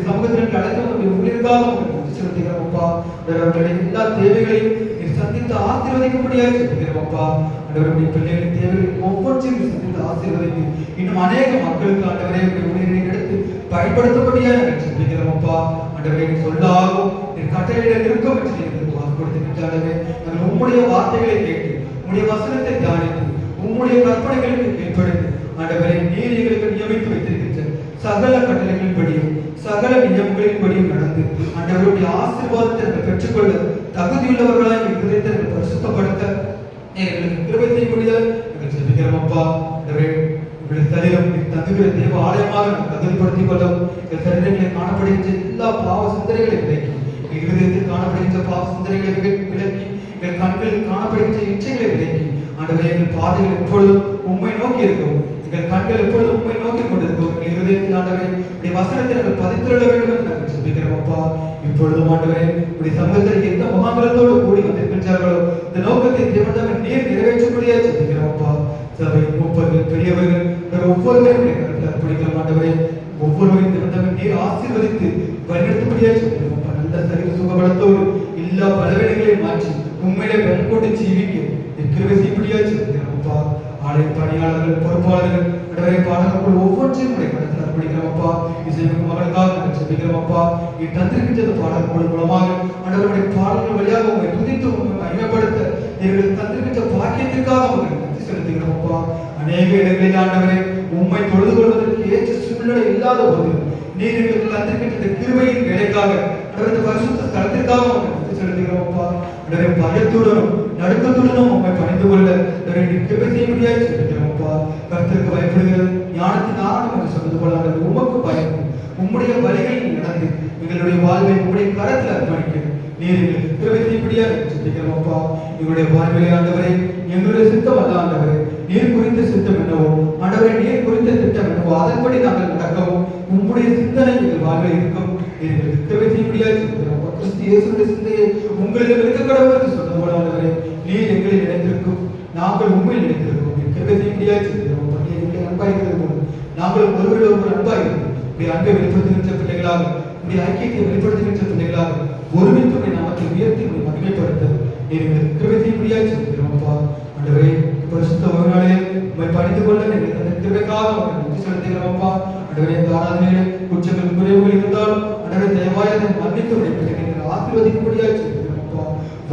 சமூகத்திற்கு அழைத்து வந்து ஊழியர்களாக உங்களுக்கு செலுத்துகிறோம்ப்பா. அவர்களுடைய எல்லா தேவைகளையும் நீர் சந்தித்து ஆசீர்வதிக்கும்படியாக ஜெபிக்கிறோம்ப்பா. ஆண்டவருடைய பிள்ளைகளின் தேவைகள் ஒவ்வொன்றையும் சந்தித்து ஆசீர்வதித்து இன்னும் அநேக மக்களுக்கு ஆண்டவரே ஊழியர்களை எடுத்து பயன்படுத்தபடியாக நாங்கள் ஜெபிக்கிறோம்ப்பா. ஆண்டவரே சொல்லாகும் நீர் கட்டளையிட இருக்கும் என்று எங்களுக்கு வாக்கு கொடுத்திருக்கிறாரே. நாங்கள் உம்முடைய வார்த்தைகளை கேட்டு உம்முடைய வசனத்தை தியானித்து உம்முடைய கற்பனைகளுக்கு கீழ்ப்படிந்து ஆண்டவரே நீர் எங்களுக்கு நியமித்து வைத்திருக்கின்ற சகல கட்டளைகளின்படியும் சகல நியமங்களின்படியும் நடந்து ஆண்டவருடைய ஆசீர்வாதத்தை நாங்கள் பெற்றுக்கொள்ள தகுதியுள்ளவர்களாக எங்கள் இதயத்தை பரிசுத்தப்படுத்த எங்களுக்கு கிருபை செய்யக்கூடியதாக நாங்கள் ஜெபிக்கிறோம்ப்பா. ஆண்டவரே உங்களுடைய சரீரம் தங்குகிற தேவ ஆலயமாக நாம் தகுதிப்படுத்திக் கொள்ளவும் எங்கள் சரீரங்களில் காணப்படுகின்ற எல்லா பாவ சிந்தனைகளை விலக்கி எங்கள் இருதயத்தில் காணப்படுகின்ற பாவ சிந்தனைகளை விலக்கி எங்கள் கண்களில் காணப்படுகின்ற இச்சைகளை விலக்கி ஆண்டவரே எங்கள் பாதைகள் எப்பொழுதும் உண்மை நோக்கி இருக்கவும் எங்கள் கண்கள் எப்பொழுதும் உண்மை நோக்கி கொண்டிருக்கவும் எங்கள் இருதயத்தில் ஆண்டவரே உடைய வசனத்தை நாங்கள் பதித்துள்ள வேண்டும் என்று நாங்கள் ஜெபிக்கிறோம்ப்பா. இப்பொழுதும் ஆண்டவரே உடைய சமூகத்தில் எந்த முகாந்திரத்தோடு கூடி வந்திருக்கின்றார்களோ இந்த நோக்கத்தை தேவன் நீர் நிறைவேற்றக்கூடிய ஜெபிக்கிறோம்ப்பா. சபை மூப்பர்கள் பெரியவர்கள் ஒவ்வொருவரும் கருத்தில் அர்ப்பணிக்கிறோம் ஆண்டவரே. ஒவ்வொருவரையும் தேவன் நீர் ஆசீர்வதித்து வழிநடத்தும்படியாக ஜெபிக்கிறோம்ப்பா. நல்ல சரீர சுகபலத்தோடு எல்லா பலவீனங்களையும் மாற்றி உண்மையிலே பலன் கொண்டு ஜீவிக்க கிருபை செய்யும்படியாக ஜெபிக்கிறோம்ப்பா. ஆலய பணியாளர்கள் பொறுப்பாளர்கள் ஆண்டவரே பாடல்கள் ஒவ்வொன்றையும் உடைய கருத்தில் அர்ப்பணிக்கிறோம்ப்பா. இசைமிகு மகளுக்காக நாங்கள் ஜெபிக்கிறோம்ப்பா. நீ தந்திருக்கின்ற பாடல்கள் மூலமாக ஆண்டவருடைய பாடல்கள் வழியாக உங்களை துதித்து உங்களை மகிமைப்படுத்த எங்களுக்கு தந்திருக்கின்ற பாக்கியத்திற்காக உங்களுக்கு நன்றி செலுத்துகிறோம்ப்பா. அநேக இடங்களில் ஆண்டவரே உம்மை தொழுது கொள்வதற்கு ஏற்ற சூழ்நிலை இல்லாத போது நீர் எங்களுக்கு தந்திருக்கின்ற கிருபையின் வேலைக்காக ஆண்டவரே பரிசுத்த ஸ்தலத்திற்காக உங்களுக்கு நன்றி செலுத்துகிறோம்ப்பா. ஆண்டவரே பயத்துடனும் நடுக்கத்துடனும் உம்மை பணிந்து கொள்ள கிருபை செய்யும்படியாக செலுத்துகிறோம்ப்பா. கர்த்தருக்கு பயப்படுகிறது ஞானத்தின் ஆரம்பம் என்று சொன்னது போல ஆண்டவரே உமக்கு பயந்து உம்முடைய வழிகளில் நடந்து எங்களுடைய வாழ்வை உம்முடைய கரத்தில் அர்ப்பணிக்க நீர் எங்களுக்கு கிருபை செய்யும்படியாக செலுத்துகிறோம்ப்பா. எங்களுடைய வாழ்விலே ஆண்டவரே எங்களுடைய சித்தம் அல்ல ஆண்டவரே நீர் குறித்த சித்தம் என்னவோ ஆண்டவரே நீர் குறித்த திட்டம் என்னவோ அதன்படி நாங்கள் நடக்கவும் உம்முடைய சிந்தனை எங்கள் வாழ்வில் இருக்கும் எங்களுக்கு கிருபை செய்யும்படியாக செலுத்துகிறோம்ப்பா. கிறிஸ்து இயேசுவின் சிந்தையை உங்களிடம் இருக்க கடவுள் என்று சொன்ன போல ஆண்டவரே நீர் எங்களில் நினைத்திருக்கும் நாங்கள் உண்மையில் நினைத்திருக்கோம் கிருபை செய்யும்படியாக செலுத்துகிறோம்ப்பா. நீர் எங்களை அன்பாயிருக்கிறது போல நாங்கள் ஒருவரில் ஒருவர் அன்பாயிருக்கிறோம். உடைய அன்பை வெளிப்படுத்துகின்ற பிள்ளைகளாக உடைய ஐக்கியத்தை வெளிப்படுத்துகின்ற பிள்ளைகளாக ஒருமித்து உடைய நாமத்தை உயர்த்தி உடைய மகிமைப்படுத்த நீர் எங்களுக்கு கிருபை செய்யும்படியாக செலுத்துகிறோம்ப்பா. ஆண்டவரே பரிசுத்த ஒரு நாளே உம்மை பணிந்து கொள்ள எங்களுக்கு அந்த கிருபைக்காக உங்களுக்கு நன்றி செலுத்துகிறோம்ப்பா. ஆண்டவரே இந்த ஆராதனையிலே குற்றங்கள் குறைவுகள் இருந்தாலும் ஆண்டவரே தயவாய் அதை மன்னித்து உடைய பிள்ளைகளை ஆசீர்வதிக்கும்படியாக செலுத்துகிறோம்ப்பா.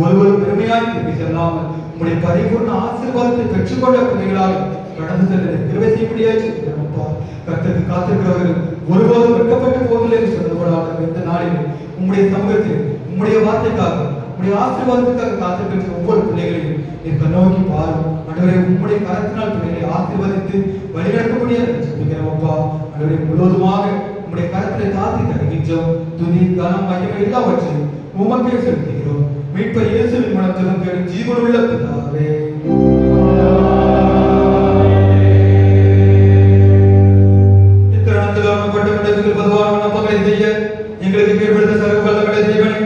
ஒருவரும் பெருமையாய் திரும்பி செல்லாமல் உம்முடைய பரிபூர்ண ஆசீர்வாதத்தை பெற்றுக்கொண்ட பிள்ளைகளாக கடந்து செல்ல கிருபை செய்யும்படியாக செலுத்துகிறோம்ப்பா. கர்த்தருக்கு காத்திருக்கிறவர்கள் ஒருபோதும் வெட்கப்பட்டு போவதில்லை என்று சொல்லப்படாத இந்த நாளில் உம்முடைய சமூகத்தில் உம்முடைய வார்த்தைக்காக உம்முடைய ஆசீர்வாதத்துக்காக காத்திருக்கின்ற ஒவ்வொரு பிள்ளைகளையும் நீர் கண்ணோக்கி பாரும். ஆண்டவரே உம்முடைய கரத்தினால் பிள்ளைகளை ஆசீர்வதித்து வழிநடத்தக்கூடியதாக ஜெபிக்கிறோம்ப்பா. ஆண்டவரே முழுவதுமாக உம்முடைய கரத்திலே தாத்தி தருகின்றோம். துதி கனம் மகிமை எல்லாவற்றையும் உமக்கே செலுத்துகிறோம். மீட்பர் இயேசுவின் மூலம் ஜெபம் கேளும் ஜீவனுள்ள பிதாவே. எங்களுக்கு கீழ்ப்படுத்த சர்வ வல்லமையுள்ள தேவனே,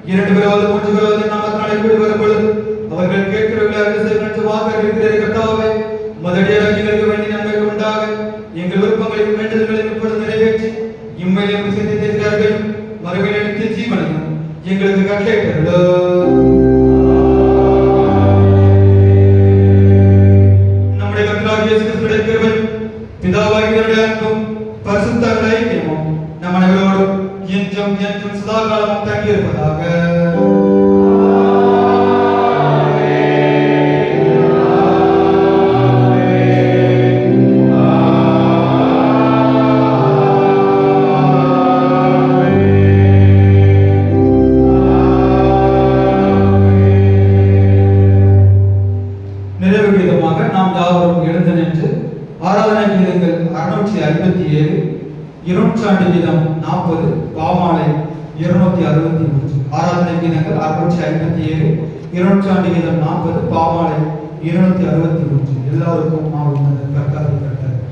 2 பேராவது 3 பேராவது நாமத்தினாலே கூடி வரும் பொழுது அவர்கள் கேட்கிறவர்களை அருள் செய்கின்ற வாக்கு இருக்கிற கர்த்தாவே, முதலியாக எங்களுக்கு வேண்டிய நன்மைகள் உண்டாக எங்கள் விருப்பங்களையும் வேண்டுதல்களையும் இப்பொழுது நிறைவேற்றி இம்மையிலும் சிந்தித்திருக்கிறார்கள் மறுமையில் நித்திய ஜீவனையும் எங்களுக்கு கட்டளையிட்டருளும். நம்முடைய கர்த்தராகிய இயேசு கிறிஸ்துவின் கிருபையும் பிதாவாகிய தேவனுடைய அன்பும் பரிசுத்த ஐக்கியமும் நம் அனைவரோடும் என்றும் என்றும் சதா காலமும் தங்கியிருப்பதாக. நூற்றாண்டு வீதம் 40 பாமாலை 263 ஆராதனை கீதங்கள் 657 இருநூற்றாண்டு வீதம் 40 பாமாலை 263 எல்லாருக்கும் மாவட்ட கர்த்தாவை கர்த்தர்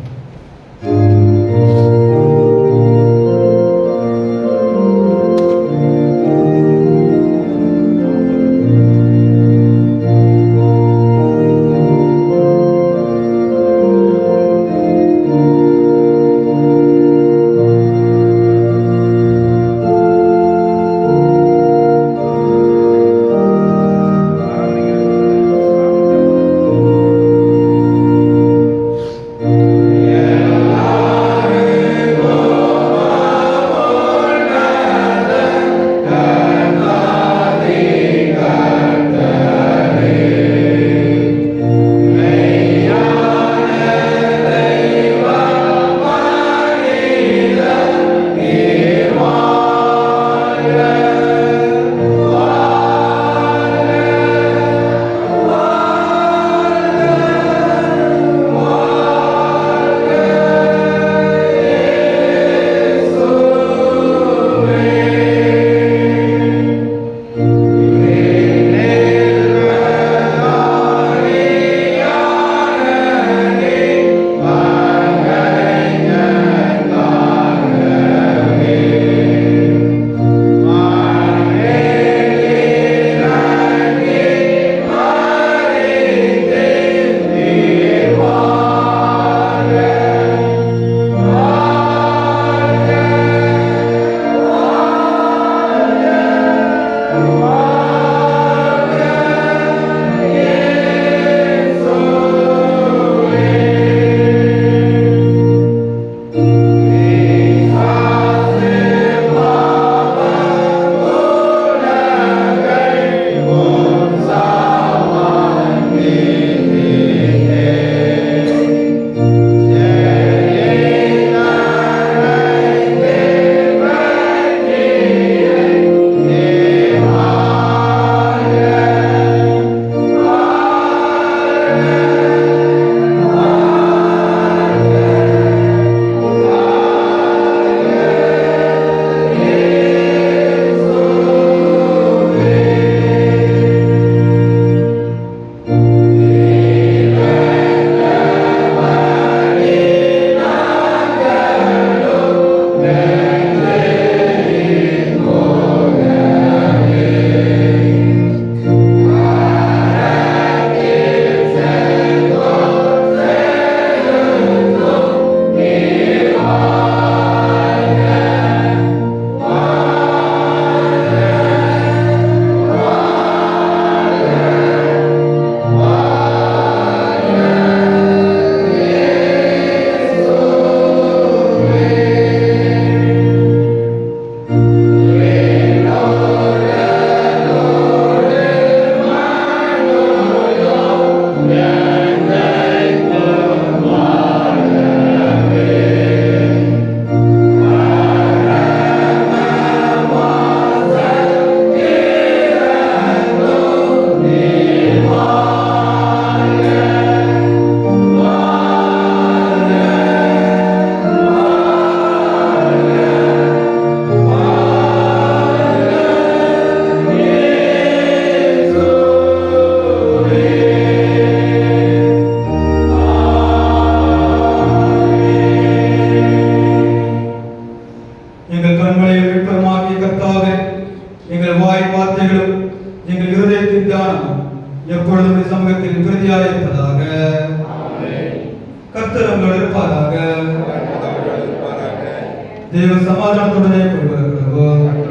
தேவ சமாதானத்துடனே கொள்வதற்கு